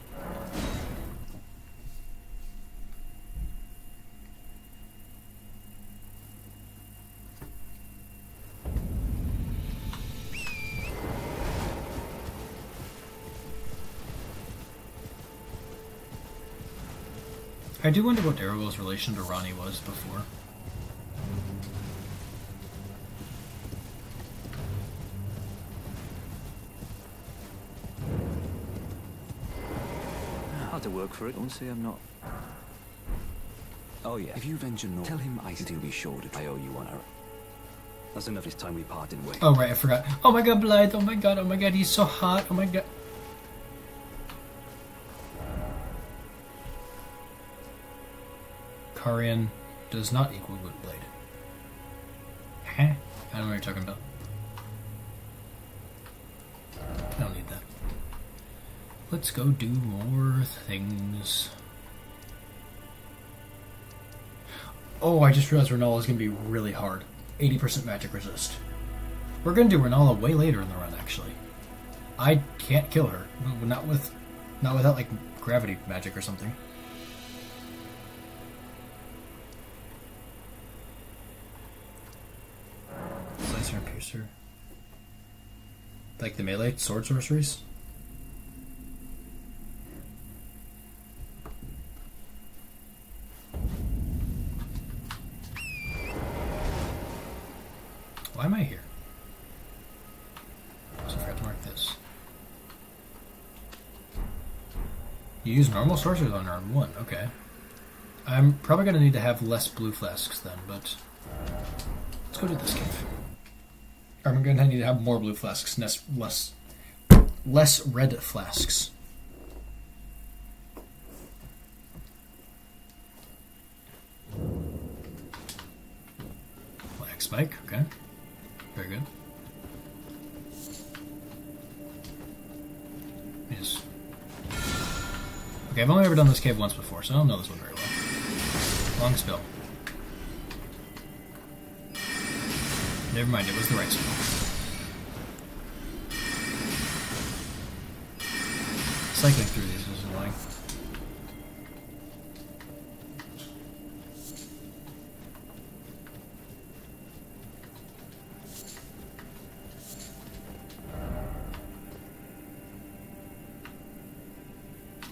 I do wonder what Darrow's relation to Ronnie was before. How to work for it? Don't say I'm not. Oh yeah. If you venture north, tell him I said he'll be sure to. I owe you one. That's enough. This time we parted ways. Oh right, I forgot. Oh my god, Blythe! Oh my god, he's so hot! Oh my god. Karian does not equal good blade. Huh? I don't know what you're talking about. I don't need that. Let's go do more things. Oh, I just realized Renala is going to be really hard. 80% magic resist. We're going to do Renala way later in the run, actually. I can't kill her. Not without, like, gravity magic or something. Slicer and Piercer. Like the melee sword sorceries? Why am I here? So I forgot to mark this. You use normal sorceries on round 1, okay. I'm probably going to need to have less blue flasks then, but let's go to this cave. I'm going to need to have more blue flasks, less red flasks. Black spike, okay. Very good. Okay, I've only ever done this cave once before, so I don't know this one very well. Long spell. Never mind, it was the right spell. Cycling through these is annoying.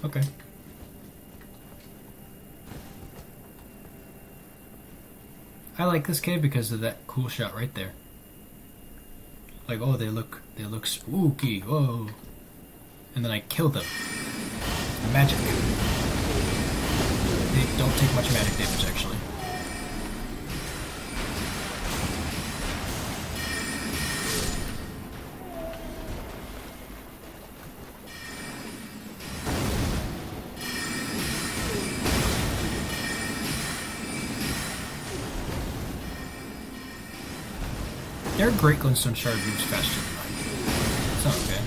Okay. I like this cave because of that cool shot right there. Like, oh, they look spooky. Whoa. And then I kill them. Magic. They don't take much magic damage, actually. Their Great Glintstone Shard moves faster than mine. It's not okay.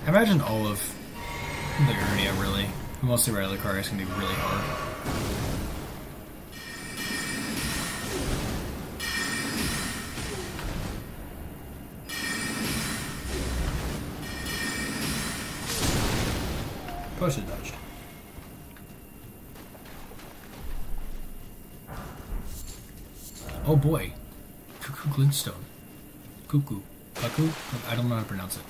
I imagine all of the Urnia, really, mostly Relicar, is going to be really hard. Push it, dodged. Oh boy. Cuckoo Glintstone. Cuckoo. Cuckoo? I don't know how to pronounce it.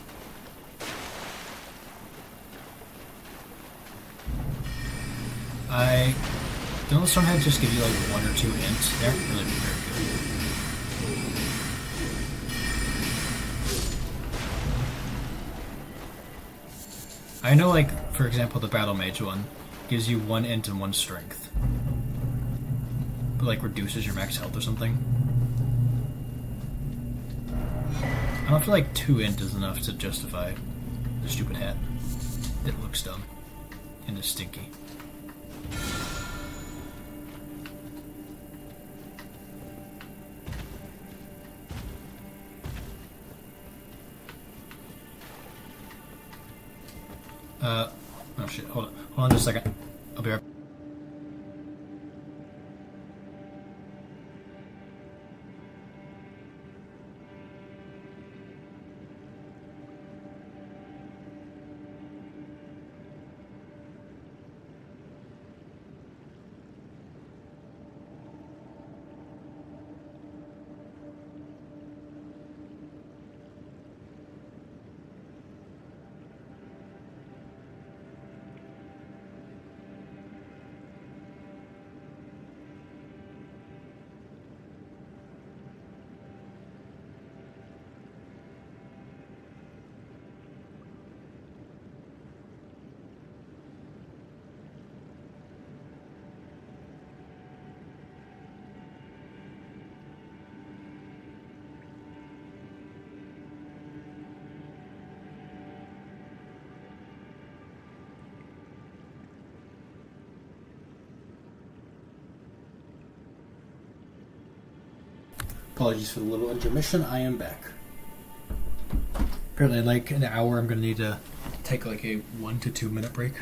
Don't the Stoneheads just give you like 1 or 2 int? They're really very good. I know, like, for example, the Battle Mage one gives you 1 int and 1 strength. But, like, reduces your max health or something. I don't feel like 2 int is enough to justify the stupid hat. It looks dumb. And is stinky. Oh shit, hold on just a second. I'll be right back. Apologies for the little intermission. I am back. Apparently, in like an hour, I'm going to need to take like a 1 to 2 minute break.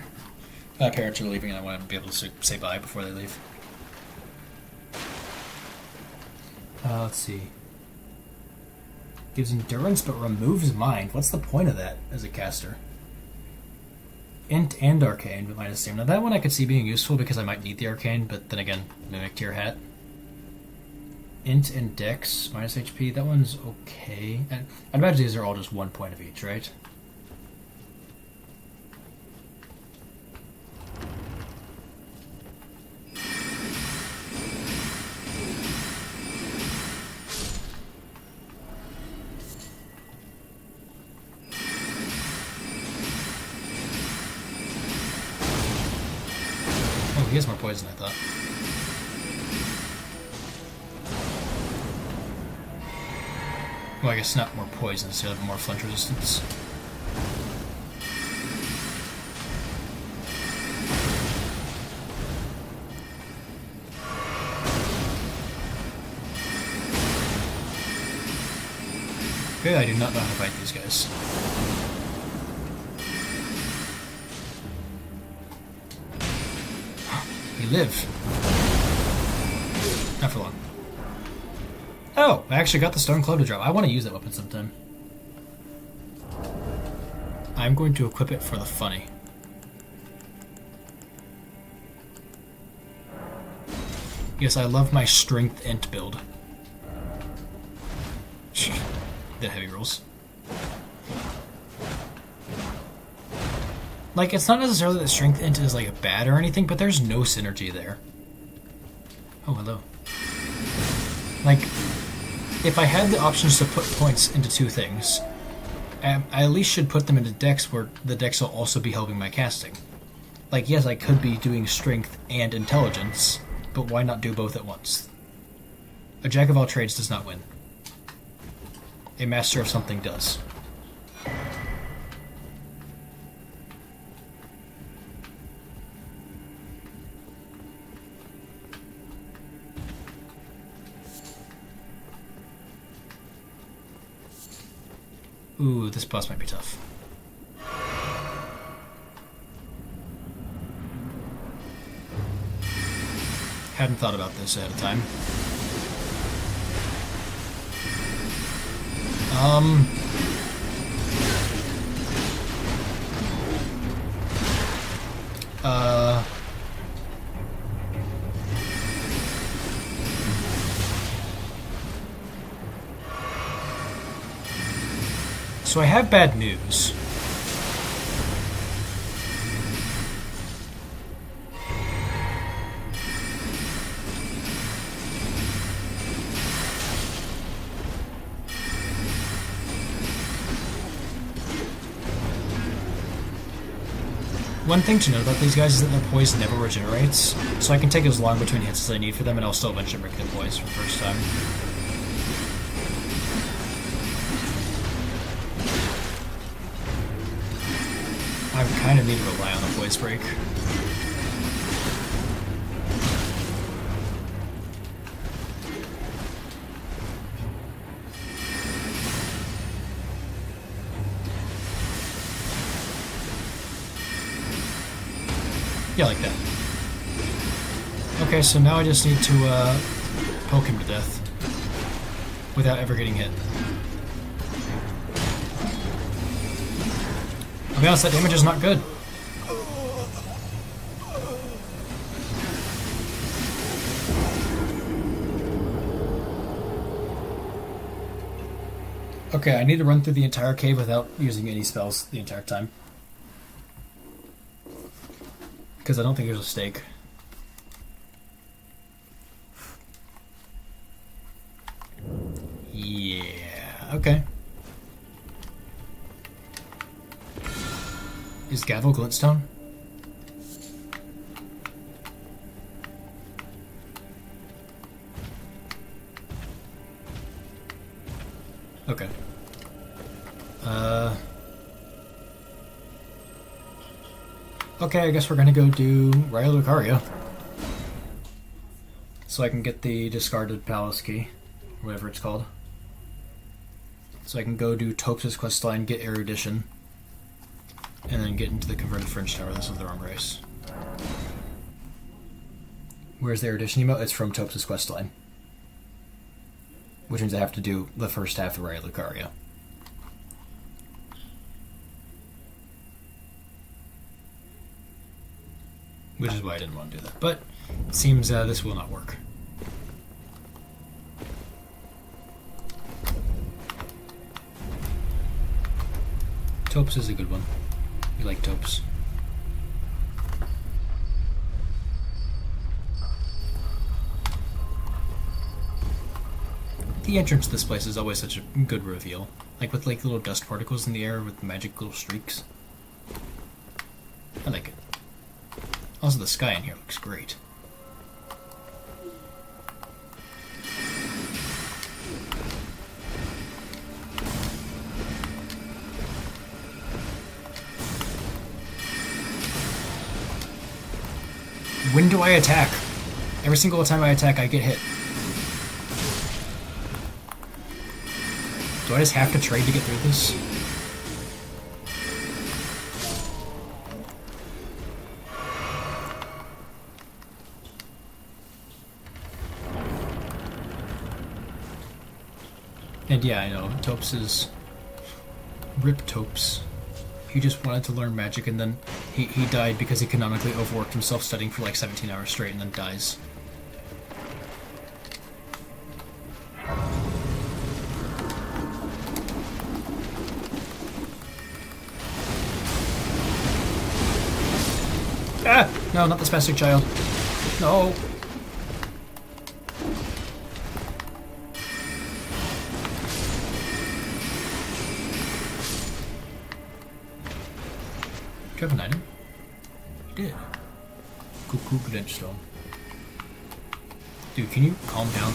Parents are leaving, and I want to be able to say bye before they leave. Let's see. Gives endurance, but removes mind. What's the point of that as a caster? Int and arcane, but minus stamina. That one I could see being useful because I might need the arcane, but then again, mimic tier hat. Int and Dex, minus HP, that one's okay. And I'd imagine these are all just 1 point of each, right? Oh, he has more poison, I thought. Well, I guess not more poison, so you have more flinch resistance. Okay, I do not know how to fight these guys. We live. Not for long. Oh, I actually got the stone club to drop. I want to use that weapon sometime. I'm going to equip it for the funny. Yes, I love my strength int build. The heavy rolls. Like, it's not necessarily that strength int is like bad or anything, but there's no synergy there. Oh, hello. Like, if I had the options to put points into two things, I at least should put them into decks where the decks will also be helping my casting. Like, yes, I could be doing strength and intelligence, but why not do both at once? A jack of all trades does not win. A master of something does. Ooh, this boss might be tough. Hadn't thought about this ahead of time. So I have bad news. One thing to note about these guys is that their poise never regenerates, so I can take as long between hits as I need for them and I'll still eventually break their poise for the first time. I kind of need to rely on the poise break. Yeah, like that. Okay, so now I just need to poke him to death without ever getting hit. I'll be honest, that damage is not good. Okay, I need to run through the entire cave without using any spells the entire time. Because I don't think there's a stake. Yeah, okay. Is Gavel Glintstone? Okay. Okay, I guess we're gonna go do Raya Lucaria. So I can get the discarded palace key, whatever it's called. So I can go do Tops's questline, get erudition, and then get into the converted French tower. This is the wrong race. Where's the erudition emote? It's from Tops's questline. Which means I have to do the first half of Raya Lucaria. Which is why I didn't want to do that. But it seems this will not work. Topes is a good one. You like Topes. The entrance to this place is always such a good reveal. Like with like little dust particles in the air with magic little streaks. I like it. Also, the sky in here looks great. When do I attack? Every single time I attack, I get hit. Do I just have to trade to get through this? And yeah, I know, Topes is... Rip Topes. He just wanted to learn magic, and then he died because he canonically overworked himself studying for like 17 hours straight and then dies. Ah! No, not the spastic child. No! Do you have an item? You did. Cuckoo Glintstone. Dude, can you calm down?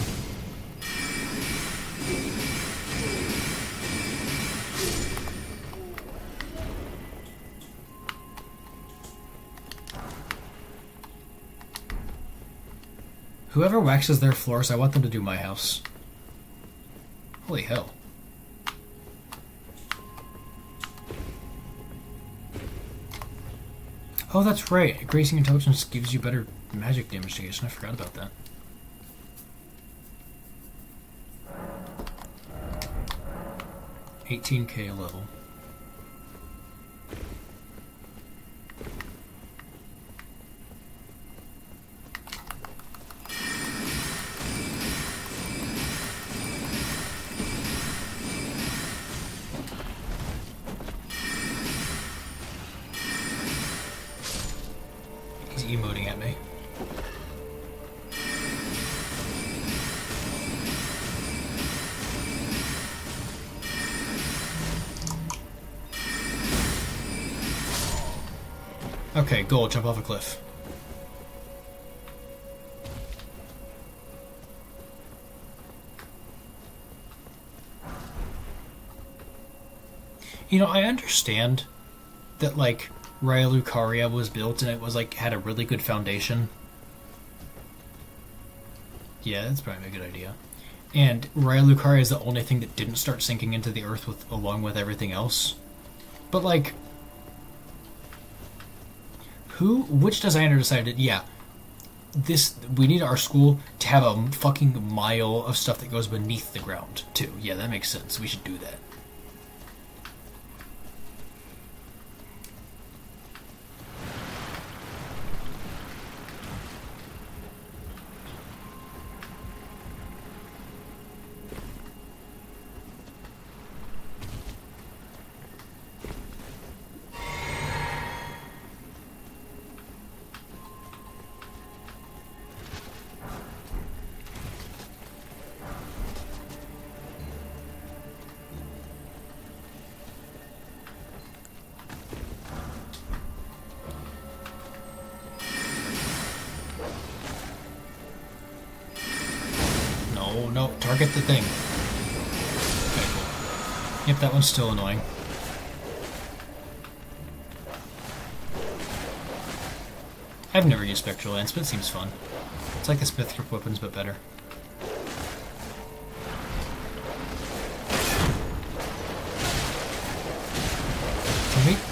Whoever waxes their floors, I want them to do my house. Holy hell. Oh, that's right. Gracing Intelligence gives you better magic damage negation. I forgot about that. $18K a level. He's emoting at me. Okay, goal, jump off a cliff. You know, I understand that, like, Raya Lucaria was built and it was, like, had a really good foundation. Yeah, that's probably a good idea. And Raya Lucaria is the only thing that didn't start sinking into the earth along with everything else. But, like... Which designer decided, yeah, we need our school to have a fucking mile of stuff that goes beneath the ground, too. Yeah, that makes sense. We should do that. No, target the thing. Okay, cool. Yep, that one's still annoying. I've never used Spectral Lance, but it seems fun. It's like the Smith Grip weapons, but better.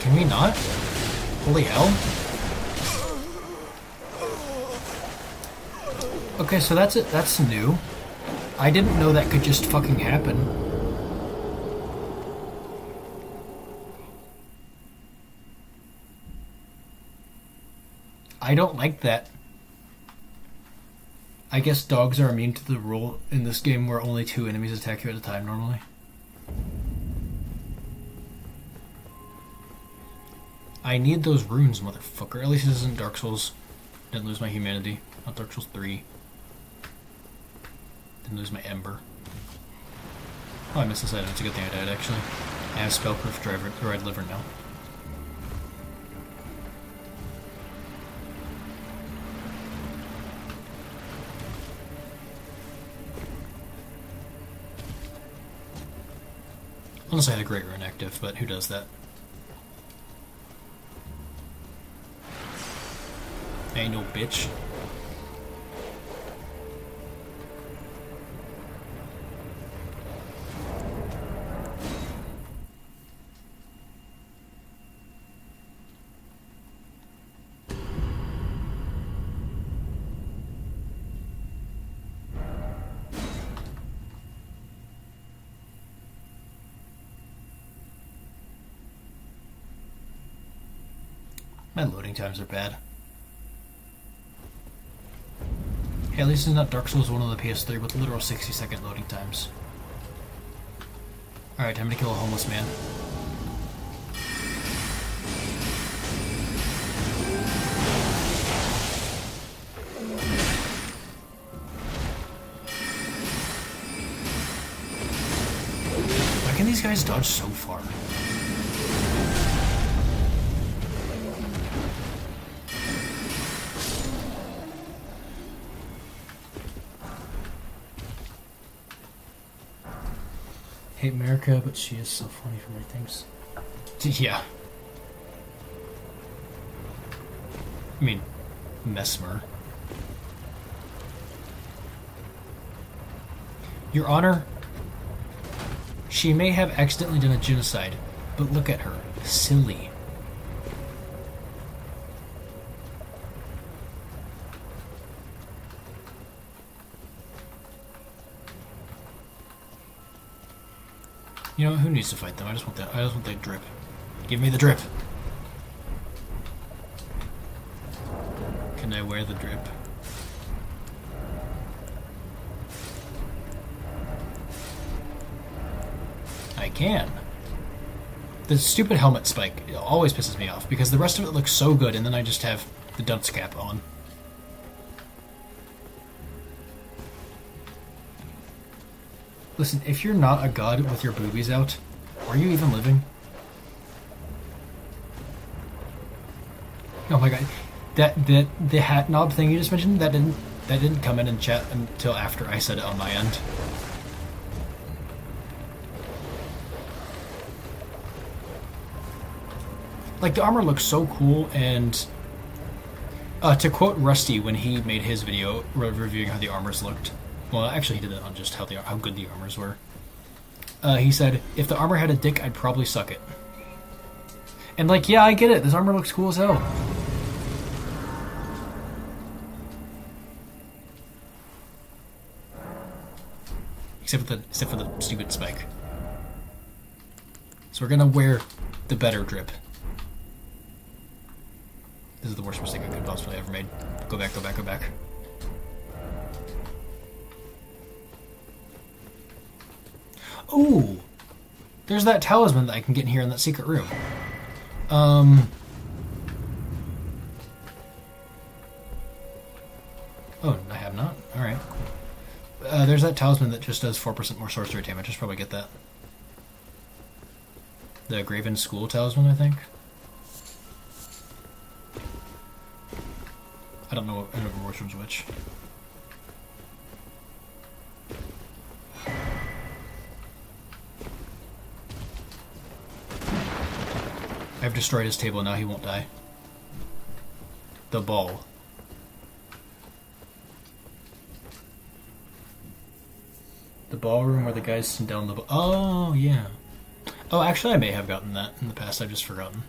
Can we not? Holy hell. Okay, so that's new. I didn't know that could just fucking happen. I don't like that. I guess dogs are immune to the rule in this game where only 2 enemies attack you at a time normally. I need those runes, motherfucker. At least this isn't Dark Souls. Didn't lose my humanity. Not Dark Souls 3. Didn't lose my ember. Oh, I missed this item. It's a good thing I died, actually. I have spellproof dried liver now. Unless I had a great rune active, but who does that? I ain't no bitch. My loading times are bad. Hey, at least it's not Dark Souls 1 on the PS3 with literal 60-second loading times. Alright, time to kill a homeless man. Why can these guys dodge so far? Hate America, but she is so funny for my things. Yeah. I mean, Mesmer. Your Honor, she may have accidentally done a genocide, but look at her. Silly. You know, who needs to fight them? I just want that. I just want that drip. Give me the drip. Can I wear the drip? I can. The stupid helmet spike always pisses me off because the rest of it looks so good, and then I just have the dunce cap on. Listen, if you're not a god with your boobies out, are you even living? Oh my god, the hat knob thing you just mentioned, that didn't come in chat until after I said it on my end. Like, the armor looks so cool, and to quote Rusty when he made his video reviewing how the armors looked. Well, actually, he did it on just how good the armors were. He said, if the armor had a dick, I'd probably suck it. And, like, yeah, I get it. This armor looks cool as hell. Except for the stupid spike. So we're gonna wear the better drip. This is the worst mistake I could have possibly ever made. Go back, go back, go back. Ooh! There's that talisman that I can get in here in that secret room. Oh, I have not? Alright, cool. There's that talisman that just does 4% more sorcery damage. I should probably get that. The Graven School talisman, I think. I don't know which one's which. I've destroyed his table, now he won't die. The ball. The ballroom where the guys sit down the ball. Oh, yeah. Oh, actually, I may have gotten that in the past. I've just forgotten.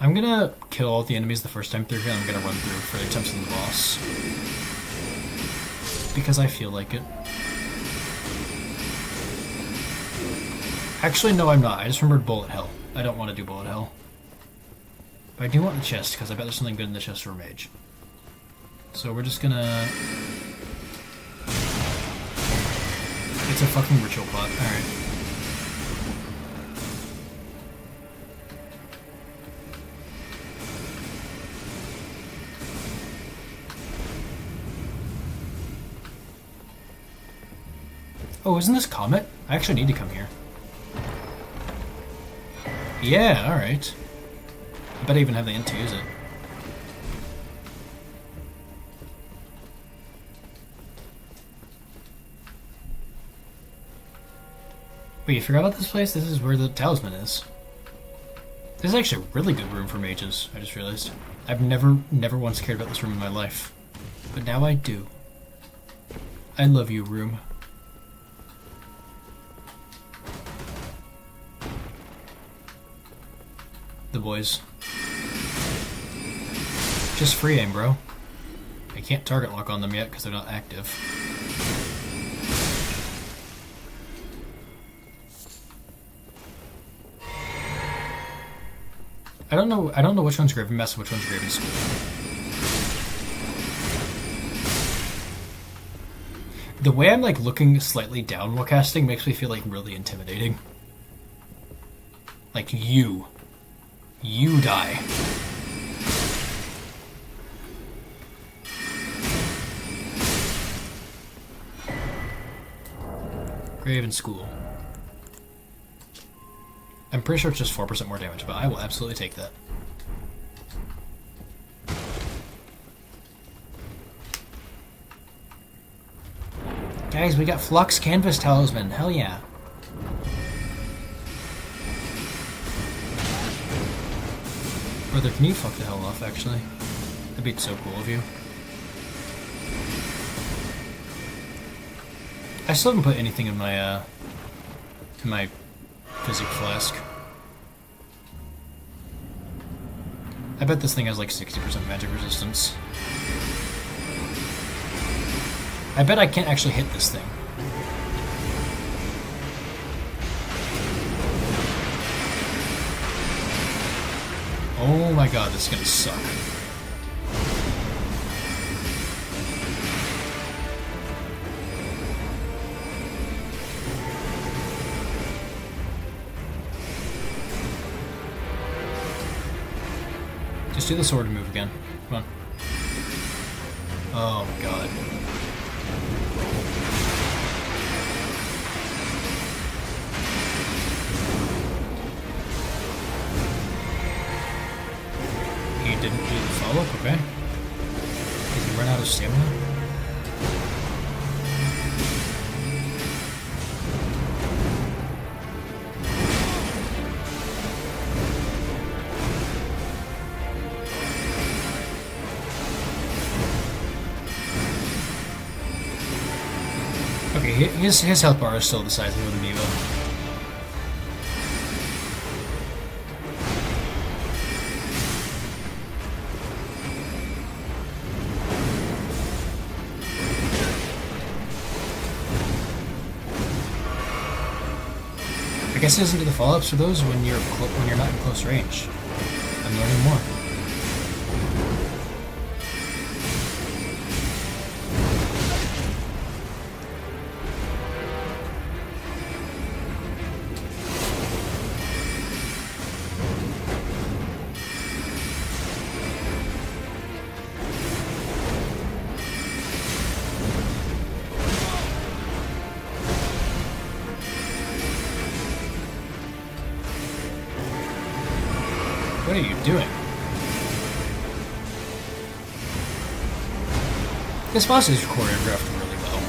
I'm gonna kill all the enemies the first time through here, and I'm gonna run through for the attempts on the boss. Because I feel like it. Actually, no, I'm not. I just remembered Bullet Hell. I don't want to do Bullet Hell. But I do want the chest, because I bet there's something good in the chest for a mage. So we're just gonna... It's a fucking ritual plot. Alright. Oh, isn't this Comet? I actually need to come here. Yeah, alright. I bet I even have the int to use it. Wait, you forgot about this place? This is where the talisman is. This is actually a really good room for mages, I just realized. I've never once cared about this room in my life. But now I do. I love you, room. The boys. Just free aim, bro. I can't target lock on them yet because they're not active. I don't know which one's Graven Mess and which one's Graven School. The way I'm like looking slightly down while casting makes me feel like really intimidating. Like you die. Graven School. I'm pretty sure it's just 4% more damage, but I will absolutely take that. Guys, we got Flux Canvas Talisman. Hell yeah. Brother, can you fuck the hell off, actually? That'd be so cool of you. I still haven't put anything in my physic flask. I bet this thing has like 60% magic resistance. I bet I can't actually hit this thing. Oh my god, this is gonna suck. Just do the sword and move again. Come on. Oh my god. He didn't do the follow-up, okay. Did he run out of stamina? Okay, his health bar is still the size of an amiibo. I guess it doesn't do the follow-ups for those when you're not in close range. I'm learning more. What are you doing? This boss is choreographed really well.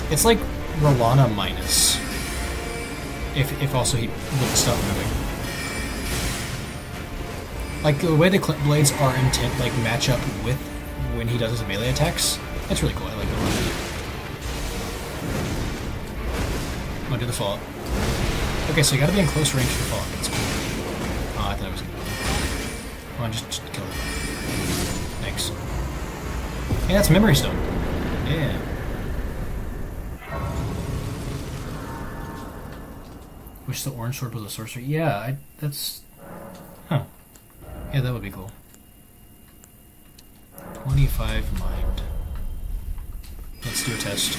It's like Rolana minus. If also he wouldn't stop moving. Like the way the clip blades are intent like match up with when he does his melee attacks. That's really cool. I like it a lot. I'm gonna do the follow-up. Okay, so you gotta be in close range for the follow-up. That's cool. Oh, I thought I was gonna. Come on, just kill him. Thanks. Hey, that's Memory Stone. Yeah. Wish the orange sword was a sorcery. Yeah, that's... Huh. Yeah, that would be cool. 25 mind. Let's do a test.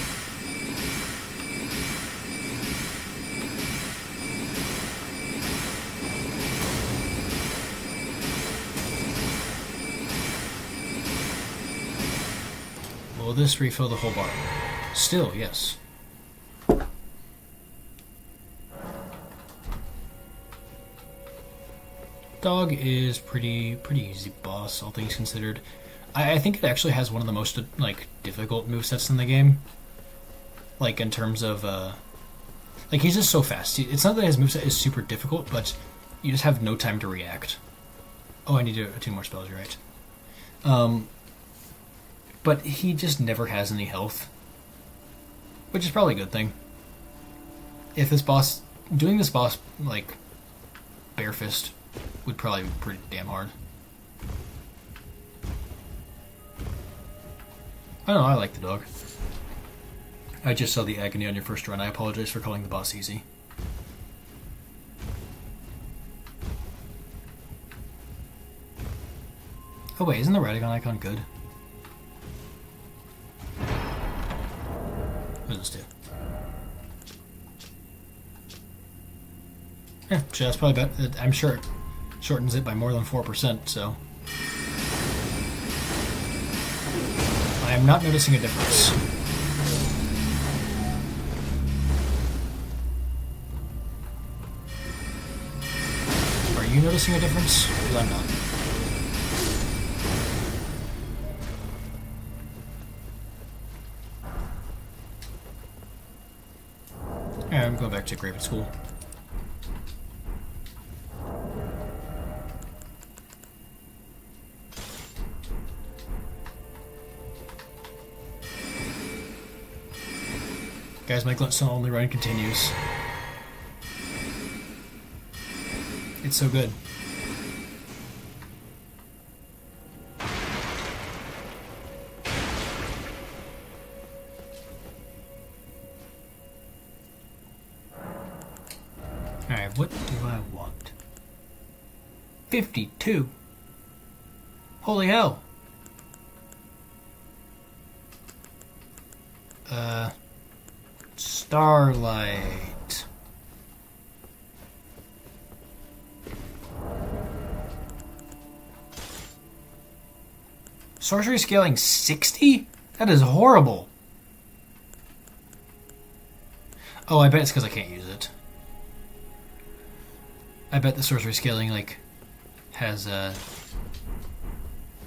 Will this refill the whole bar? Still, yes. Dog is pretty easy boss, all things considered. I think it actually has one of the most like difficult movesets in the game. Like in terms of like he's just so fast. It's not that his moveset is super difficult, but you just have no time to react. Oh, I need to two more spells, you're right. But he just never has any health. Which is probably a good thing. If this boss... Doing this boss, like, bare fist would probably be pretty damn hard. I don't know, I like the dog. I just saw the agony on your first run. I apologize for calling the boss easy. Oh wait, isn't the Radagon icon good? What does this do? Yeah, so that's probably better. I'm sure it shortens it by more than 4%, so... I am not noticing a difference. Are you noticing a difference? Because I'm not. Alright, I'm going back to Graven School. Guys, my Glintstone only run continues. It's so good. Alright, what do I want? 52. Holy hell. Starlight. Sorcery scaling 60? That is horrible. Oh, I bet it's because I can't use it. I bet the sorcery scaling, like, has,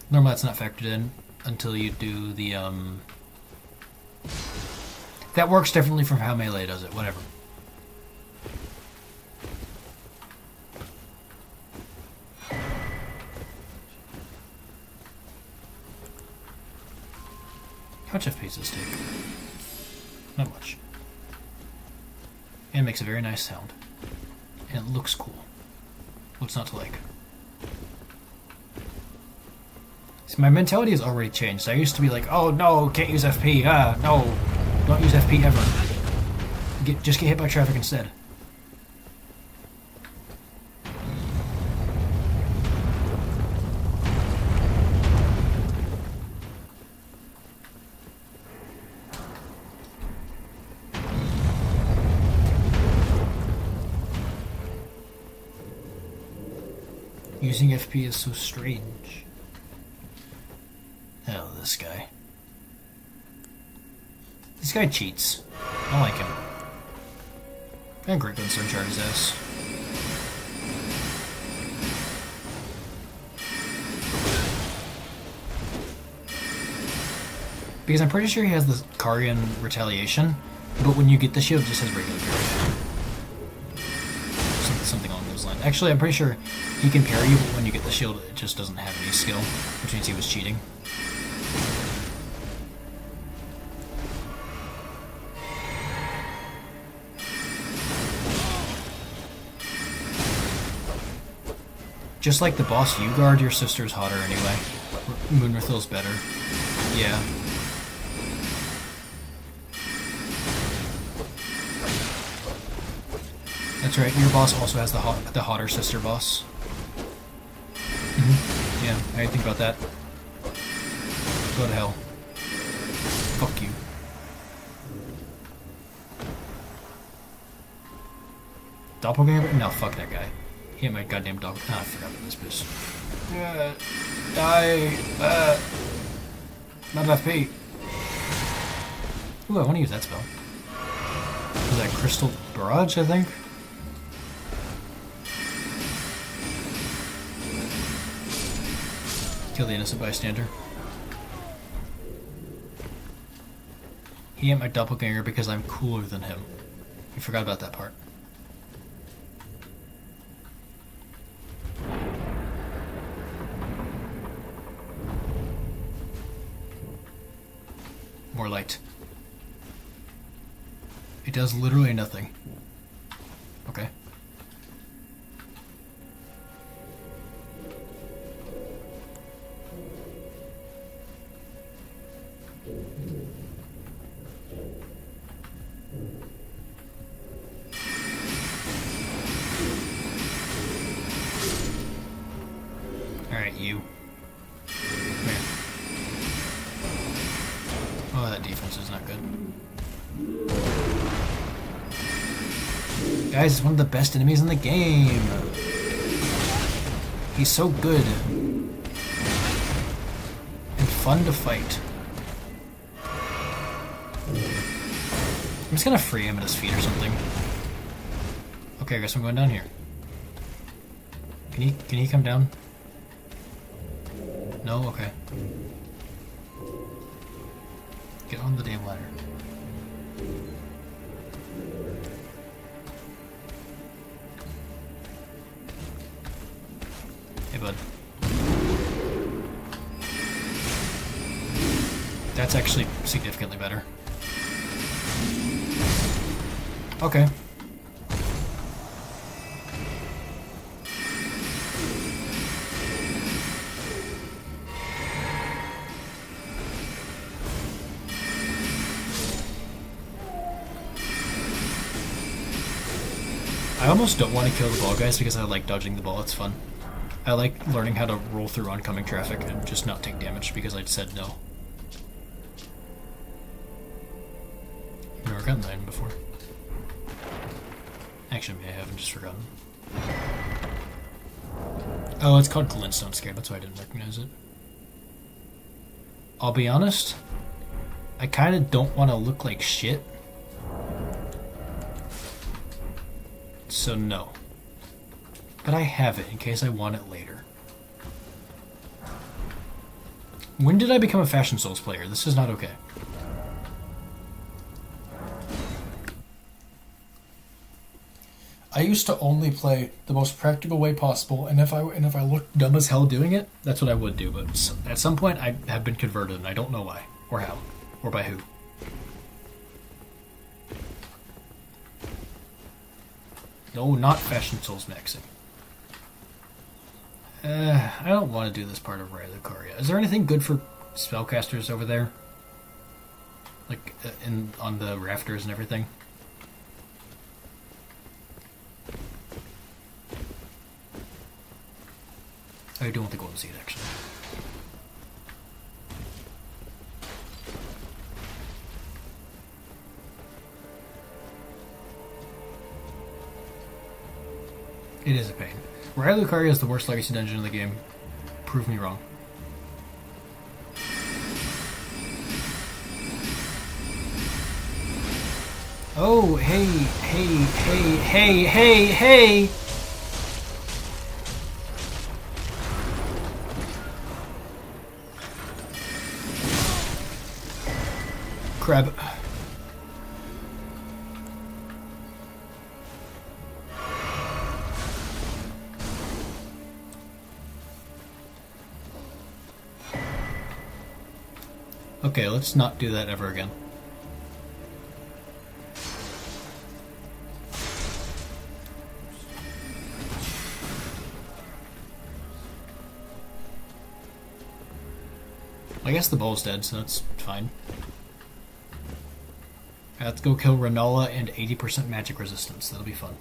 normally that's not factored in until you do the, that works differently from how melee does it, whatever. How much FP does this take? Not much. And it makes a very nice sound. And it looks cool. What's not to like? See, my mentality has already changed. I used to be like, oh no, can't use FP. No. Don't use FP ever. Just get hit by traffic instead. Using FP is so strange. Oh, this guy. This guy cheats. I don't like him. And Great Glintstone charge his ass. Because I'm pretty sure he has the Karian retaliation, but when you get the shield, it just has regular parry. Something along those lines. Actually, I'm pretty sure he can parry you, but when you get the shield, it just doesn't have any skill, which means he was cheating. Just like the boss you guard, your sister's hotter anyway. Moonrathil's better. Yeah. That's right, your boss also has the hotter sister boss. Yeah, I didn't think about that. Go to hell. Fuck you. Doppelganger? No, fuck that guy. He hit my goddamn dog. Ah, I forgot about this bitch. Die. Not FP. Ooh, I want to use that spell. Is that Crystal Barrage, I think? Kill the innocent bystander. He ain't my doppelganger because I'm cooler than him. You forgot about that part. More light. It does literally nothing. Okay. Alright, you. Come here. Oh, that defense is not good. Guys, it's one of the best enemies in the game. He's so good. And fun to fight. I'm just gonna free him at his feet or something. Okay, I guess I'm going down here. Can he come down? No? Okay. Get on the damn ladder. Hey, bud. That's actually significantly better. Okay. I almost don't want to kill the ball guys because I like dodging the ball, it's fun. I like learning how to roll through oncoming traffic and just not take damage because I said no. I've never gotten that in before. Actually, maybe I haven't, just forgotten. Oh, it's called Glintstone Scare, that's why I didn't recognize it. I'll be honest, I kind of don't want to look like shit. So no. But I have it in case I want it later. When did I become a Fashion Souls player? This is not okay. I used to only play the most practical way possible, and if I looked dumb as hell doing it, that's what I would do. But at some point, I have been converted, and I don't know why, or how, or by who. No, not Fashion Souls maxing. I don't want to do this part of Rylucaria. Is there anything good for spellcasters over there? Like, on the rafters and everything? I do want the golden seed, actually. It is a pain. Rylucaria is the worst legacy dungeon in the game. Prove me wrong. Oh, hey, hey, hey, hey, hey, hey! Crab. Okay, let's not do that ever again. I guess the bowl's dead, so that's fine. I have to go kill Renola and 80% magic resistance. That'll be fun.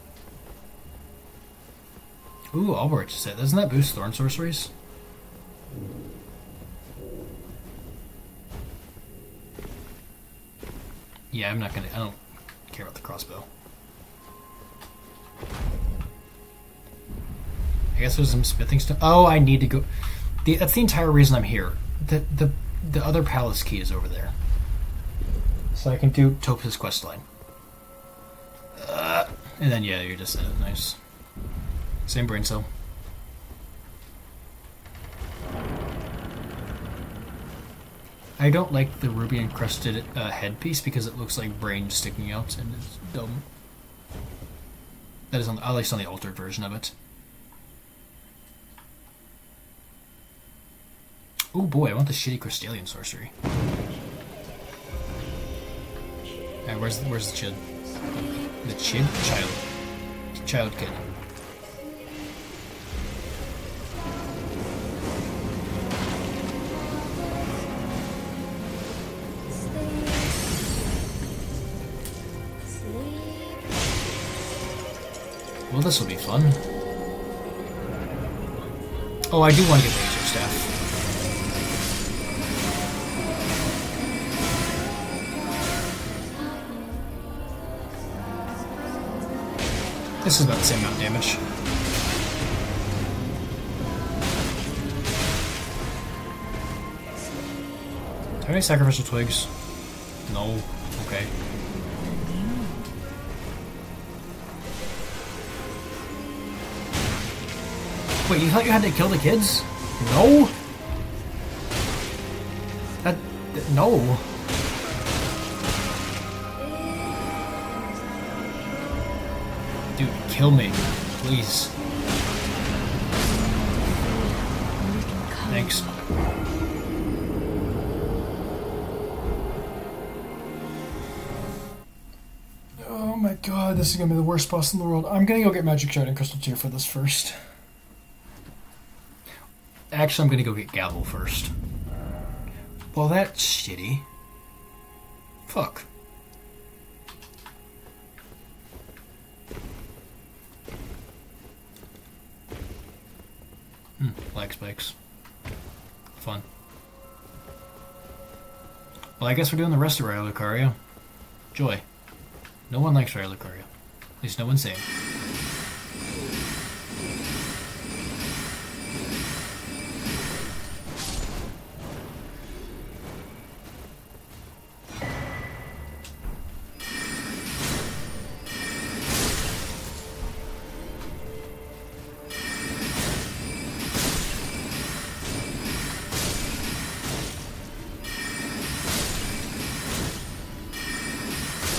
Ooh, Albrecht just said. Doesn't that boost Thorn Sorceries? Yeah, I don't care about the crossbow. I guess there's some smithing stuff. Oh, I need to go. That's the entire reason I'm here. The other palace key is over there. So I can do Topaz's questline. And then, yeah, you're just in it. Nice. Same brain cell. I don't like the ruby encrusted headpiece because it looks like brain sticking out and it's dumb. That is at least on the altered version of it. Oh boy, I want the shitty Crystallian sorcery. Alright, where's the chid? The chid? Child kid. Well, this will be fun. Oh, I do want to get laser. staff. This is about the same amount of damage. Do I have any sacrificial twigs? No. Okay. Wait, you thought you had to kill the kids? No? No. Dude, kill me. Please. Thanks. Oh my god, this is gonna be the worst boss in the world. I'm gonna go get Magic Shard and Crystal Tear for this first. Actually, I'm gonna go get Gavel first. Well, that's shitty. Fuck. Lag spikes. Fun. Well, I guess we're doing the rest of Raya Lucario. Joy. No one likes Raya Lucario. At least no one's saying.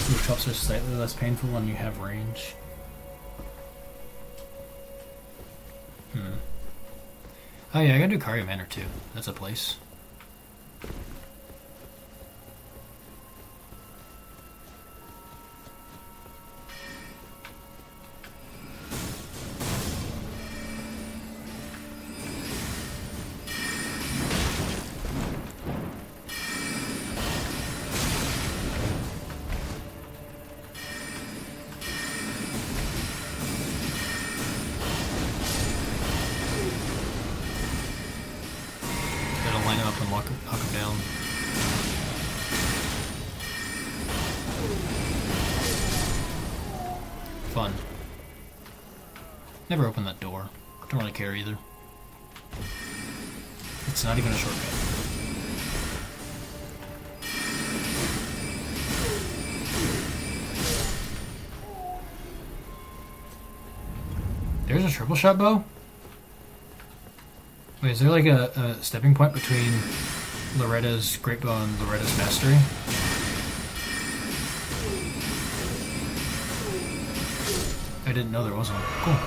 Rooftops are slightly less painful when you have range. Oh yeah, I gotta do Caria Manor too. That's a place. Knock him down. Fun. Never open that door. Don't really care either. It's not even a shortcut. There's a triple shot bow? Wait, is there like a stepping point between Loretta's Great Bow and Loretta's Mastery? I didn't know there was one. Cool.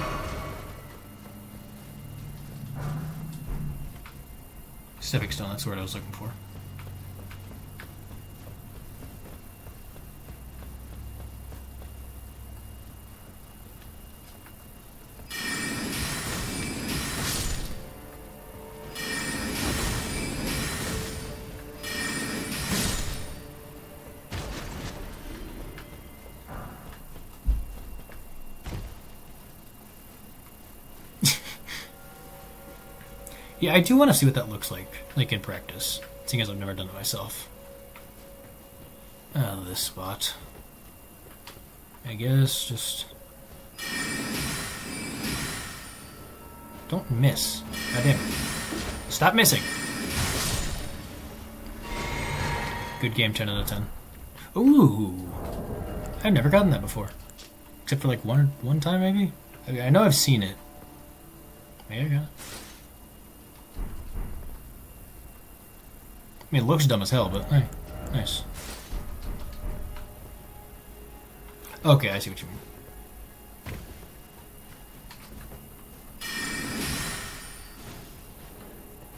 Stepping stone, that's the word I was looking for. Yeah, I do want to see what that looks like in practice, seeing as I've never done it myself. Oh, this spot. I guess just... Don't miss. God damn it. Stop missing! Good game, 10 out of 10. Ooh! I've never gotten that before. Except for like one time, maybe? I know I've seen it. Maybe I got it. I mean, it looks dumb as hell, but hey, nice. Okay, I see what you mean.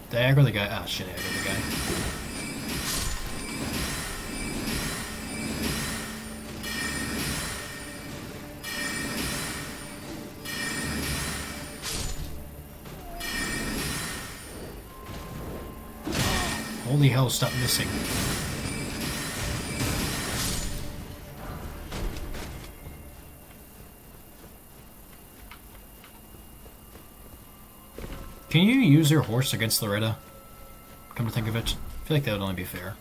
Did I aggro the guy? Ah, shit, I aggroed the guy. Holy hell, stop missing. Can you use your horse against Loretta? Come to think of it, I feel like that would only be fair.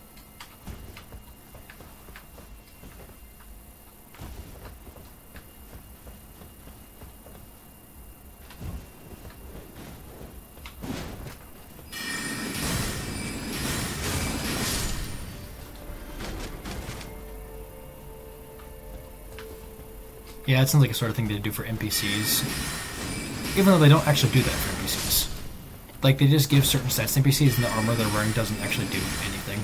Yeah, it sounds like a sort of thing to do for NPCs. Even though they don't actually do that for NPCs. Like, they just give certain stats to NPCs and the armor they're wearing doesn't actually do anything.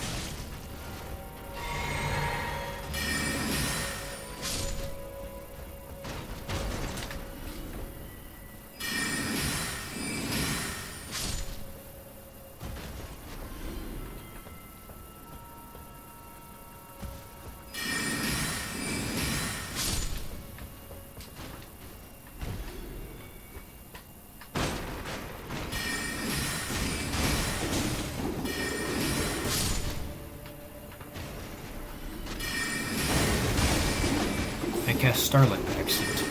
Cast Starlight by accident.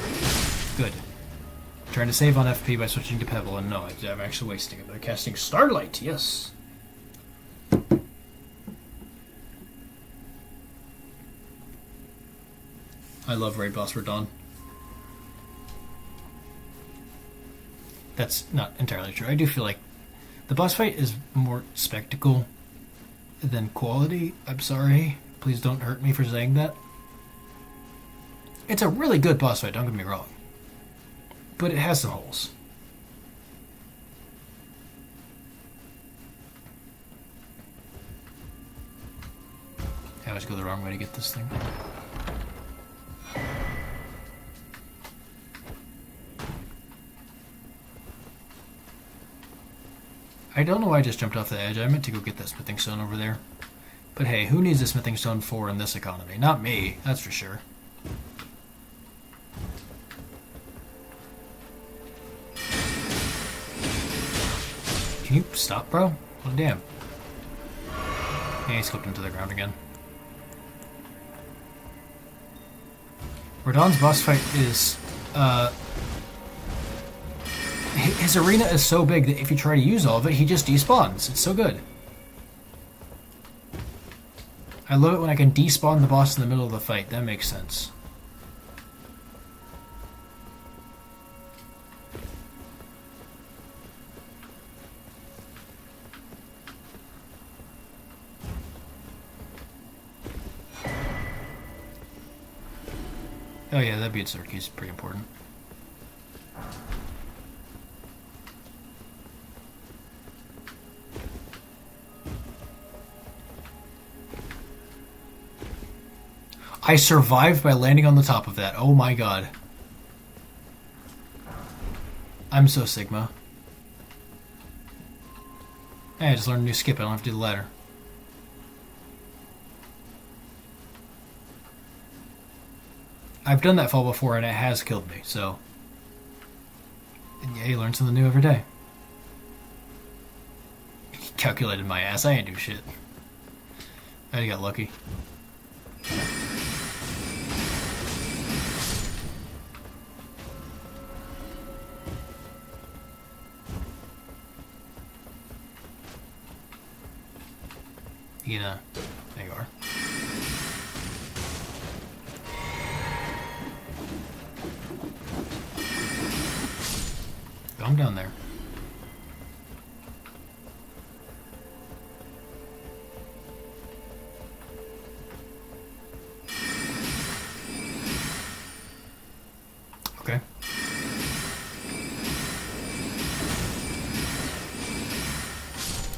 Good. Trying to save on FP by switching to Pebble, and no, I'm actually wasting it. They're casting Starlight, yes! I love Raid Boss for Dawn. That's not entirely true. I do feel like the boss fight is more spectacle than quality. I'm sorry. Please don't hurt me for saying that. It's a really good boss fight, don't get me wrong. But it has some holes. I always go the wrong way to get this thing. I don't know why I just jumped off the edge. I meant to go get that smithing stone over there. But hey, who needs a smithing stone for in this economy? Not me, that's for sure. Can you stop, bro? Oh, damn. Yeah, he slipped into the ground again. Radahn's boss fight is, his arena is so big that if you try to use all of it, he just despawns. It's so good. I love it when I can despawn the boss in the middle of the fight. That makes sense. Oh yeah, that beat Sorceries is pretty important. I survived by landing on the top of that. Oh my god. I'm so Sigma. Hey, I just learned a new skip. I don't have to do the ladder. I've done that fall before and it has killed me, so... And yeah, you learn something new every day. He calculated my ass. I ain't do shit. I got lucky. You know, there you are. Calm down there. Okay.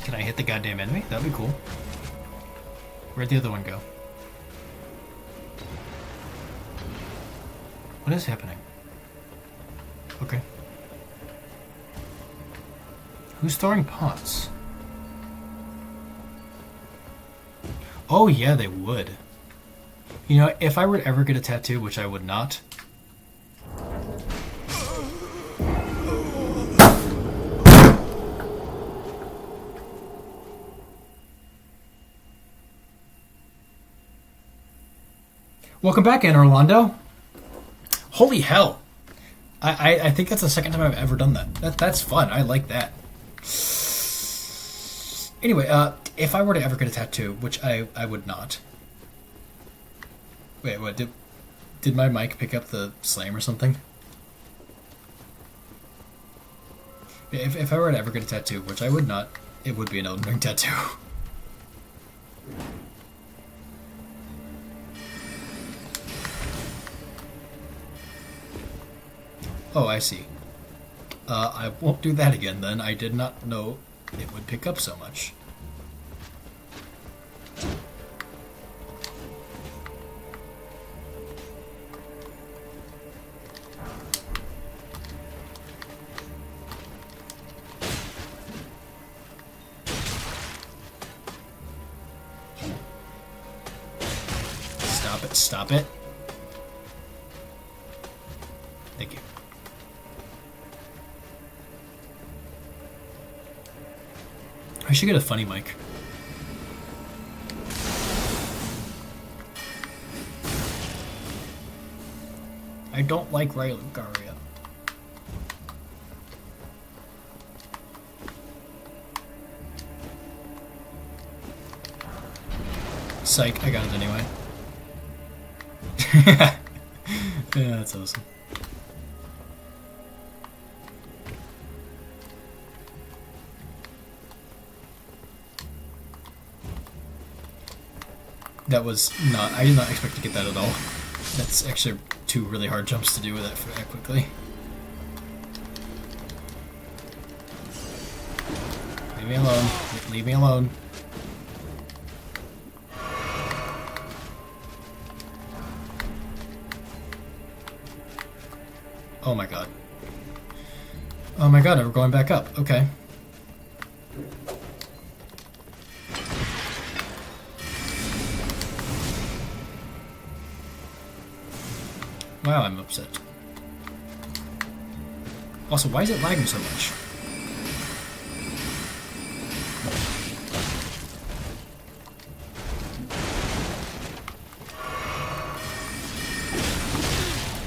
Can I hit the goddamn enemy? That'd be cool. Where'd the other one go? What is happening? Okay. Who's throwing pots? Oh yeah, they would. You know, if I were to ever get a tattoo, which I would not... Welcome back, Anna Orlando. Holy hell. I think that's the second time I've ever done that. That's fun. I like that. Anyway, if I were to ever get a tattoo, which I would not. Wait, what, did my mic pick up the slam or something? If I were to ever get a tattoo, which I would not, it would be an Elden Ring tattoo. Oh, I see. I won't do that again then. I did not know it would pick up so much. Stop it, stop it. Thank you. I should get a funny mic. I don't like Rylugaria. Psych, I got it anyway. Yeah, that's awesome. That was not... I did not expect to get that at all. That's actually two really hard jumps to do with that quickly. Leave me alone. Leave me alone. Oh my god. Oh my god, we're going back up. Okay. Wow, I'm upset. Also, why is it lagging so much?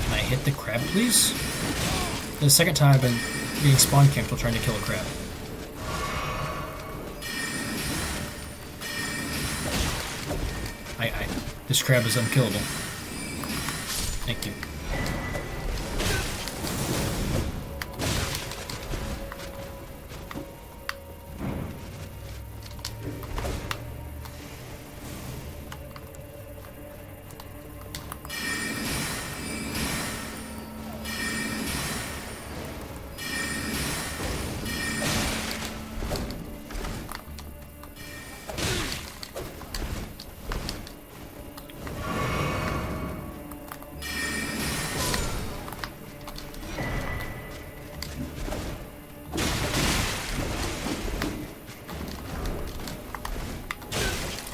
Can I hit the crab, please? The second time I've been being spawn camped while trying to kill a crab. This crab is unkillable. Thank you.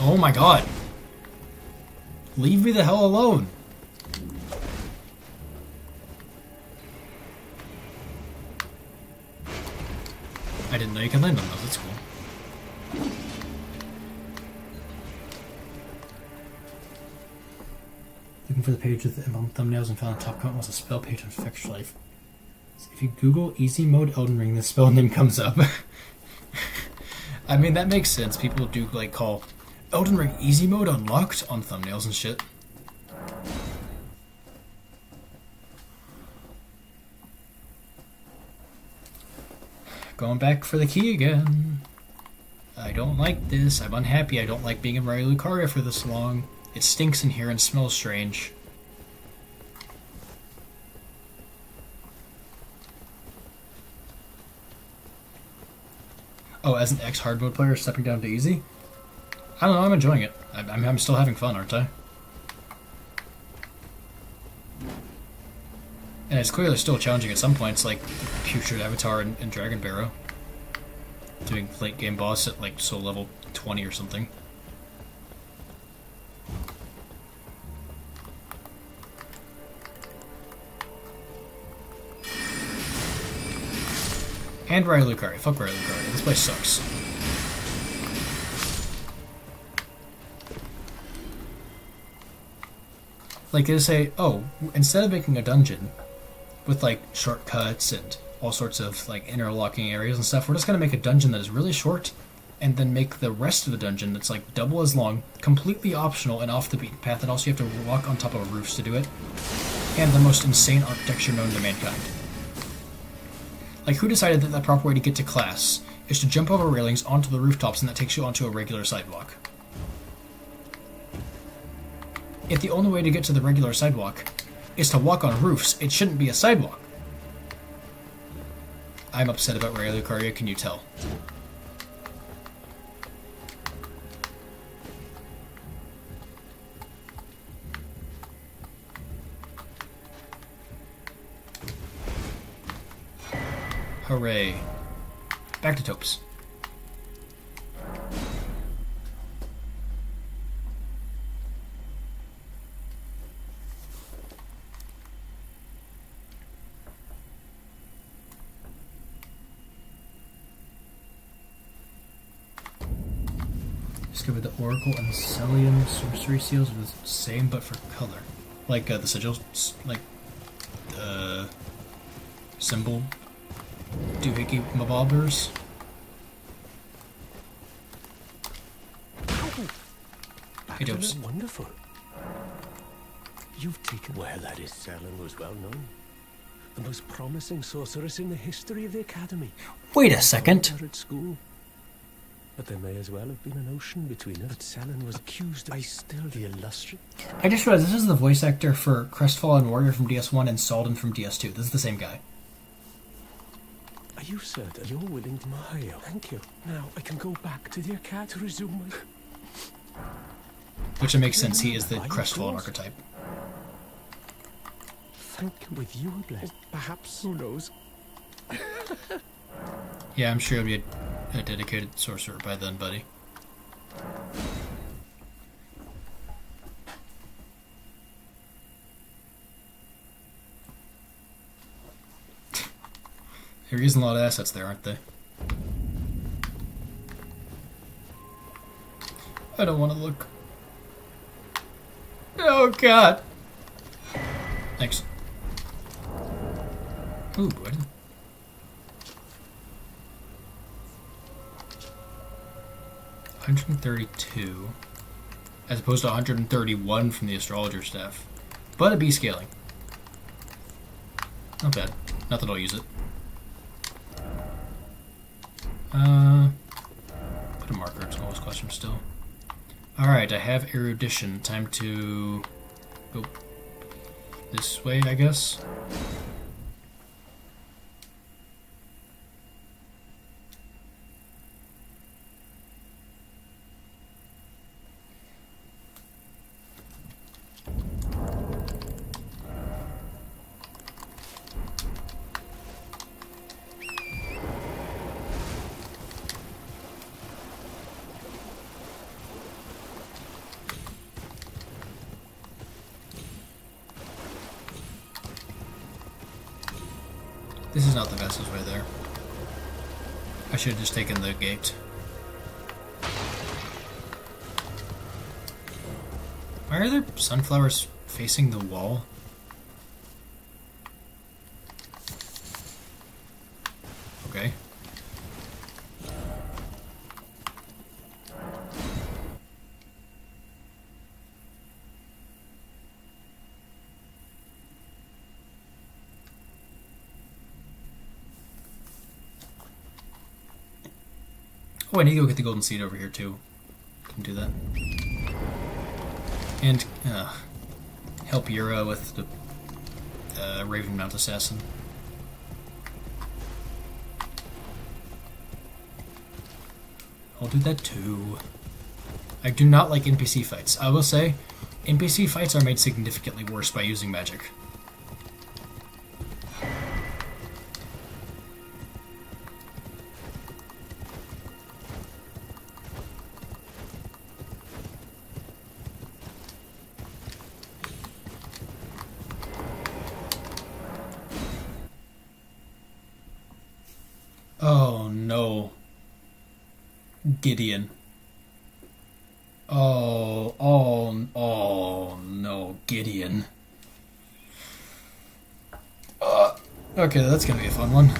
Oh my god. Leave me the hell alone. I didn't know you could land on those, that's cool. Looking for the page with the thumbnails and found the top comment was a spell page on Fetch Life. So if you Google easy mode Elden Ring, the spell name comes up. I mean, that makes sense. People do like call Elden Ring easy mode unlocked on thumbnails and shit. Going back for the key again. I don't like this. I'm unhappy. I don't like being in Rylugaria for this long. It stinks in here and smells strange. Oh, as an ex-hard mode player stepping down to easy? I don't know, I'm enjoying it. I'm still having fun, aren't I? And it's clearly still challenging at some points, like Putrid Avatar and Dragon Barrow. Doing late game boss at like soul level 20 or something. And Rylugaria. Fuck Rylugaria. This place sucks. Like they say, oh, instead of making a dungeon with like shortcuts and all sorts of like interlocking areas and stuff. We're just gonna make a dungeon that is really short, and then make the rest of the dungeon that's like double as long, completely optional and off the beaten path. And also you have to walk on top of roofs to do it, and the most insane architecture known to mankind. Like, who decided that the proper way to get to class is to jump over railings onto the rooftops, and that takes you onto a regular sidewalk? If the only way to get to the regular sidewalk is to walk on roofs, it shouldn't be a sidewalk. I'm upset about Ray Lucaria, can you tell? Hooray. Back to Topes. Discover the Oracle and Celium sorcery seals are the same but for color. Like the sigils, like the symbol doohickey mabobbers. Hey, Dopes. Wonderful. You've taken... Well, that is... Selin was well known. The most promising sorceress in the history of the Academy. Wait a second. Her at school. But there may as well have been an ocean between us. But Selin was accused of... I still the illustrious... I just realized this is the voice actor for Crestfallen Warrior from DS1 and Salden from DS2. This is the same guy. Are you certain you're willing to... Mario, thank you. Now I can go back to the Academy to resume my... Which makes sense, he is the Crestfallen archetype. Thank you. With you blessed. Perhaps, who knows? Yeah, I'm sure you'll be a dedicated sorcerer by then, buddy. They're using a lot of assets there, aren't they? I don't want to look. Oh, God. Thanks. Ooh, boy. 132, as opposed to 131 from the astrologer staff, but a B scaling. Not bad. Not that I'll use it. Put a marker to Noel's question still. Alright, I have erudition. Time to go this way, I guess. This is not the vessel's way there. I should have just taken the gate. Why are there sunflowers facing the wall? Okay. Oh, I need to go get the golden seed over here too. Can do that. And help Yura with the Raven Mount Assassin. I'll do that too. I do not like NPC fights. I will say, NPC fights are made significantly worse by using magic. Oh no. Gideon. Oh no, Gideon. Okay, that's gonna be a fun one.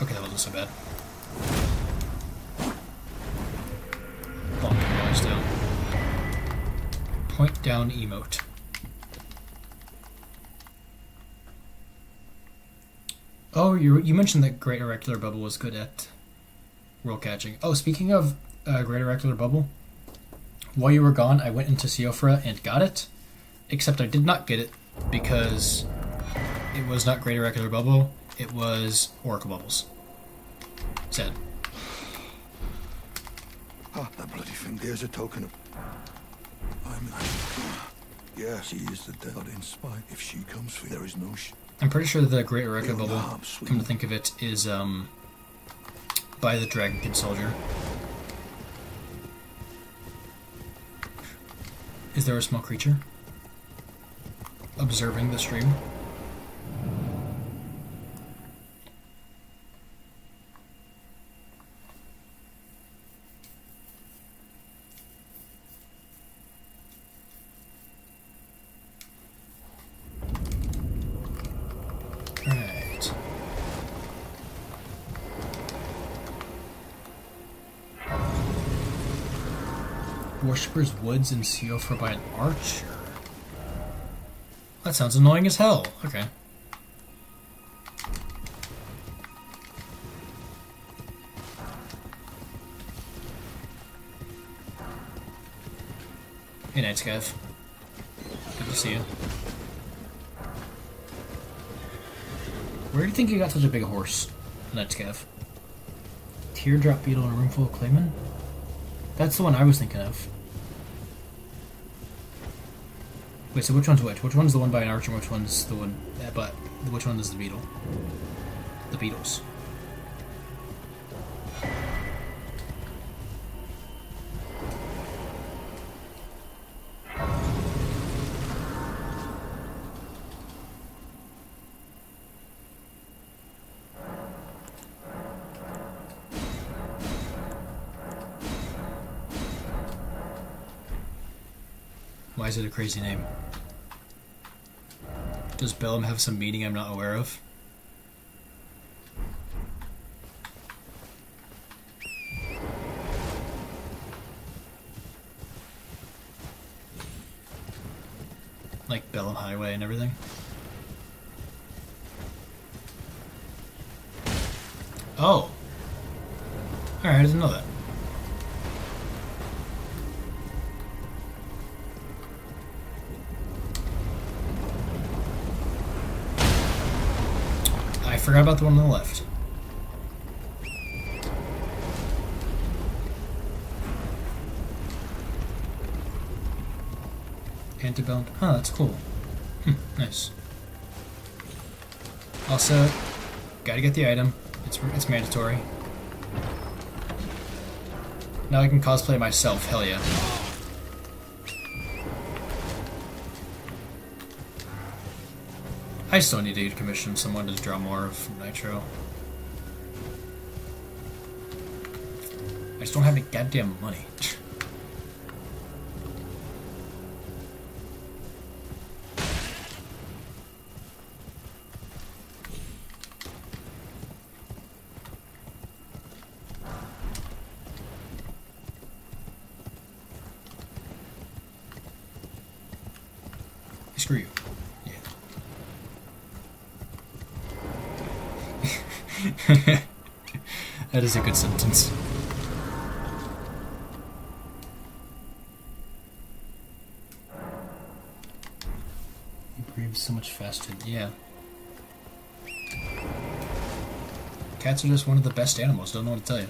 Okay, that wasn't so bad. Bonk noise down. Point down emote. Oh, you mentioned that Great Irregular Bubble was good at world catching. Oh, speaking of Great Irregular Bubble, while you were gone, I went into Siofra and got it, except I did not get it because it was not Great Irregular Bubble, it was Oracle Bubbles. Sad. Ah, that bloody thing. Here's a token of... Yeah, she is the devil in spite. If she comes for there is no I'm pretty sure the Great Irregular Real Bubble, knob, sweet. come to think of it, is by the Dragon Kid Soldier. Is there a small creature observing the stream? Alright. Worshipper's Woods in Siofra by an archer. That sounds annoying as hell. Okay. Hey, Night Scav. Good to see you. Where do you think you got such a big horse, Night Scav? Teardrop Beetle in a room full of Claymen? That's the one I was thinking of. Wait, so which one's which? Which one's the one by an archer? Which one's the one? But which one is the beetle? The beetles. Why is it a crazy name? Does Bellum have some meaning I'm not aware of? Like Bellum Highway and everything? Oh! Alright, I didn't know that. I forgot about the one on the left. Antebellum. Oh, that's cool. Nice. Also, gotta get the item. It's mandatory. Now I can cosplay myself. Hell yeah. I still need to commission someone to draw more of Nitro. I just don't have any goddamn money. Screw you. Yeah. That is a good sentence. He breathes so much faster. Yeah. Cats are just one of the best animals. Don't know what to tell you.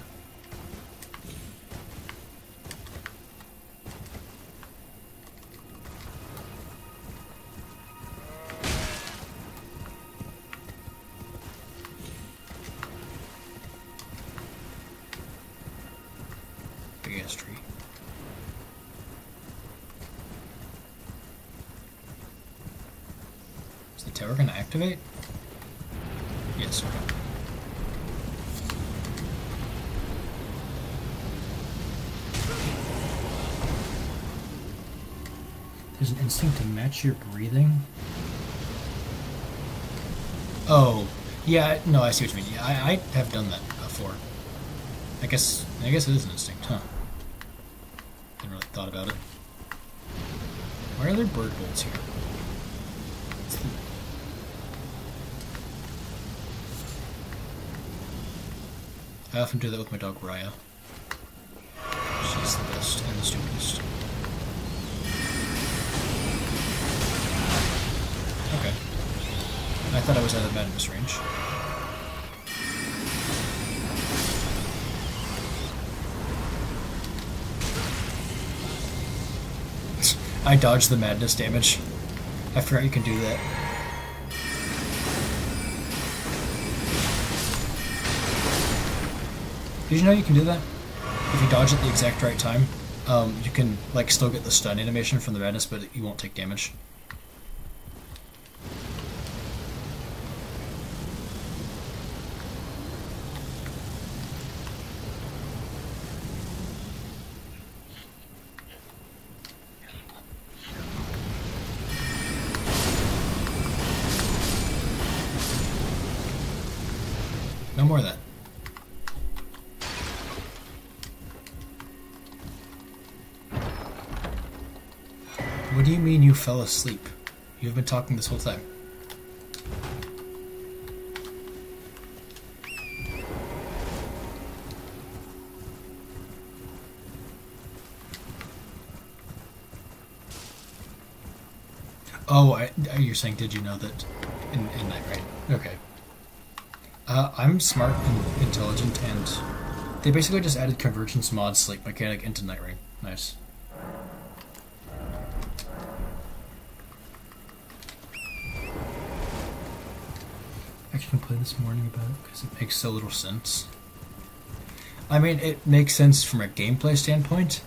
Big ass tree. Is the tower gonna activate? Yes. Okay. There's an instinct to match your breathing. Oh, Yeah, no, I see what you mean. Yeah, I have done that before. I guess it is an instinct, huh? Didn't really thought about it. Why are there bird bolts here? I often do that with my dog Raya. She's the best and the stupidest. Okay. I thought I was out of madness range. I dodged the madness damage. I forgot you can do that. Did you know you can do that? If you dodge at the exact right time, you can like still get the stun animation from the madness, but you won't take damage. No more of that. What do you mean you fell asleep? You've been talking this whole time. Oh, you're saying, did you know that in Night, right? Okay. I'm smart and intelligent, and they basically just added convergence mod sleep mechanic into Night Rain. Nice. I can play this morning about it because it makes so little sense. I mean, it makes sense from a gameplay standpoint,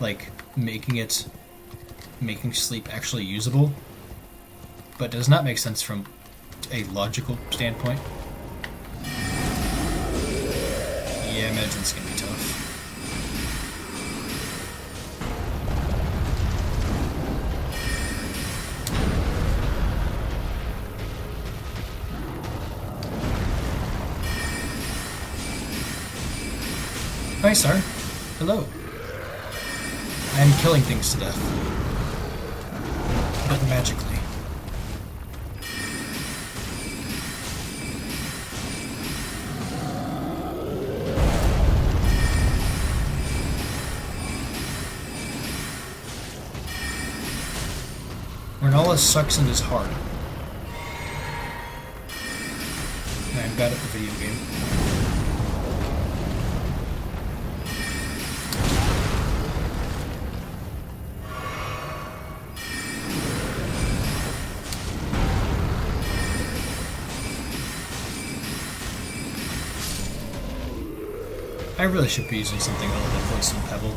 like making sleep actually usable, but does not make sense from a logical standpoint. Yeah, I imagine it's gonna be tough. Hi, sir. Hello. I'm killing things to death. But magically. Renala sucks and is hard. And I'm bad at the video game. I really should be using something other than Poison Pebble.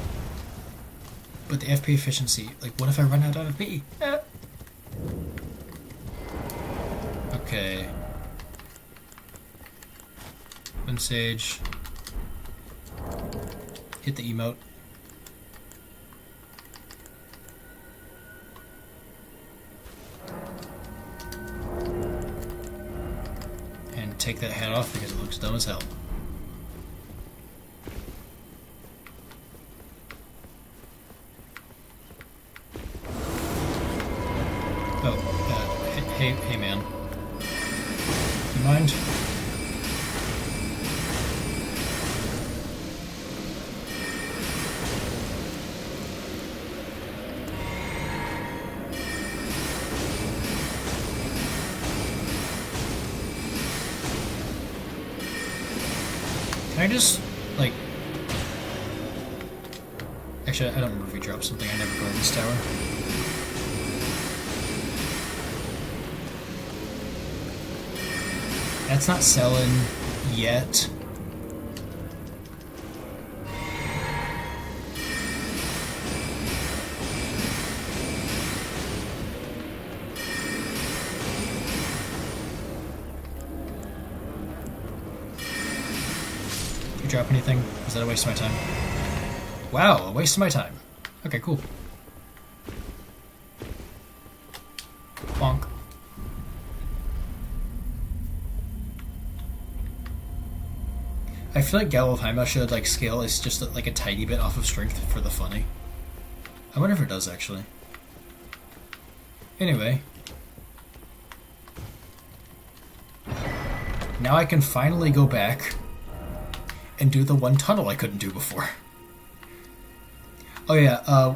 But the FP efficiency, like, what if I run out of FP? Okay. Wind Sage. Hit the emote. And take that hat off because it looks dumb as hell. Hey man. You mind? Can I just, like... Actually, I don't remember if we dropped something. I never go in this tower. That's not selling yet. You drop anything? Was that a waste of my time? Wow, a waste of my time. Okay, cool. Bonk. I feel like Galilheima should like scale is just like a tiny bit off of strength for the funny. I wonder if it does actually. Anyway. Now I can finally go back and do the one tunnel I couldn't do before. Oh yeah,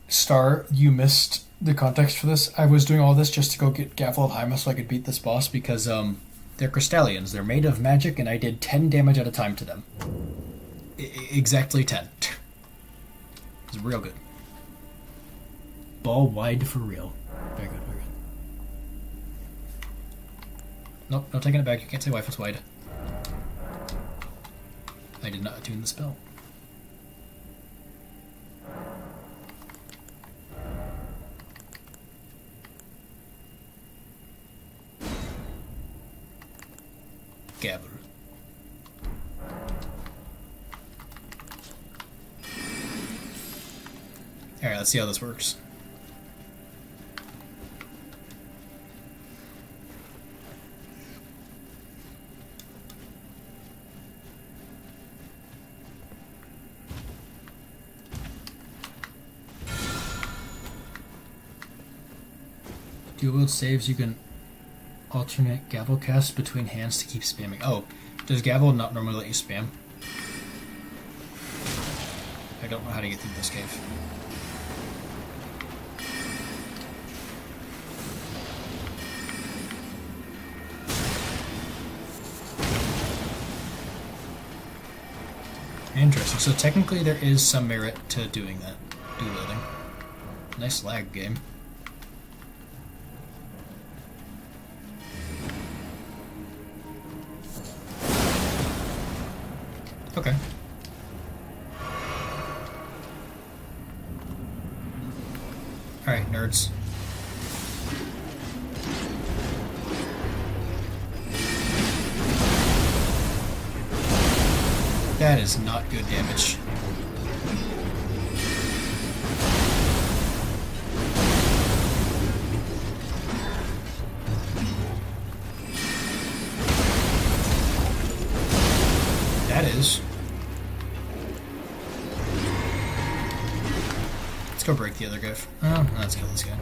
Star, you missed the context for this. I was doing all this just to go get Gavel of Hyma so I could beat this boss because they're Crystallians. They're made of magic and I did 10 damage at a time to them. Exactly 10. It's real good. Ball wide for real. Very good, very good. Nope, no taking it back. You can't say Wi-Fi's wide. I did not attune the spell. Gavel. Alright, let's see how this works. Dual wield saves, you can alternate gavel casts between hands to keep spamming. Oh, does gavel not normally let you spam? I don't know how to get through this cave. Interesting. So technically there is some merit to doing that. Dual wielding. Nice lag, game. Okay. Alright, nerds. That is not good damage. That is. Let's go break the other guy. Oh, let's kill this guy.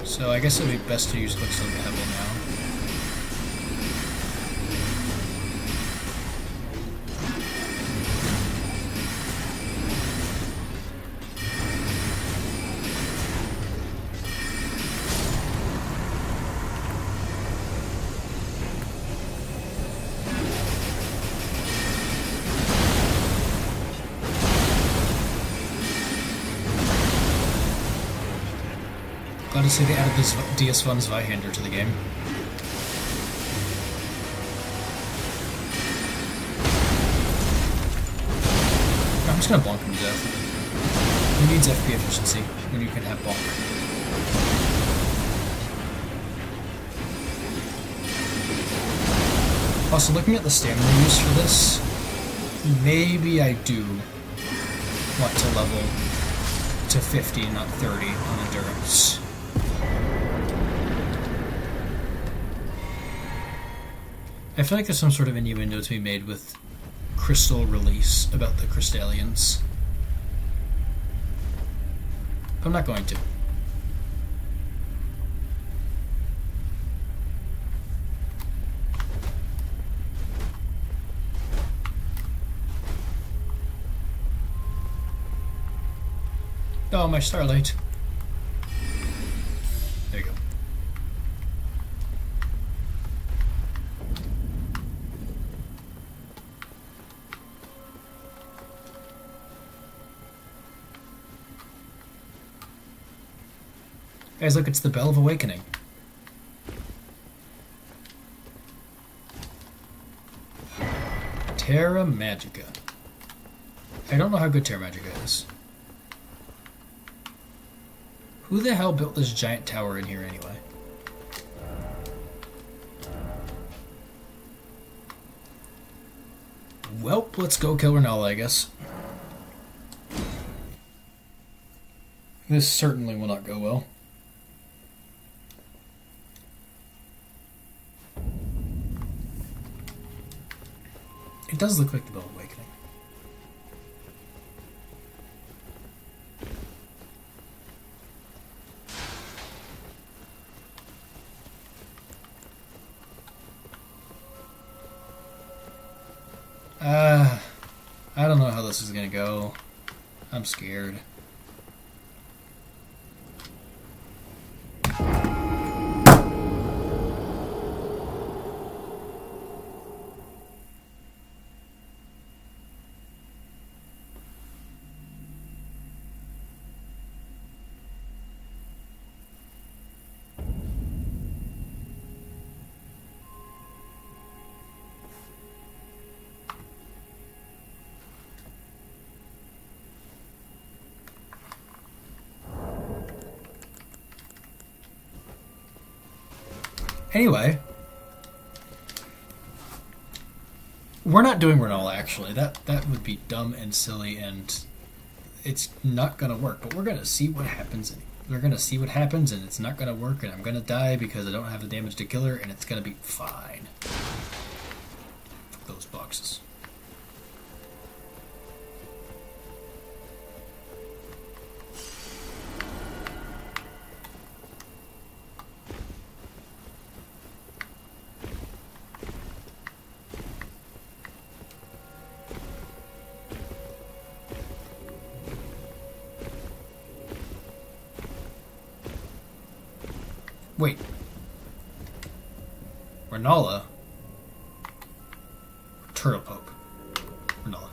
So I guess it would be best to use Glintstone heavily now. Glad to see they added this DS1 Zweihander to the game. I'm just gonna bonk him to death. Who needs FP efficiency when you can have bonk? Also, looking at the stamina use for this, maybe I do want to level to 50, not 30 on endurance. I feel like there's some sort of innuendo to be made with Crystal Release about the Crystallians. But I'm not going to. Oh, my starlight. There you go. Guys, look, it's the Bell of Awakening. Terra Magica. I don't know how good Terra Magica is. Who the hell built this giant tower in here anyway? Welp, let's go kill Renala, I guess. This certainly will not go well. It does look like the Bell Awakening. I don't know how this is gonna go. I'm scared. Anyway, we're not doing Renola, actually. That would be dumb and silly, and it's not gonna work. But we're gonna see what happens. We're gonna see what happens, and it's not gonna work, and I'm gonna die because I don't have the damage to kill her, and it's gonna be fine. Fuck those boxes. Wait. Renola? Turtle Poke. Renola.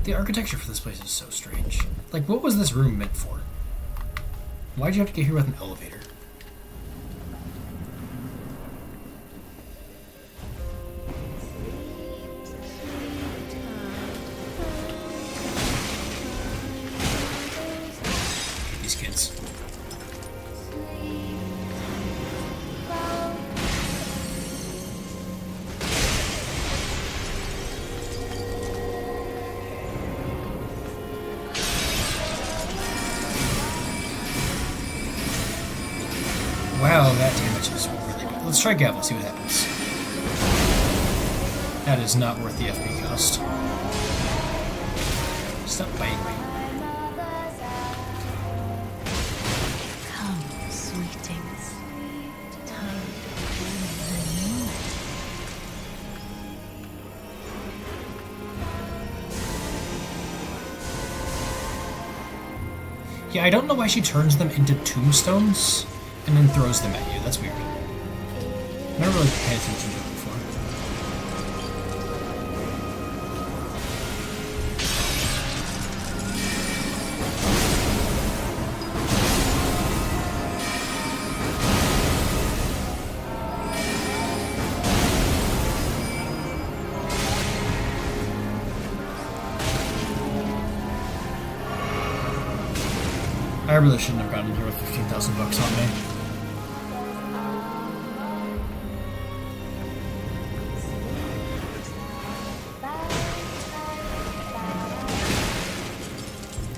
The architecture for this place is so strange. Like, what was this room meant for? Why'd you have to get here with an elevator? These kids. Wow, that damage is really good. Let's try Gavel, see what happens. That is not worth the FP cost. Stop biting me. Come, sweetings. Time to begin anew. Yeah, I don't know why she turns them into tombstones and then throws them at you. That's weird. Never really paid attention to it before. I really shouldn't have gotten in here with 15,000 bucks on me.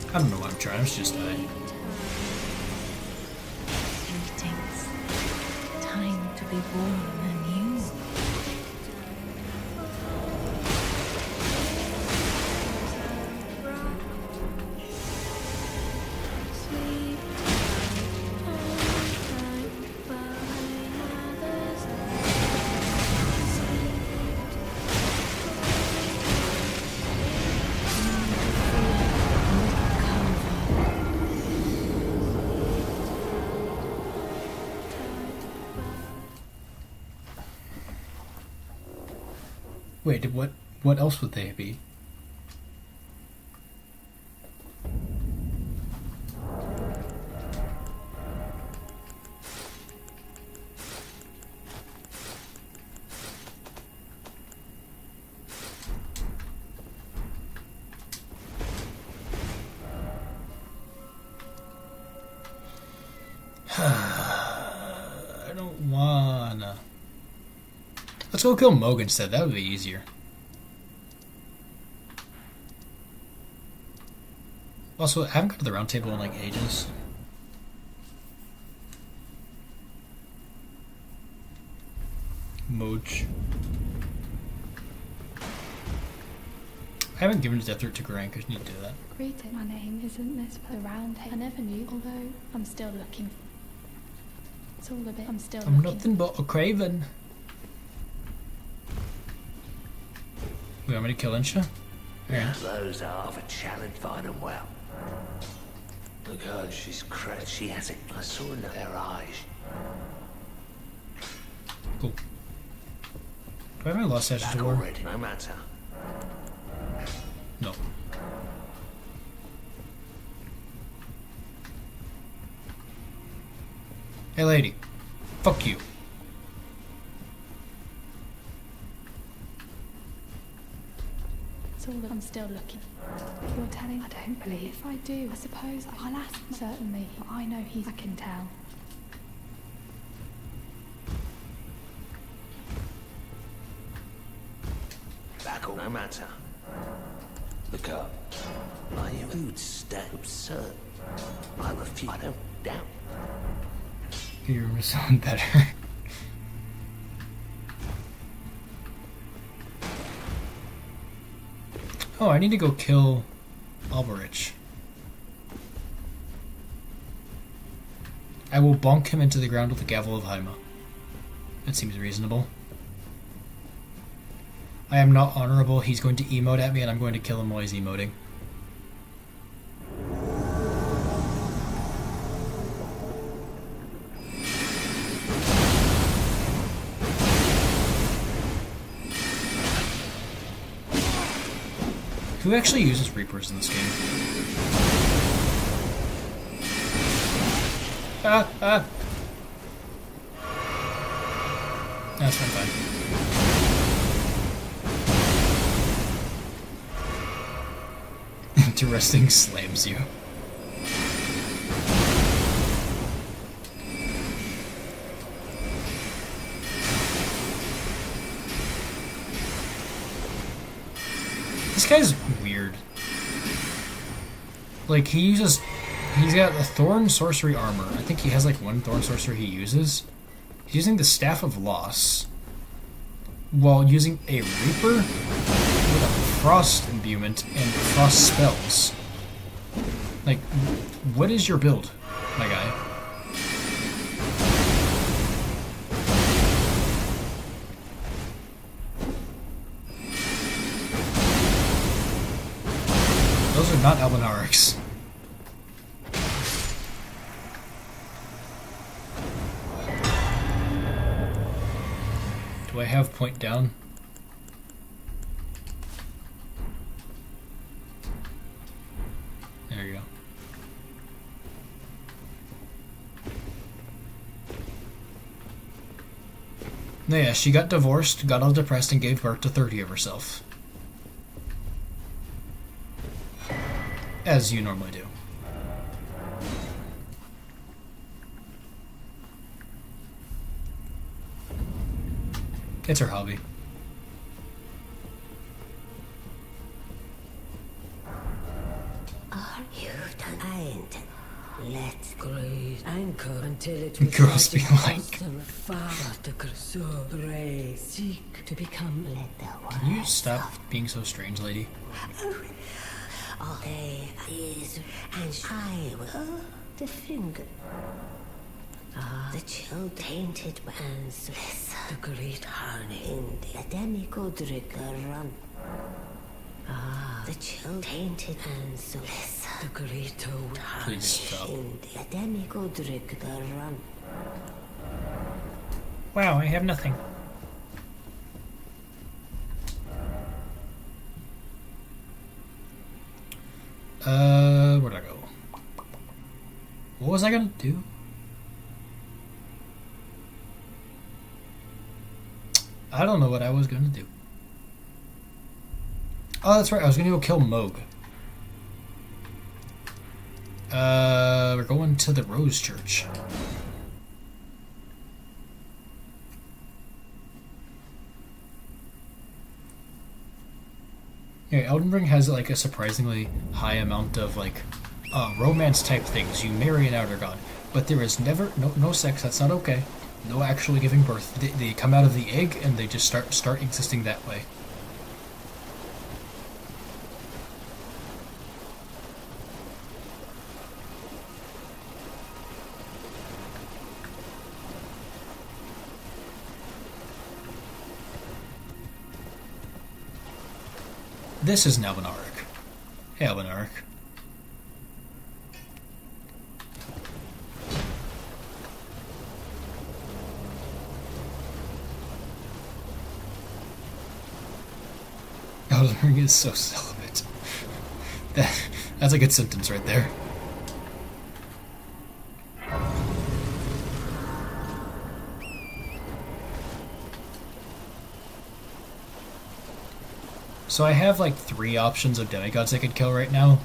I don't know why I'm trying, I should just die. Greetings. Time to be born anew. Wait, what else would they be? I don't wanna. Let's go kill Moog instead. That would be easier. Also, I haven't got to the round table in like ages. Moog. I haven't given Death Root to Grank. I just need to do that. Greeting. My name isn't this the round table. I never knew, although I'm still looking. It's all a bit. I'm still I'm looking. nothing but a craven. We want me to kill Insha? Yeah. Those are of a challenge, fine and well. Look at her, she's crazy. She has it. I saw in her eyes. Cool. Do I have any lost ashes Back to war? already, no matter. No. Hey lady. Fuck you. It's all. I'm still looking. You're telling. I don't believe. If I do, I suppose I'll ask. Certainly, I know he's. I can tell. Back all, no matter. Look up. Are you rude, step absurd? I refuse. I don't doubt. Your room is sound better. Oh, I need to go kill Alberich. I will bonk him into the ground with the Gavel of Haima. That seems reasonable. I am not honorable. He's going to emote at me and I'm going to kill him while he's emoting. Who actually uses Reapers in this game? Ah! That's fine. Interesting slams you. This guy's weird. Like, he's got a Thorn Sorcery armor. I think he has like one Thorn Sorcery he uses. He's using the Staff of Loss while using a Reaper with a Frost imbuement and Frost spells. Like, what is your build, my guy? Those are not Albinarics. Do I have point down? There you go. No, yeah, she got divorced, got all depressed, and gave birth to 30 of herself. As you normally do. It's her hobby. Are you done? Let's anchor until it Girls be like, seek to become. Let the can you stop being so strange, lady? all day is, and I will the finger. The chill tainted hands, the great harney in the demigod run. The chill tainted hands, the great old harney in the demigod run. Wow, I have nothing. Where'd I go? What was I gonna do? I don't know what I was gonna do. Oh, that's right. I was gonna go kill Moog. We're going to the Rose Church. Yeah, Elden Ring has like a surprisingly high amount of like romance type things. You marry an outer god, but there is never no sex. That's not okay. No actually giving birth. They come out of the egg and they just start existing that way. This is an Albinauric. Hey, Albinauric. Elden Ring is so celibate. That's a good sentence right there. So I have like 3 options of demigods I could kill right now.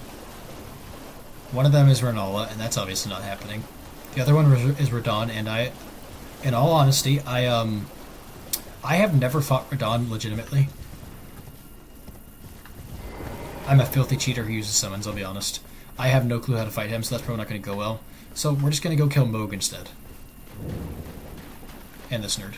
One of them is Renala, and that's obviously not happening. The other one is Radon, and in all honesty, I have never fought Radon legitimately. I'm a filthy cheater who uses summons, I'll be honest. I have no clue how to fight him, so that's probably not going to go well. So we're just going to go kill Moog instead. And this nerd.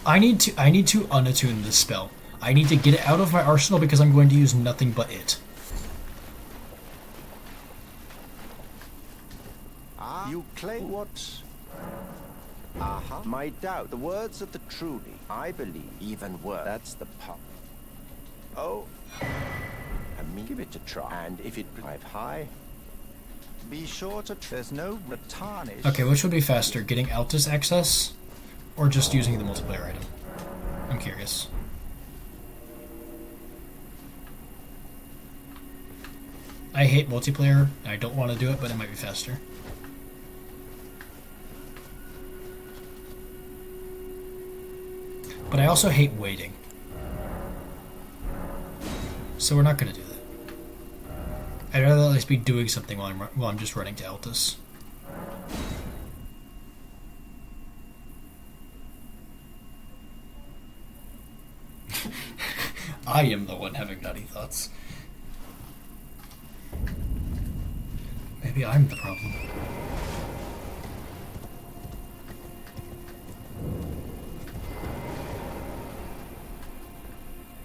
I need to unattune this spell. I need to get it out of my arsenal because I'm going to use nothing but it. You claim what? My doubt. The words of the truly, I believe, even worse. That's the pop. Oh. I mean, give it a try. And if it drive high, be sure to. There's no tarnish. Okay, which would be faster, getting Altus access? Or just using the multiplayer item? I'm curious. I hate multiplayer. I don't want to do it, but it might be faster. But I also hate waiting. So we're not going to do that. I'd rather at least be doing something while I'm just running to Altus. I am the one having nutty thoughts. Maybe I'm the problem.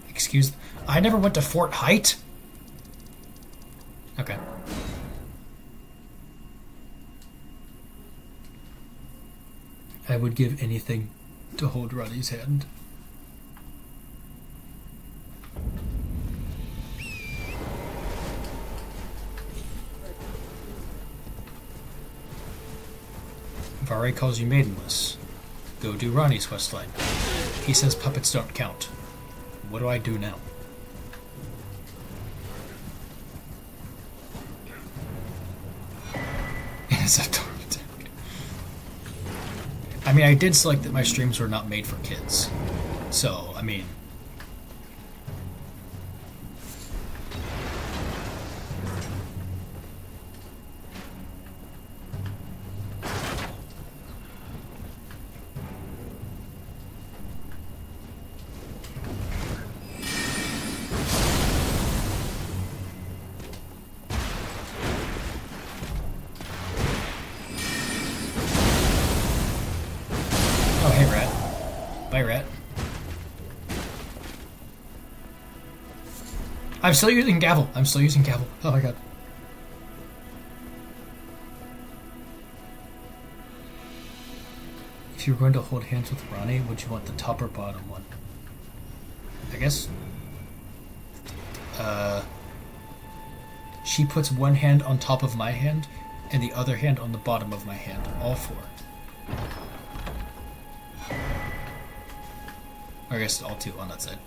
Excuse... I never went to Fort Height? Okay. I would give anything to hold Ronnie's hand. Vari calls you maidenless. Go do Ronnie's questline. He says puppets don't count. What do I do now? I mean, I did select that my streams were not made for kids. So, I mean... I'm still using gavel. Oh my god. If you were going to hold hands with Ronnie, would you want the top or bottom one? I guess... She puts one hand on top of my hand, and the other hand on the bottom of my hand. All 4. Or I guess all 2 on that side.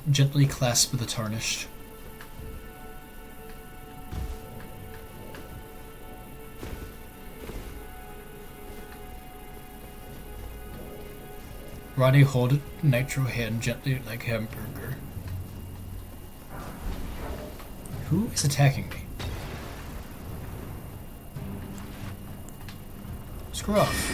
Gently clasp the tarnished. Ronnie, hold Nitro hand gently like hamburger. Who is attacking me? Screw off.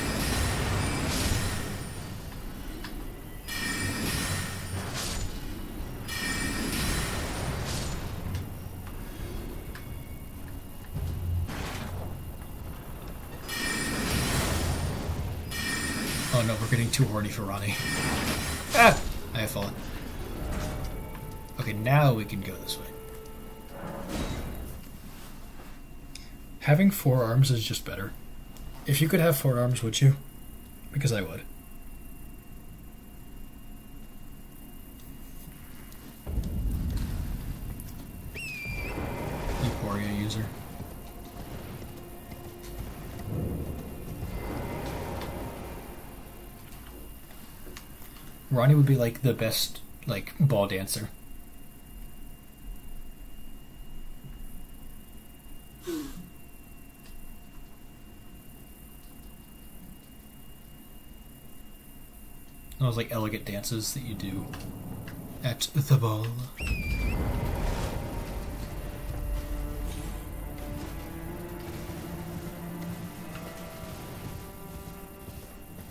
Oh no, we're getting too horny for Ronnie. Ah! I have fallen. Okay, now we can go this way. Having 4 arms is just better. If you could have 4 arms, would you? Because I would. Euphoria user. Ronnie would be like the best like ball dancer. Those like elegant dances that you do at the ball.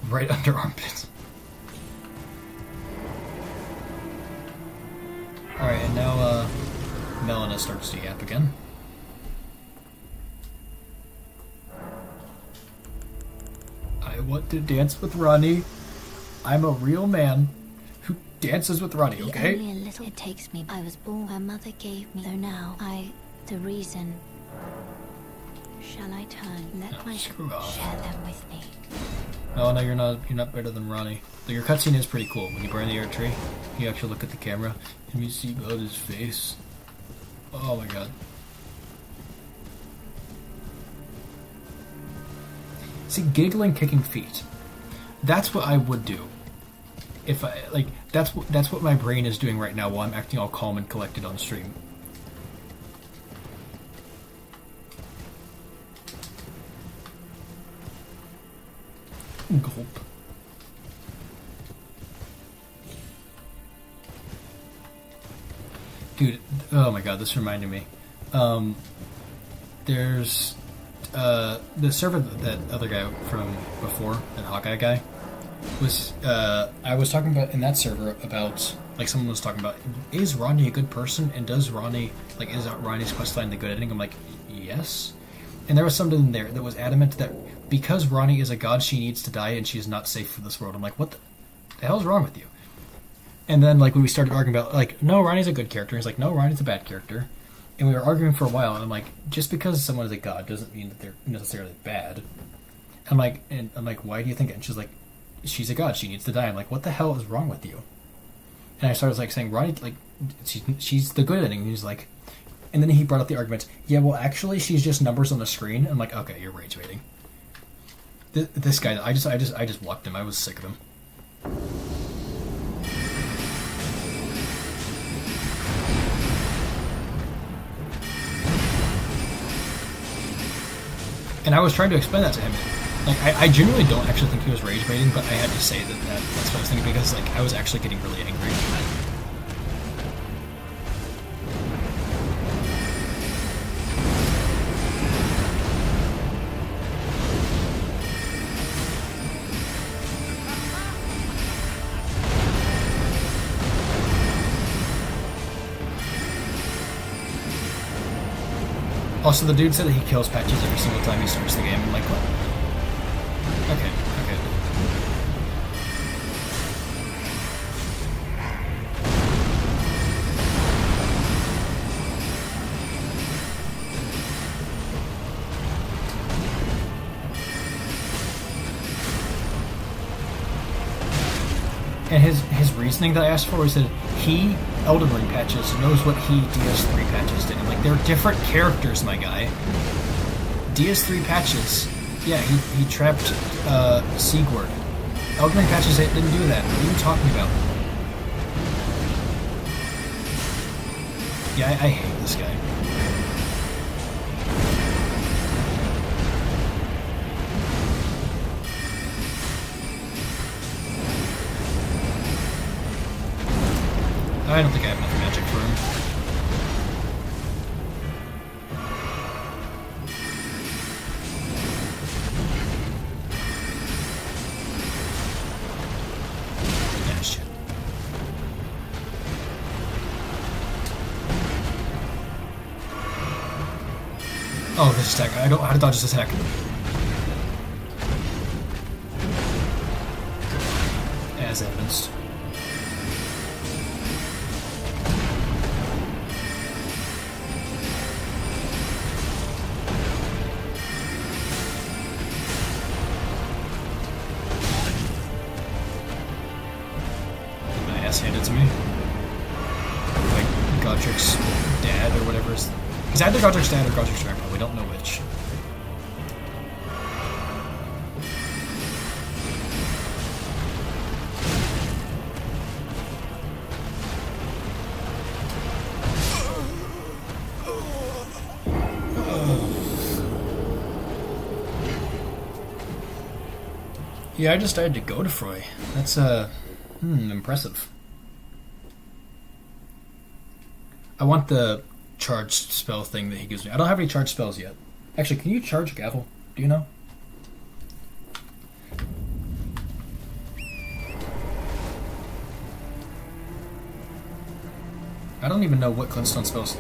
Right under armpits. Alright, and now Melina starts to yap again. I want to dance with Ronnie. I'm a real man who dances with Ronnie, okay? Only a little it takes me. I was born. Her mother gave me. So now the reason. Shall I turn? Let my screw off. Share them with me. No, you're not better than Ronnie. Though your cutscene is pretty cool. When you burn the air tree, you actually look at the camera and you see God's face. Oh my god. See, giggling, kicking feet. That's what I would do. If I like, that's what my brain is doing right now while I'm acting all calm and collected on stream. Gulp. Dude, oh my god, this reminded me. There's the server that other guy from before, that Hawkeye guy, was I was talking about in that server about, like, someone was talking about, is Ronnie a good person, and does Ronnie, like, is Ronnie's questline the good ending? I'm like, yes. And there was something there that was adamant that because Ronnie is a god, she needs to die and she is not safe for this world. I'm like, what the hell's wrong with you? And then, like, when we started arguing about, like, no, Ronnie's a good character. He's like, no, Ronnie's a bad character. And we were arguing for a while, and I'm like, just because someone is a god doesn't mean that they're necessarily bad. I'm like, why do you think it? And she's like, she's a god, she needs to die. I'm like, what the hell is wrong with you? And I started, like, saying, Ronnie, like, she's the good ending. And he's like, and then he brought up the argument, yeah, well, actually, she's just numbers on the screen. I'm like, okay, you're rage baiting. This guy, I just walked him. I was sick of him. And I was trying to explain that to him. Like, I genuinely don't actually think he was rage baiting, but I had to say that's what I was thinking, because, like, I was actually getting really angry. Also, the dude said that he kills patches every single time he starts the game. I'm like, what? Okay. And his reasoning that I asked for was that he, Elden Ring patches, knows what he, DS3 patches did. I'm like, they're different characters, my guy. DS3 patches, yeah, he trapped Sigurd. Elden Ring patches didn't do that. What are you talking about? Yeah, I hate this guy. I don't think I have enough magic for him. Yeah, shit. Oh, this attack. I don't know how to dodge this attack. As evidenced. My ass handed to me. Like Godric's dad or whatever. He's either Godric's dad or Godric's grandpa. We don't know which. Yeah, I just died to Godefroy. That's, impressive. I want the charged spell thing that he gives me. I don't have any charged spells yet. Actually, can you charge Gavel? Do you know? I don't even know what Glintstone spells...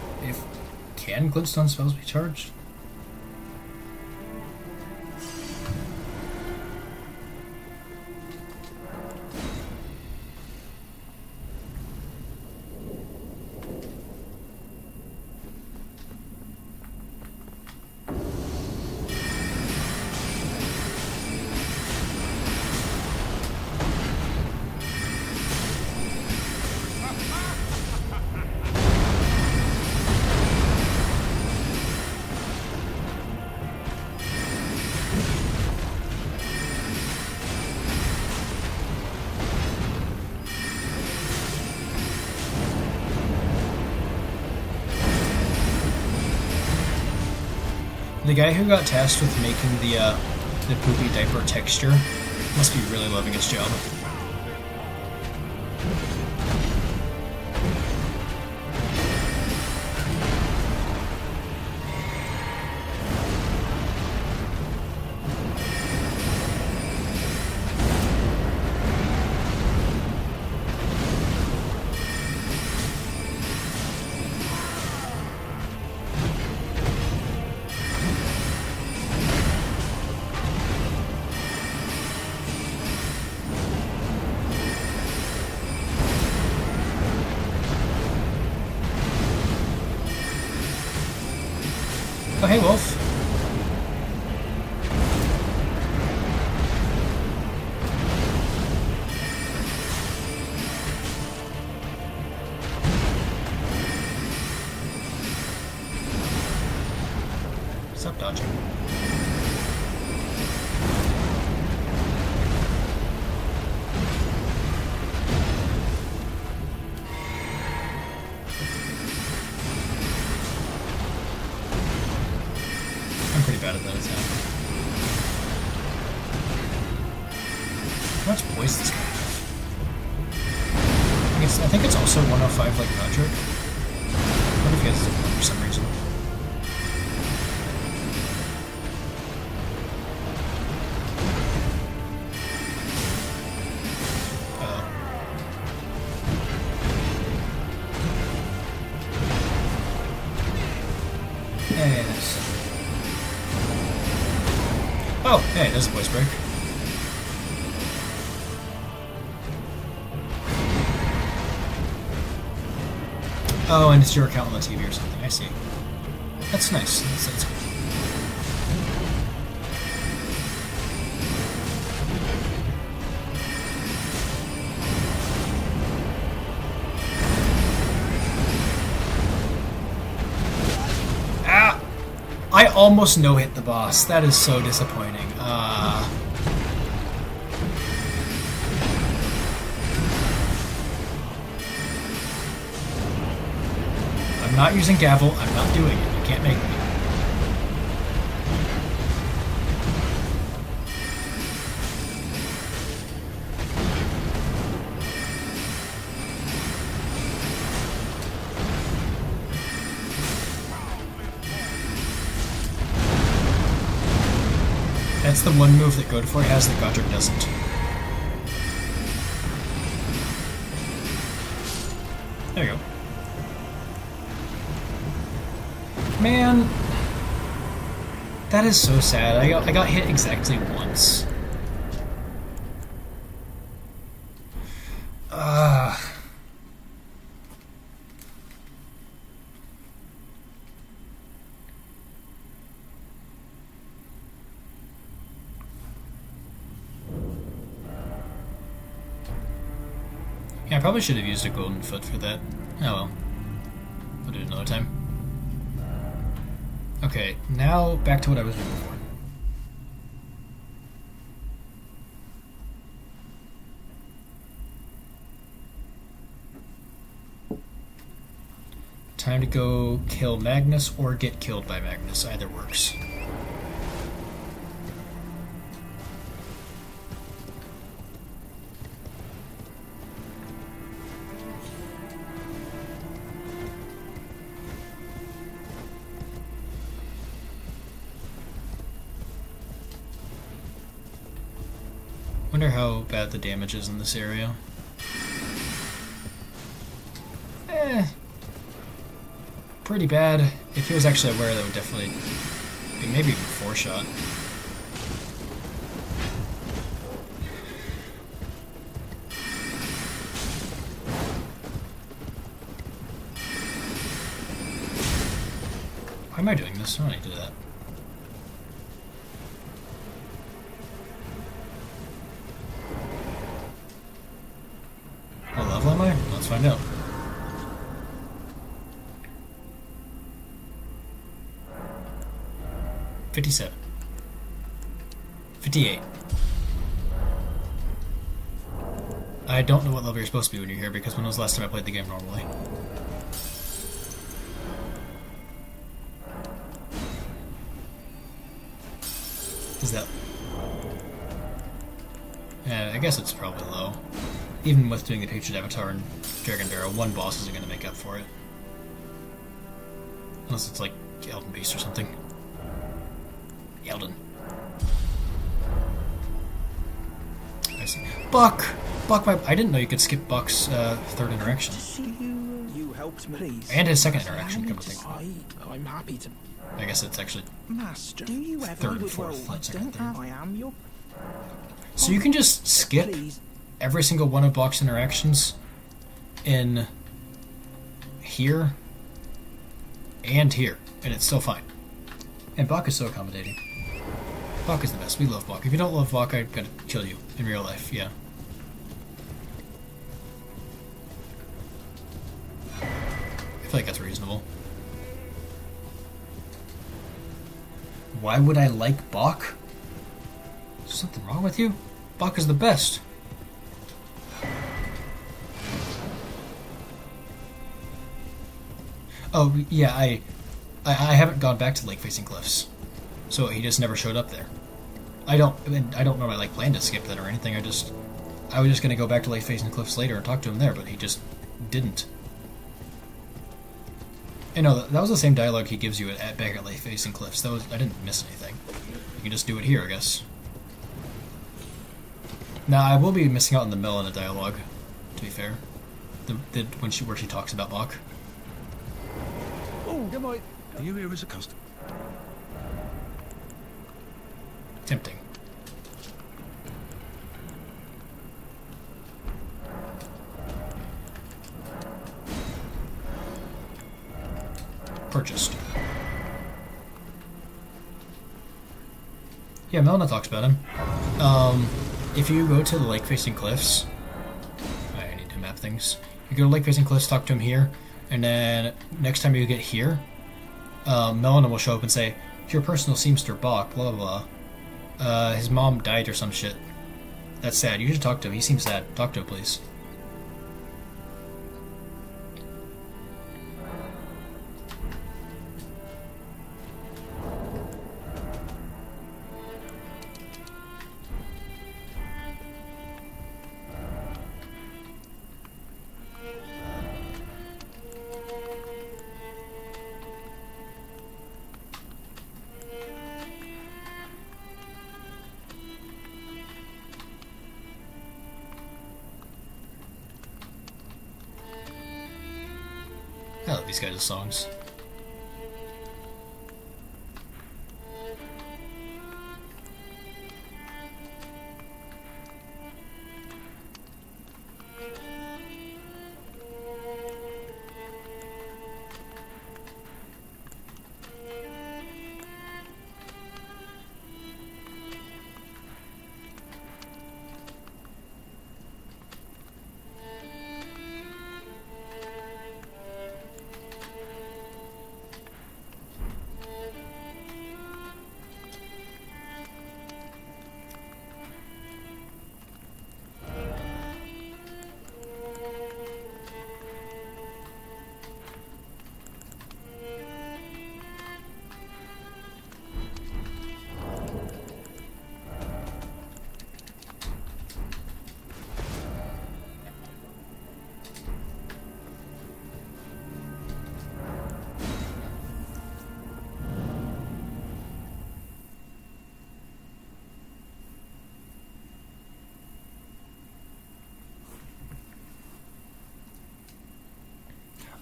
Can Glintstone spells be charged? The guy who got tasked with making the poopy diaper texture must be really loving his job. Oh, hey, Wolf. Stop dodging. I'm pretty bad at that attack. How much voice this guy have? I think it's also 105 like Godric. I wonder if he has a different one for some reason. Hey, nice. Oh, hey, there's a voice break. Oh, and it's your account on the TV or something. I see. That's nice. That's cool. Ah! I almost no-hit the boss. That is so disappointing. I'm not using gavel. I'm not doing it. You can't make me. That's the one move that Godefroy has that Godric doesn't. There you go. Man, that is so sad. I got hit exactly once. Yeah, I probably should have used a golden foot for that. Oh well. We'll do it another time. Okay, now back to what I was doing before. Time to go kill Magnus or get killed by Magnus. Either works. Wonder how bad the damage is in this area. Pretty bad. If he was actually aware, that would definitely be maybe even 4-shot. Why am I doing this? I don't need to do that. What level am I? Let's find out. $57. $58. I don't know what level you're supposed to be when you're here, because when was the last time I played the game normally? Is that... Yeah, I guess it's probably low. Even with doing the Patriot Avatar and Dragon Barrow, one boss isn't going to make up for it. Unless it's like Elden Beast or something. Elden. I see. Buck! Buck, I didn't know you could skip Buck's third interaction. You helped me, please. And his second interaction, come to think. I'm happy to. I guess it's actually Master, do you ever third and fourth. I don't have. I am your. So you can just skip every single one of Buck's interactions in here and here, and it's still fine. And Buck is so accommodating. Buck is the best. We love Buck. If you don't love Buck, I'm gonna kill you in real life, yeah. I feel like that's reasonable. Why would I like Buck? Is something wrong with you? Buck is the best. Oh, yeah, I haven't gone back to Lake Facing Cliffs. So he just never showed up there. I don't normally like plan to skip that or anything. I was just gonna go back to Lake Facing Cliffs later and talk to him there, but he just didn't. And no, that was the same dialogue he gives you back at Lake Facing Cliffs. I didn't miss anything. You can just do it here, I guess. Now I will be missing out on the Melina dialogue, to be fair. Where she talks about Bach. Oh, good night. Are you here as a customer? Tempting. Purchased. Yeah, Melina talks about him. If you go to the Lake Facing Cliffs, I need to map things. You go to Lake Facing Cliffs, talk to him here, and then next time you get here, Melina will show up and say, "Your personal seamster Bach, blah blah blah. His mom died or some shit. That's sad. You should talk to him. He seems sad. Talk to him, please." these guys' songs.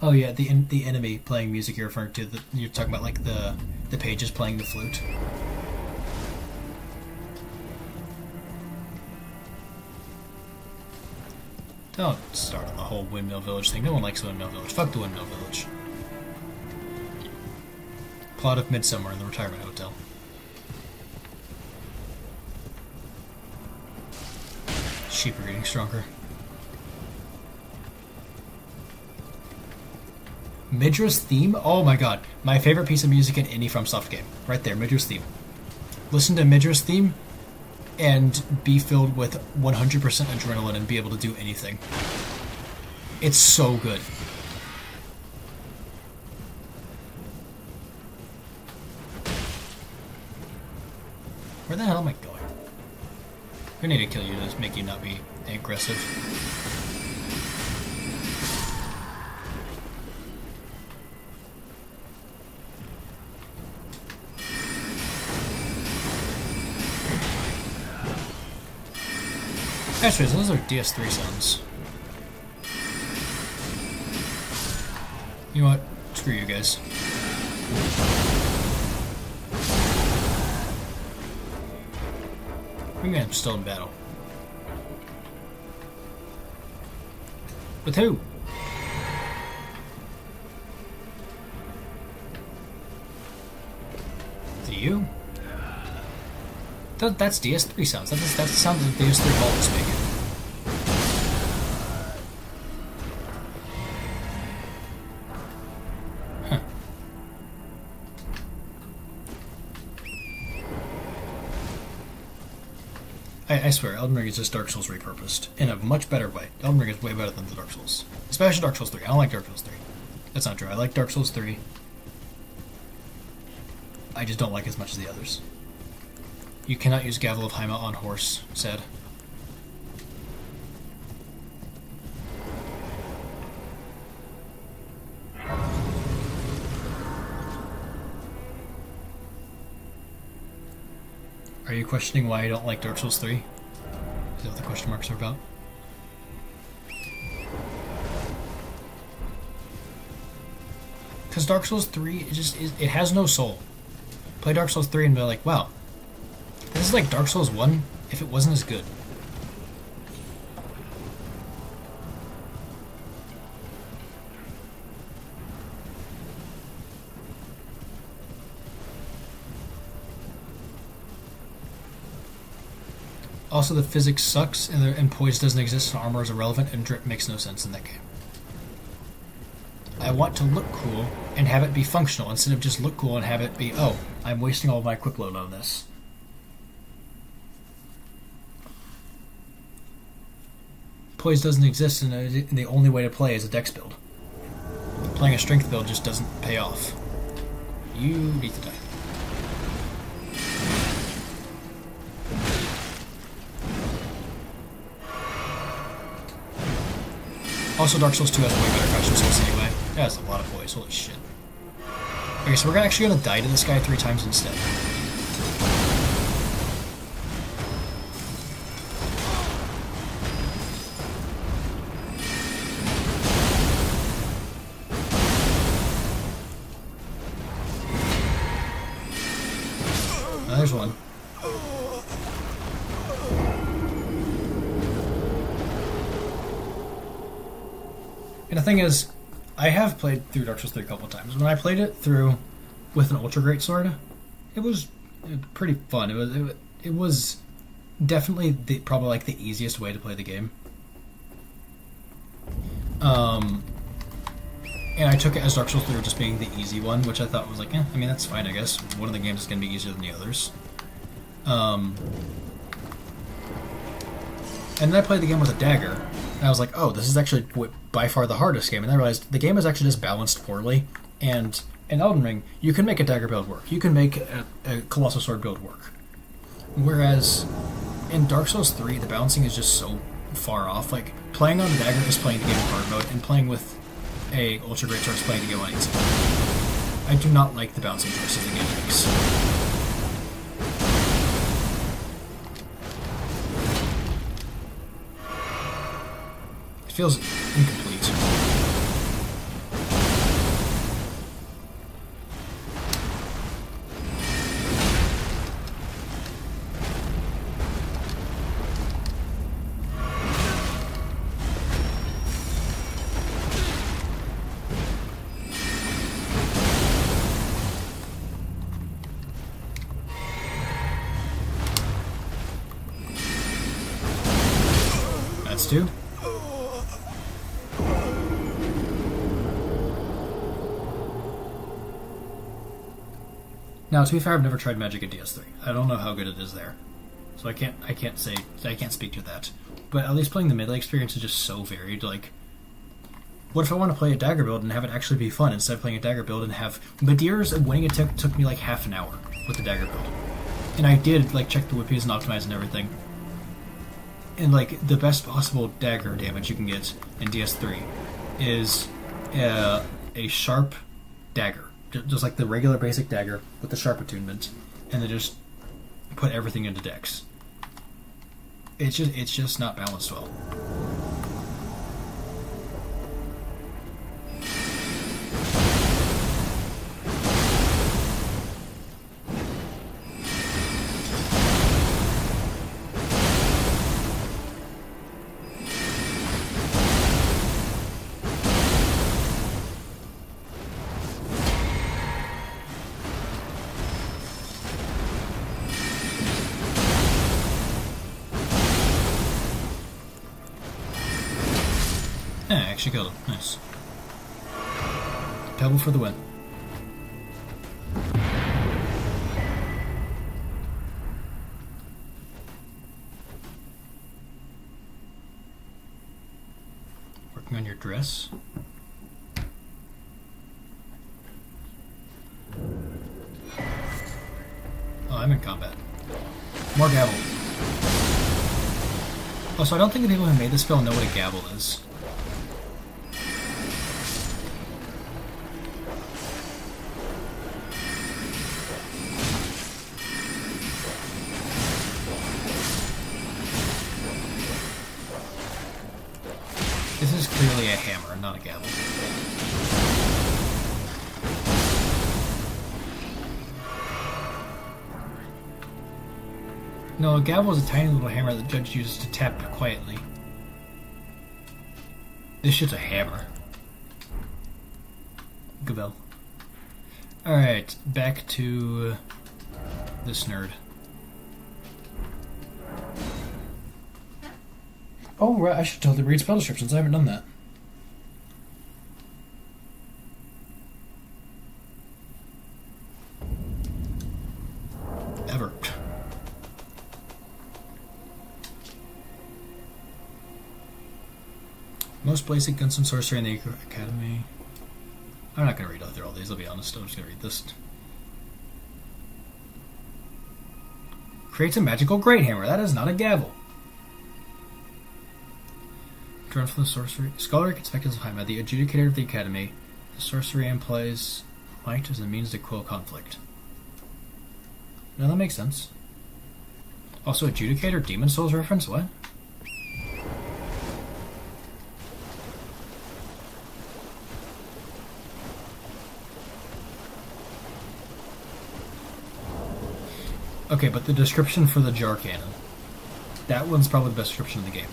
Oh yeah, the enemy playing music you're referring to. You're talking about like the pages playing the flute. Don't start on the whole Windmill Village thing. No one likes Windmill Village. Fuck the Windmill Village. Plot of Midsummer in the retirement hotel. Sheep are getting stronger. Midra's theme? Oh my god. My favorite piece of music in any FromSoft game. Right there, Midra's theme. Listen to Midra's theme and be filled with 100% adrenaline and be able to do anything. It's so good. Where the hell am I going? I need to kill you to make you not be aggressive. Actually, those are DS3 sounds. You know what? Screw you guys. I'm still in battle. With who? Do you? That's DS3 sounds. That's the sound that DS3 Vault is making. Huh. I swear, Elden Ring is just Dark Souls repurposed in a much better way. Elden Ring is way better than the Dark Souls, especially Dark Souls 3. I don't like Dark Souls 3. That's not true. I like Dark Souls 3. I just don't like as much as the others. You cannot use Gavel of Haima on horse, said. Are you questioning why I don't like Dark Souls 3? Is that what the question marks are about? Because Dark Souls 3, it has no soul. Play Dark Souls 3 and be like, wow, this is like Dark Souls 1 if it wasn't as good. Also, the physics sucks, and poise doesn't exist, and armor is irrelevant, and drip makes no sense in that game. I want to look cool and have it be functional instead of just look cool and have it be, oh, I'm wasting all of my quick load on this. Poise doesn't exist, and the only way to play is a dex build. Playing a strength build just doesn't pay off. You need to die. Also, Dark Souls 2 has way better crouch resistance anyway. That has a lot of poise. Holy shit. Okay, so we're actually going to die to this guy 3 times instead. there's one. And the thing is, I have played through Dark Souls 3 a couple of times. When I played it through with an Ultra Great Sword, it was pretty fun. It was definitely probably like the easiest way to play the game. And I took it as Dark Souls 3 just being the easy one, which I thought was like, I mean, that's fine, I guess. One of the games is going to be easier than the others. And then I played the game with a dagger, and I was like, oh, this is actually by far the hardest game. And I realized the game is actually just balanced poorly. And in Elden Ring, you can make a dagger build work. You can make a Colossal Sword build work. Whereas in Dark Souls 3, the balancing is just so far off. Like, playing on the dagger is playing the game in hard mode, and playing with a Ultra Great Sword is playing the game on easy. I do not like the balancing choices the game makes. It feels incomplete. That's two. Now, to be fair, I've never tried magic in DS3. I don't know how good it is there, so I can't speak to that. But at least playing the melee experience is just so varied. Like, what if I want to play a dagger build and have it actually be fun instead of playing a dagger build and have Medeir's winning attack took me like half an hour with the dagger build, and I did like check the whippies and optimize and everything. And like the best possible dagger damage you can get in DS3 is a sharp dagger. Just like the regular basic dagger with the sharp attunement, and then just put everything into dex. It's just not balanced well. Yeah, I actually killed him. Nice. Double for the win. Working on your dress. Oh, I'm in combat. More gavel. Oh, so I don't think the people who made this spell know what a gavel is. This is clearly a hammer, not a gavel. No, a gavel is a tiny little hammer that the judge uses to tap quietly. This shit's a hammer. Gavel. Alright, back to this nerd. Oh, right, I should totally read spell descriptions. I haven't done that. Ever. Most basic guns and sorcery in the academy. I'm not going to read through all these, I'll be honest. I'm just going to read this. Creates a magical great hammer. That is not a gavel. Drawn from the sorcery. Scholar gets spectacles of Haima, the adjudicator of the academy. The sorcery implies might as a means to quell conflict. No, that makes sense. Also, adjudicator, Demon Souls reference? What? Okay, but the description for the jar cannon. That one's probably the best description of the game.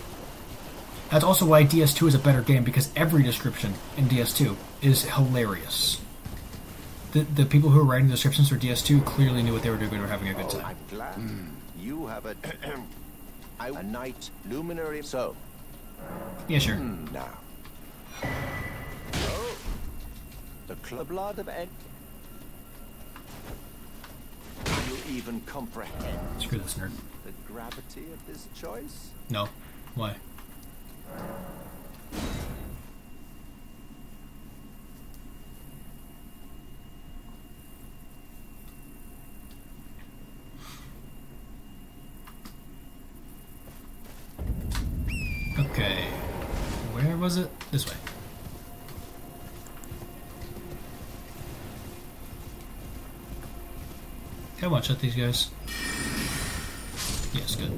That's also why DS2 is a better game, because every description in DS2 is hilarious. The people who were writing the descriptions for DS2 clearly knew what they were doing and were having a good time. I'm glad you have a night luminary. So, Yeah, sure. now. Oh, the blood of Ed. Do you even comprehend Screw this nerd. the gravity of this choice? No. Why? Okay. Where was it? This way. Can I one-shot these guys? Yes, good.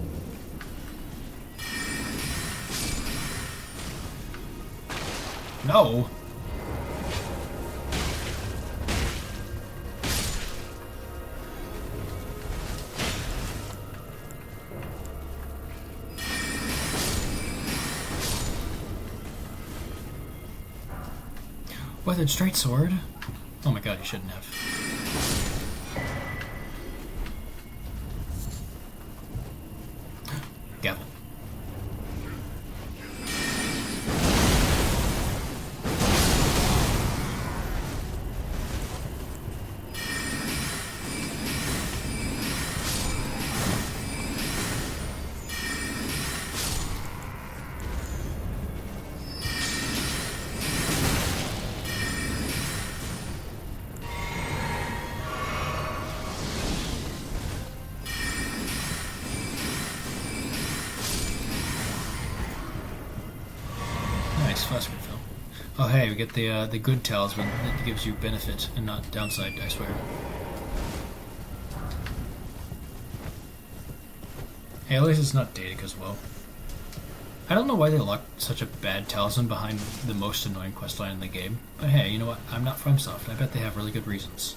No! Weathered straight sword? Oh my god, you shouldn't have. Gavel. Nice, flask refill. Oh hey, we get the good talisman that gives you benefit and not downside, I swear. Hey, at least it's not Daedric as well. I don't know why they locked such a bad talisman behind the most annoying questline in the game, but hey, you know what? I'm not FromSoft. I bet they have really good reasons.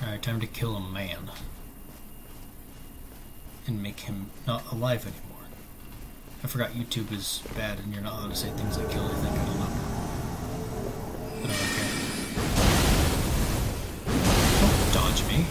Alright, time to kill a man. And make him not alive anymore. I forgot YouTube is bad and you're not allowed to say things like kill, I think. I don't know. But I don't care. Don't dodge me.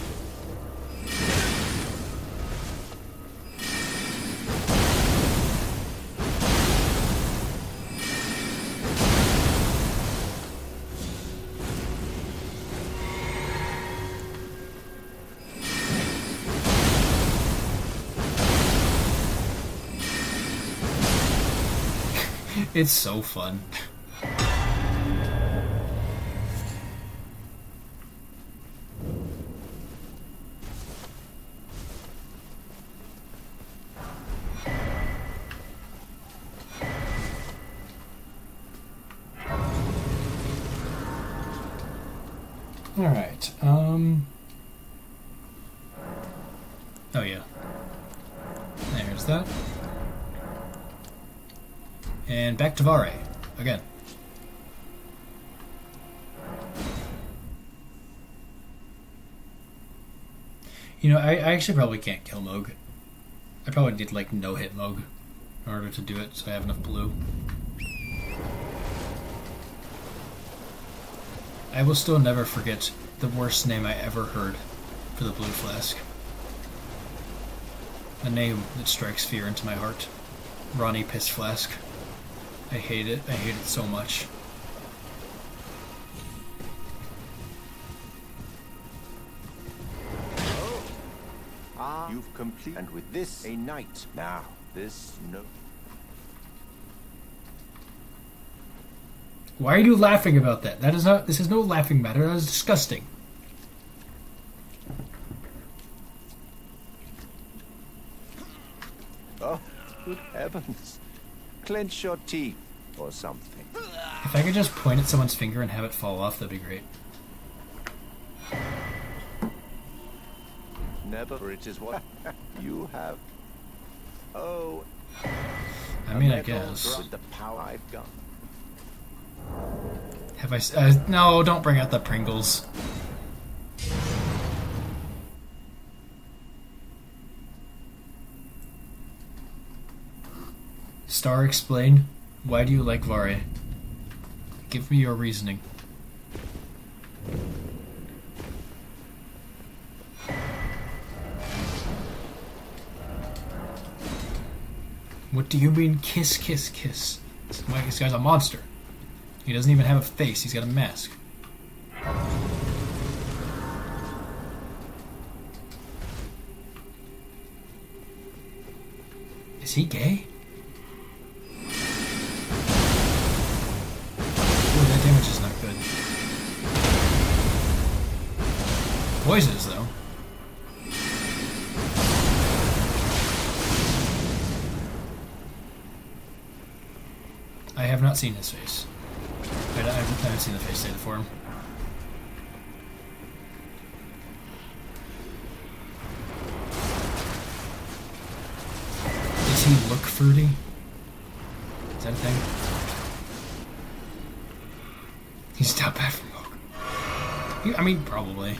It's so fun. All right. Oh yeah. There's that. And back to Vare, again. You know, I actually probably can't kill Moog. I probably need, like, no-hit Moog in order to do it, so I have enough blue. I will still never forget the worst name I ever heard for the blue flask. A name that strikes fear into my heart. Ronnie Piss Flask. I hate it. I hate it so much. You've completed, and with this, a night. Now, this no. Why are you laughing about that? That is not. This is no laughing matter. That is disgusting. Oh, good heavens! Clench your teeth or something. If I could just point at someone's finger and have it fall off, that'd be great. never, for it is what you have. Oh, I mean, I metal guess. with the power I've got. Have I? No, don't bring out the Pringles. Star, explain. Why do you like Vare? Give me your reasoning. What do you mean, kiss, kiss, kiss? This guy's a monster. He doesn't even have a face, he's got a mask. Is he gay? Ooh, that damage is not good. Poisons, though. I have not seen his face. I haven't seen the face say the form. Does he look fruity? Is that a thing? He's not bad for Moke. I mean, probably.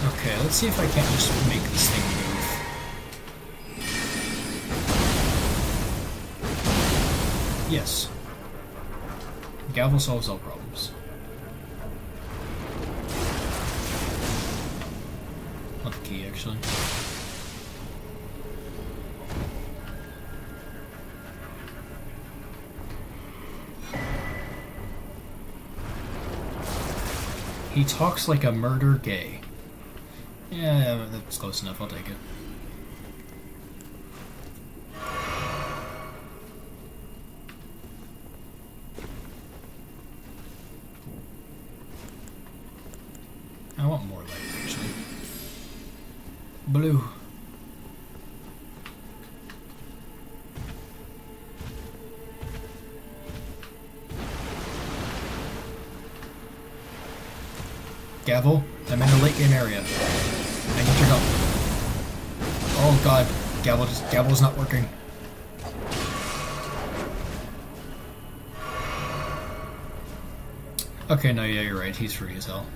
Okay, let's see if I can't just make this thing move. Yes. Gavel solves all problems. Not the key, actually. He talks like a murder gay. Yeah, that's close enough. I'll take it. I want more light, actually. Blue. Gavel, I'm in a late game area. I need your help. Oh god, Gavel's not working. Okay, no, yeah, you're right. He's free as hell.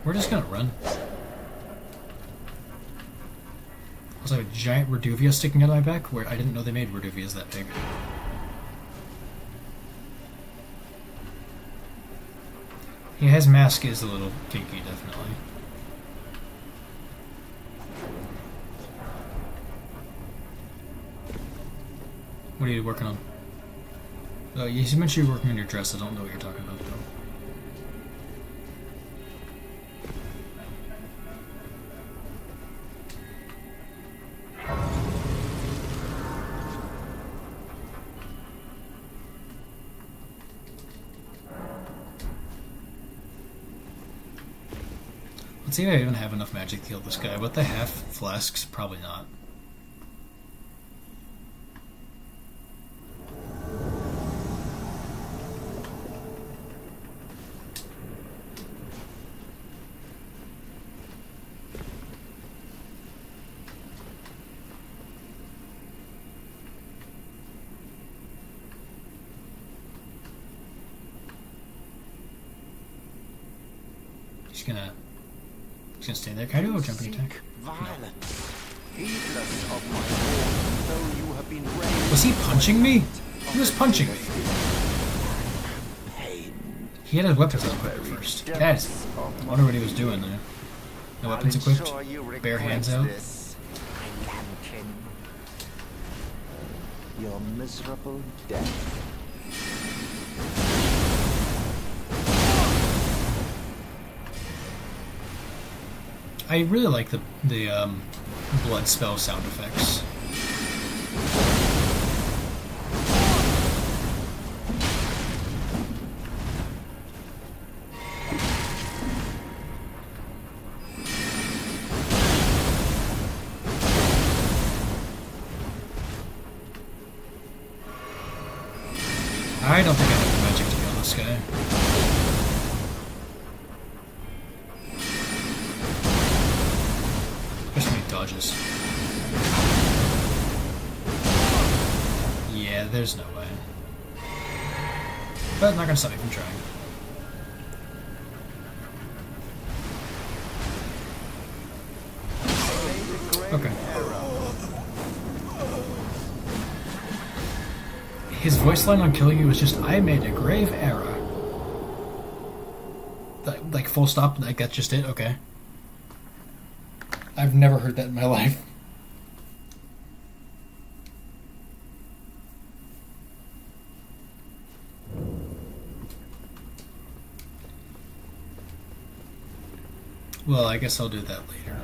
We're just gonna run. There's like a giant Reduvia sticking out of my back, where I didn't know they made Reduvias that big. Yeah, his mask is a little kinky, definitely. What are you working on? Oh, you mentioned you're working on your dress. I don't know what you're talking about, though. Let's see if I even have enough magic to heal this guy. With the half flasks, probably not. He's gonna stand there. Can I do a jumping attack? Was he punching me? He was punching me. He had his weapons unequipped at first. Guys, I wonder what he was doing there. No weapons equipped? Bare hands out? Your miserable death. I really like the blood spell sound effects. I don't think I have the magic to kill this guy. Especially when he dodges. Yeah, there's no way. But not gonna stop me from trying. Okay. His voice line on killing you was just, "I made a grave error." Like full stop, like that's just it? Okay. I've never heard that in my life. Well, I guess I'll do that later.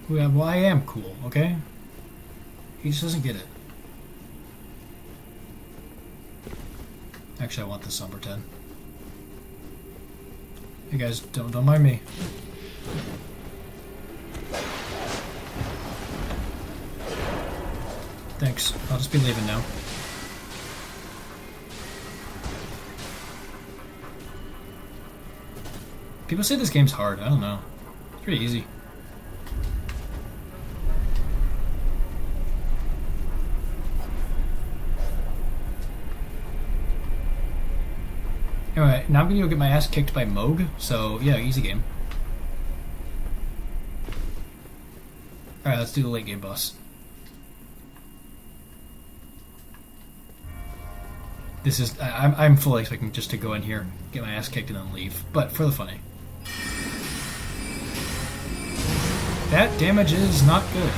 Well, I am cool, okay? He just doesn't get it. Actually, I want this number 10. Hey guys, don't mind me. Thanks. I'll just be leaving now. People say this game's hard. I don't know. It's pretty easy. Anyway, now I'm gonna go get my ass kicked by Moog, so yeah, easy game. Alright, let's do the late game boss. This is, I'm fully expecting just to go in here, get my ass kicked and then leave, but for the funny. That damage is not good.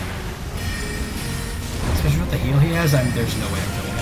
Especially with the heal he has, there's no way I'm killing him.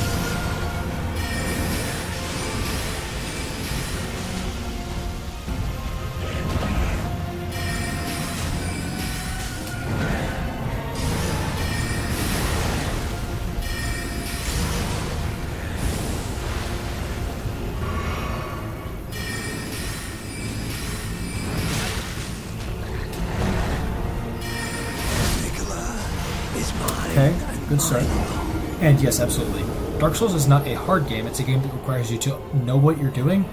Okay, good start. And yes, absolutely. Dark Souls is not a hard game. It's a game that requires you to know what you're doing.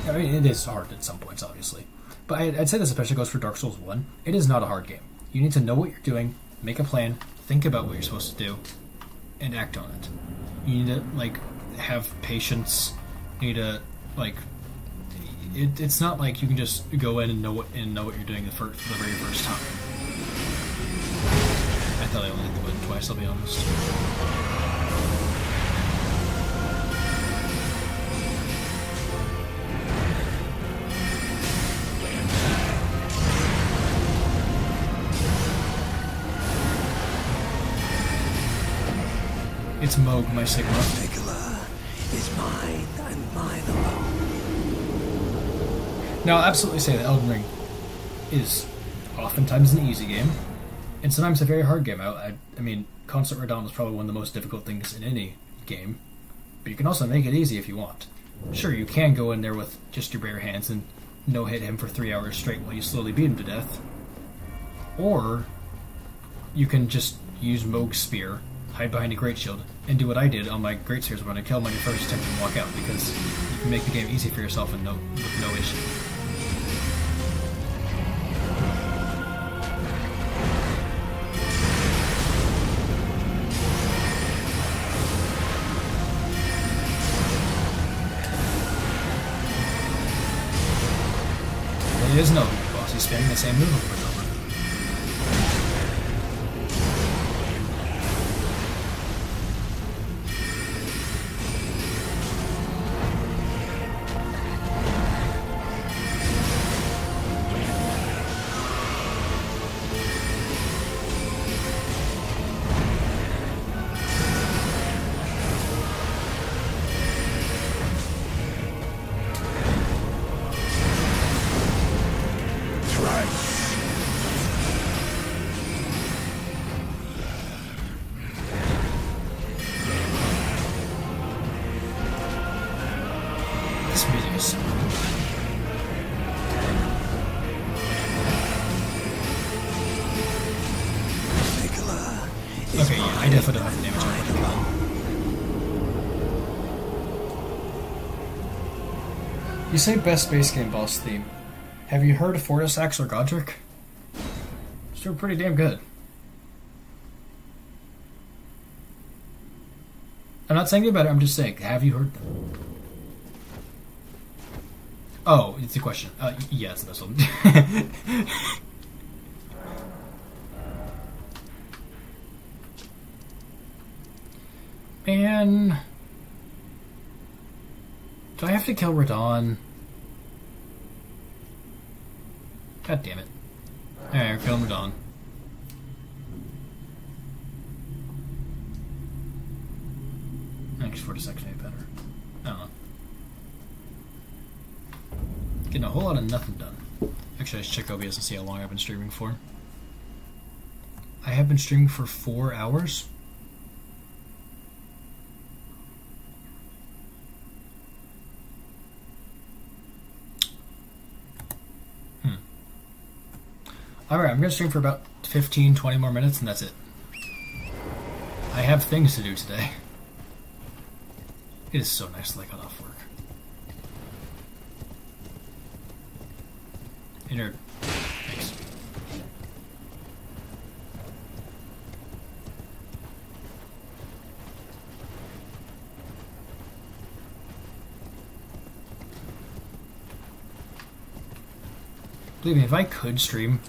I mean, it is hard at some points, obviously. But I'd say this especially goes for Dark Souls 1. It is not a hard game. You need to know what you're doing, make a plan, think about what you're supposed to do, and act on it. You need to, like, have patience. You need to, like... It's not like you can just go in and know what you're doing for the very first time. I thought I only hit the button twice, I'll be honest. It's Moog, my Sigma. Is mine and mine alone. Now, I'll absolutely say that Elden Ring is oftentimes an easy game, and sometimes a very hard game. I mean, Constant Radon is probably one of the most difficult things in any game, but you can also make it easy if you want. Sure, you can go in there with just your bare hands and no-hit him for 3 hours straight while you slowly beat him to death. Or you can just use Moog's Spear, hide behind a Great Shield, and do what I did on my Great Spears when I killed him on your first attempt and walk out, because you can make the game easy for yourself and with no issue. He is no boss. He's spamming the same move over and over. This music is so good. if I don't have the damage, I wouldn't kill him. You say best base game boss theme. Have you heard of Fortis Axe or Godric? They're pretty damn good. I'm not saying anything about it, I'm just saying, have you heard them? Oh, it's a question. Yeah, it's this one. Man. Do I have to kill Radon? God damn it. Alright, we're killing Radon. Actually, 46 maybe better. I don't know. Getting a whole lot of nothing done. Actually, I should check OBS and see how long I've been streaming for. I have been streaming for 4 hours. Alright, I'm going to stream for about 15-20 more minutes and that's it. I have things to do today. It is so nice to got off work. Inner. Thanks. Believe me, if I could stream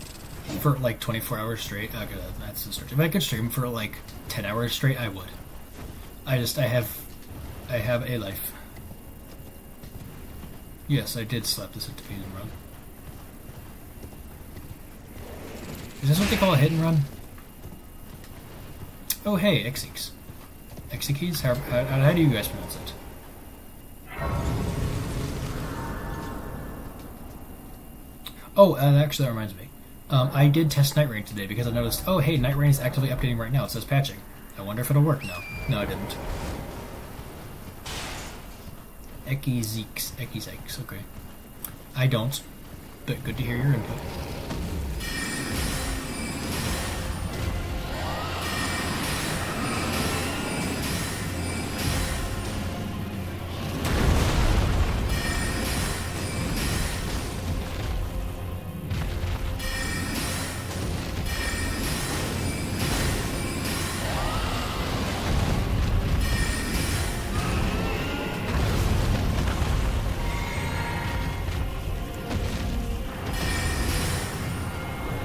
for like 24 hours straight, okay, that's the stretch. If I could stream for like 10 hours straight, I would. I have a life. Yes, I did slap this at the hit and run. Is this what they call a hit and run? Oh hey, Exeeks. Exekeys? How do you guys pronounce it? Oh, actually that reminds me. I did test Night Rain today because I noticed, oh hey, Night Rain is actively updating right now. It says patching. I wonder if it'll work now. No, I didn't. Ekizeks, okay. I don't, but good to hear your input.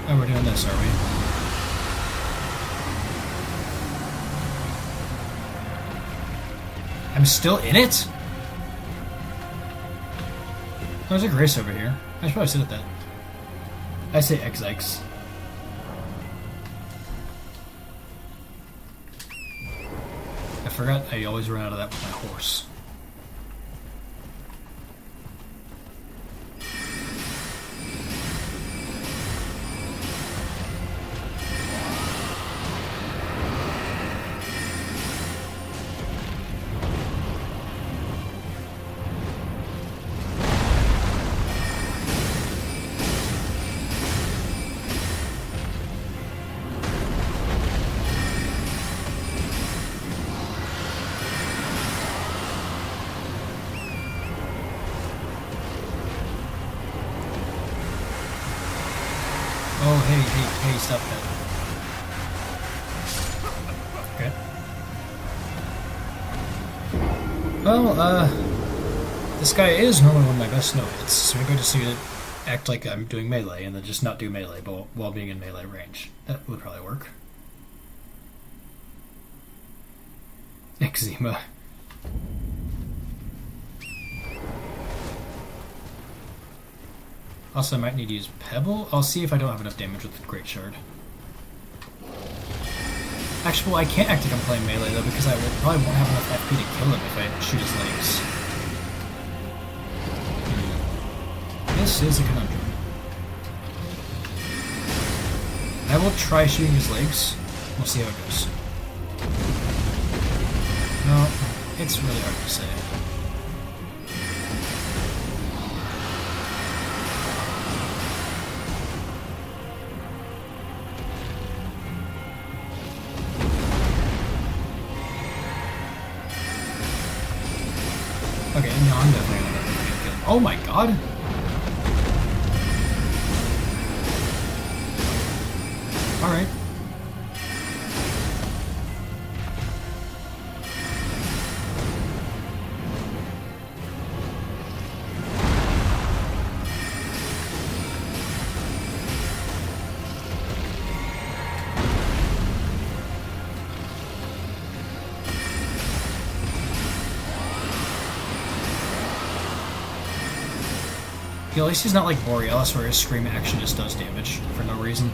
Oh, we're doing this, are we? I'm still in it? Oh, there's a Grace over here. I should probably sit at that. I say Exeeks. I forgot I always run out of that with my horse. Oh, hey, stop that. Okay. Well, this guy is normally one of my best no hits, so maybe I just need to act like I'm doing melee and then just not do melee but while being in melee range. That would probably work. Eczema. Also, I might need to use Pebble. I'll see if I don't have enough damage with the Great Shard. Actually, well, I can't act like I'm playing melee though because I probably won't have enough FP to kill him if I shoot his legs. This is a conundrum. I will try shooting his legs. We'll see how it goes. No, it's really hard to say. Oh my god. Alright. Yeah, at least he's not like Borealis where his scream action just does damage for no reason.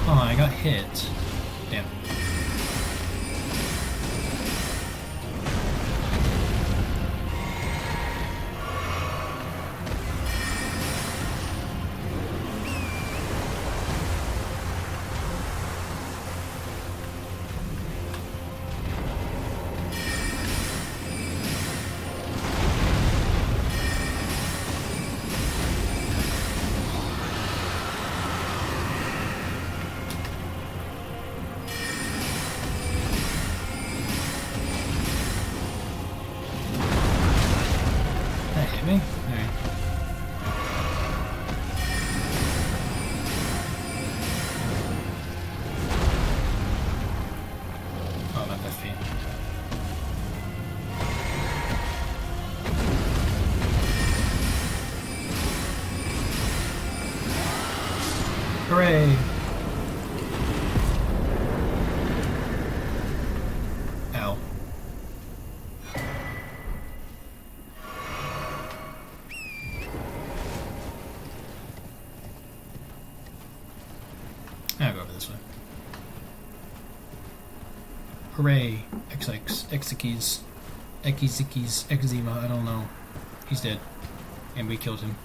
Oh, I got hit. Damn. That hit me? Alright. Oh, I'm at that feet. Hooray! Ow. I'll go over this way. Hooray! Exikis. Ekizikis. Eczema, I don't know. He's dead. And we killed him.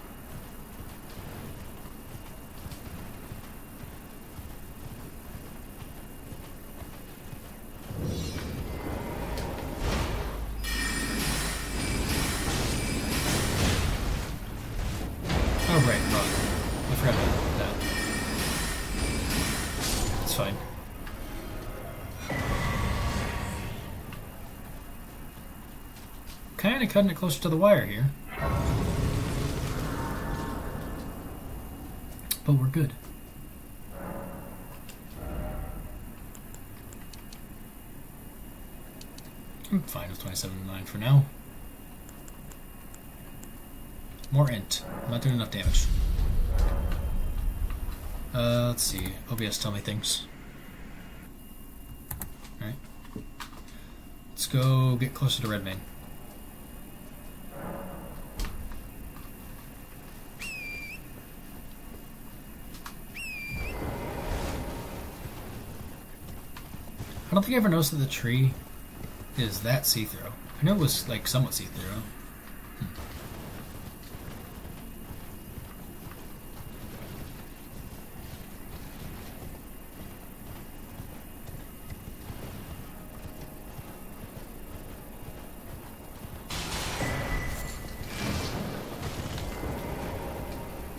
Oh, right, wrong. I forgot about that. It's fine. Kinda cutting it closer to the wire here. But we're good. I'm fine with 27.9 for now. More int. I'm not doing enough damage. Let's see. OBS, tell me things. Alright. Let's go get closer to Redmane. I don't think I ever noticed that the tree is that see-through. I know it was like somewhat see-through.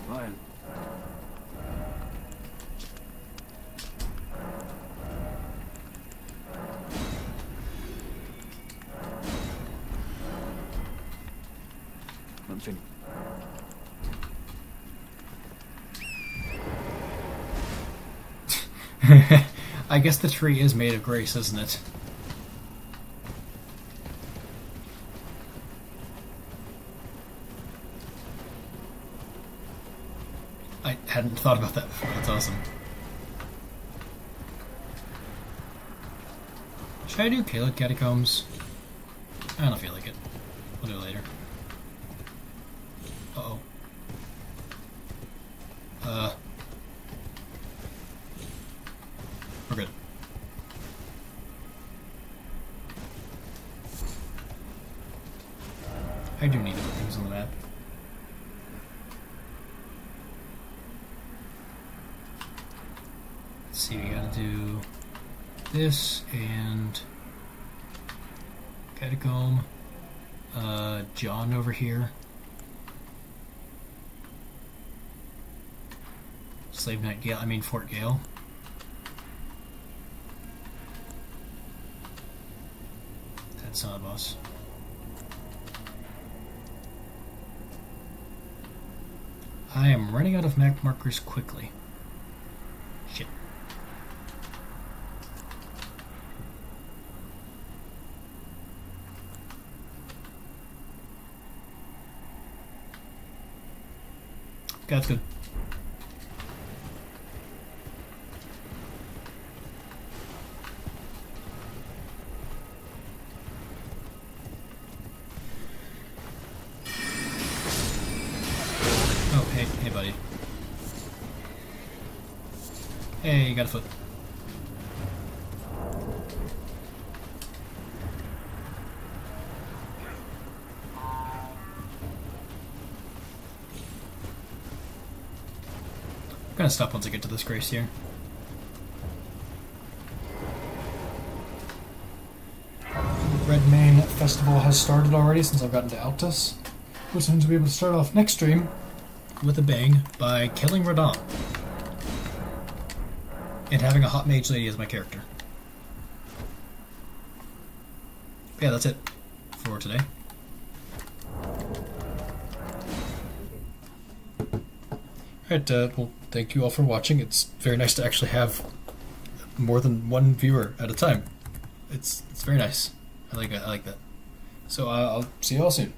Ryan. Nothing. I guess the tree is made of grace, isn't it? I hadn't thought about that before. That's awesome. Should I do Caled Catacombs? I don't feel like it. We'll do it later. Uh-oh. We're good. I do need to put things on the map. Let's see, we gotta do this and Catacomb. John over here. Slave Knight Gale, I mean Fort Gale. That's not a boss. I am running out of map markers quickly. Shit. Okay, that's good. Oh, hey, buddy. Hey, you got a foot. I'm gonna stop once I get to this grace here. Redmane Festival has started already since I've gotten to Altus. Which means to be able to start off next stream with a bang by killing Radon. And having a hot mage lady as my character. Yeah, that's it for today. Alright, well, thank you all for watching. It's very nice to actually have more than one viewer at a time. It's very nice. I like that. So I'll see you all soon.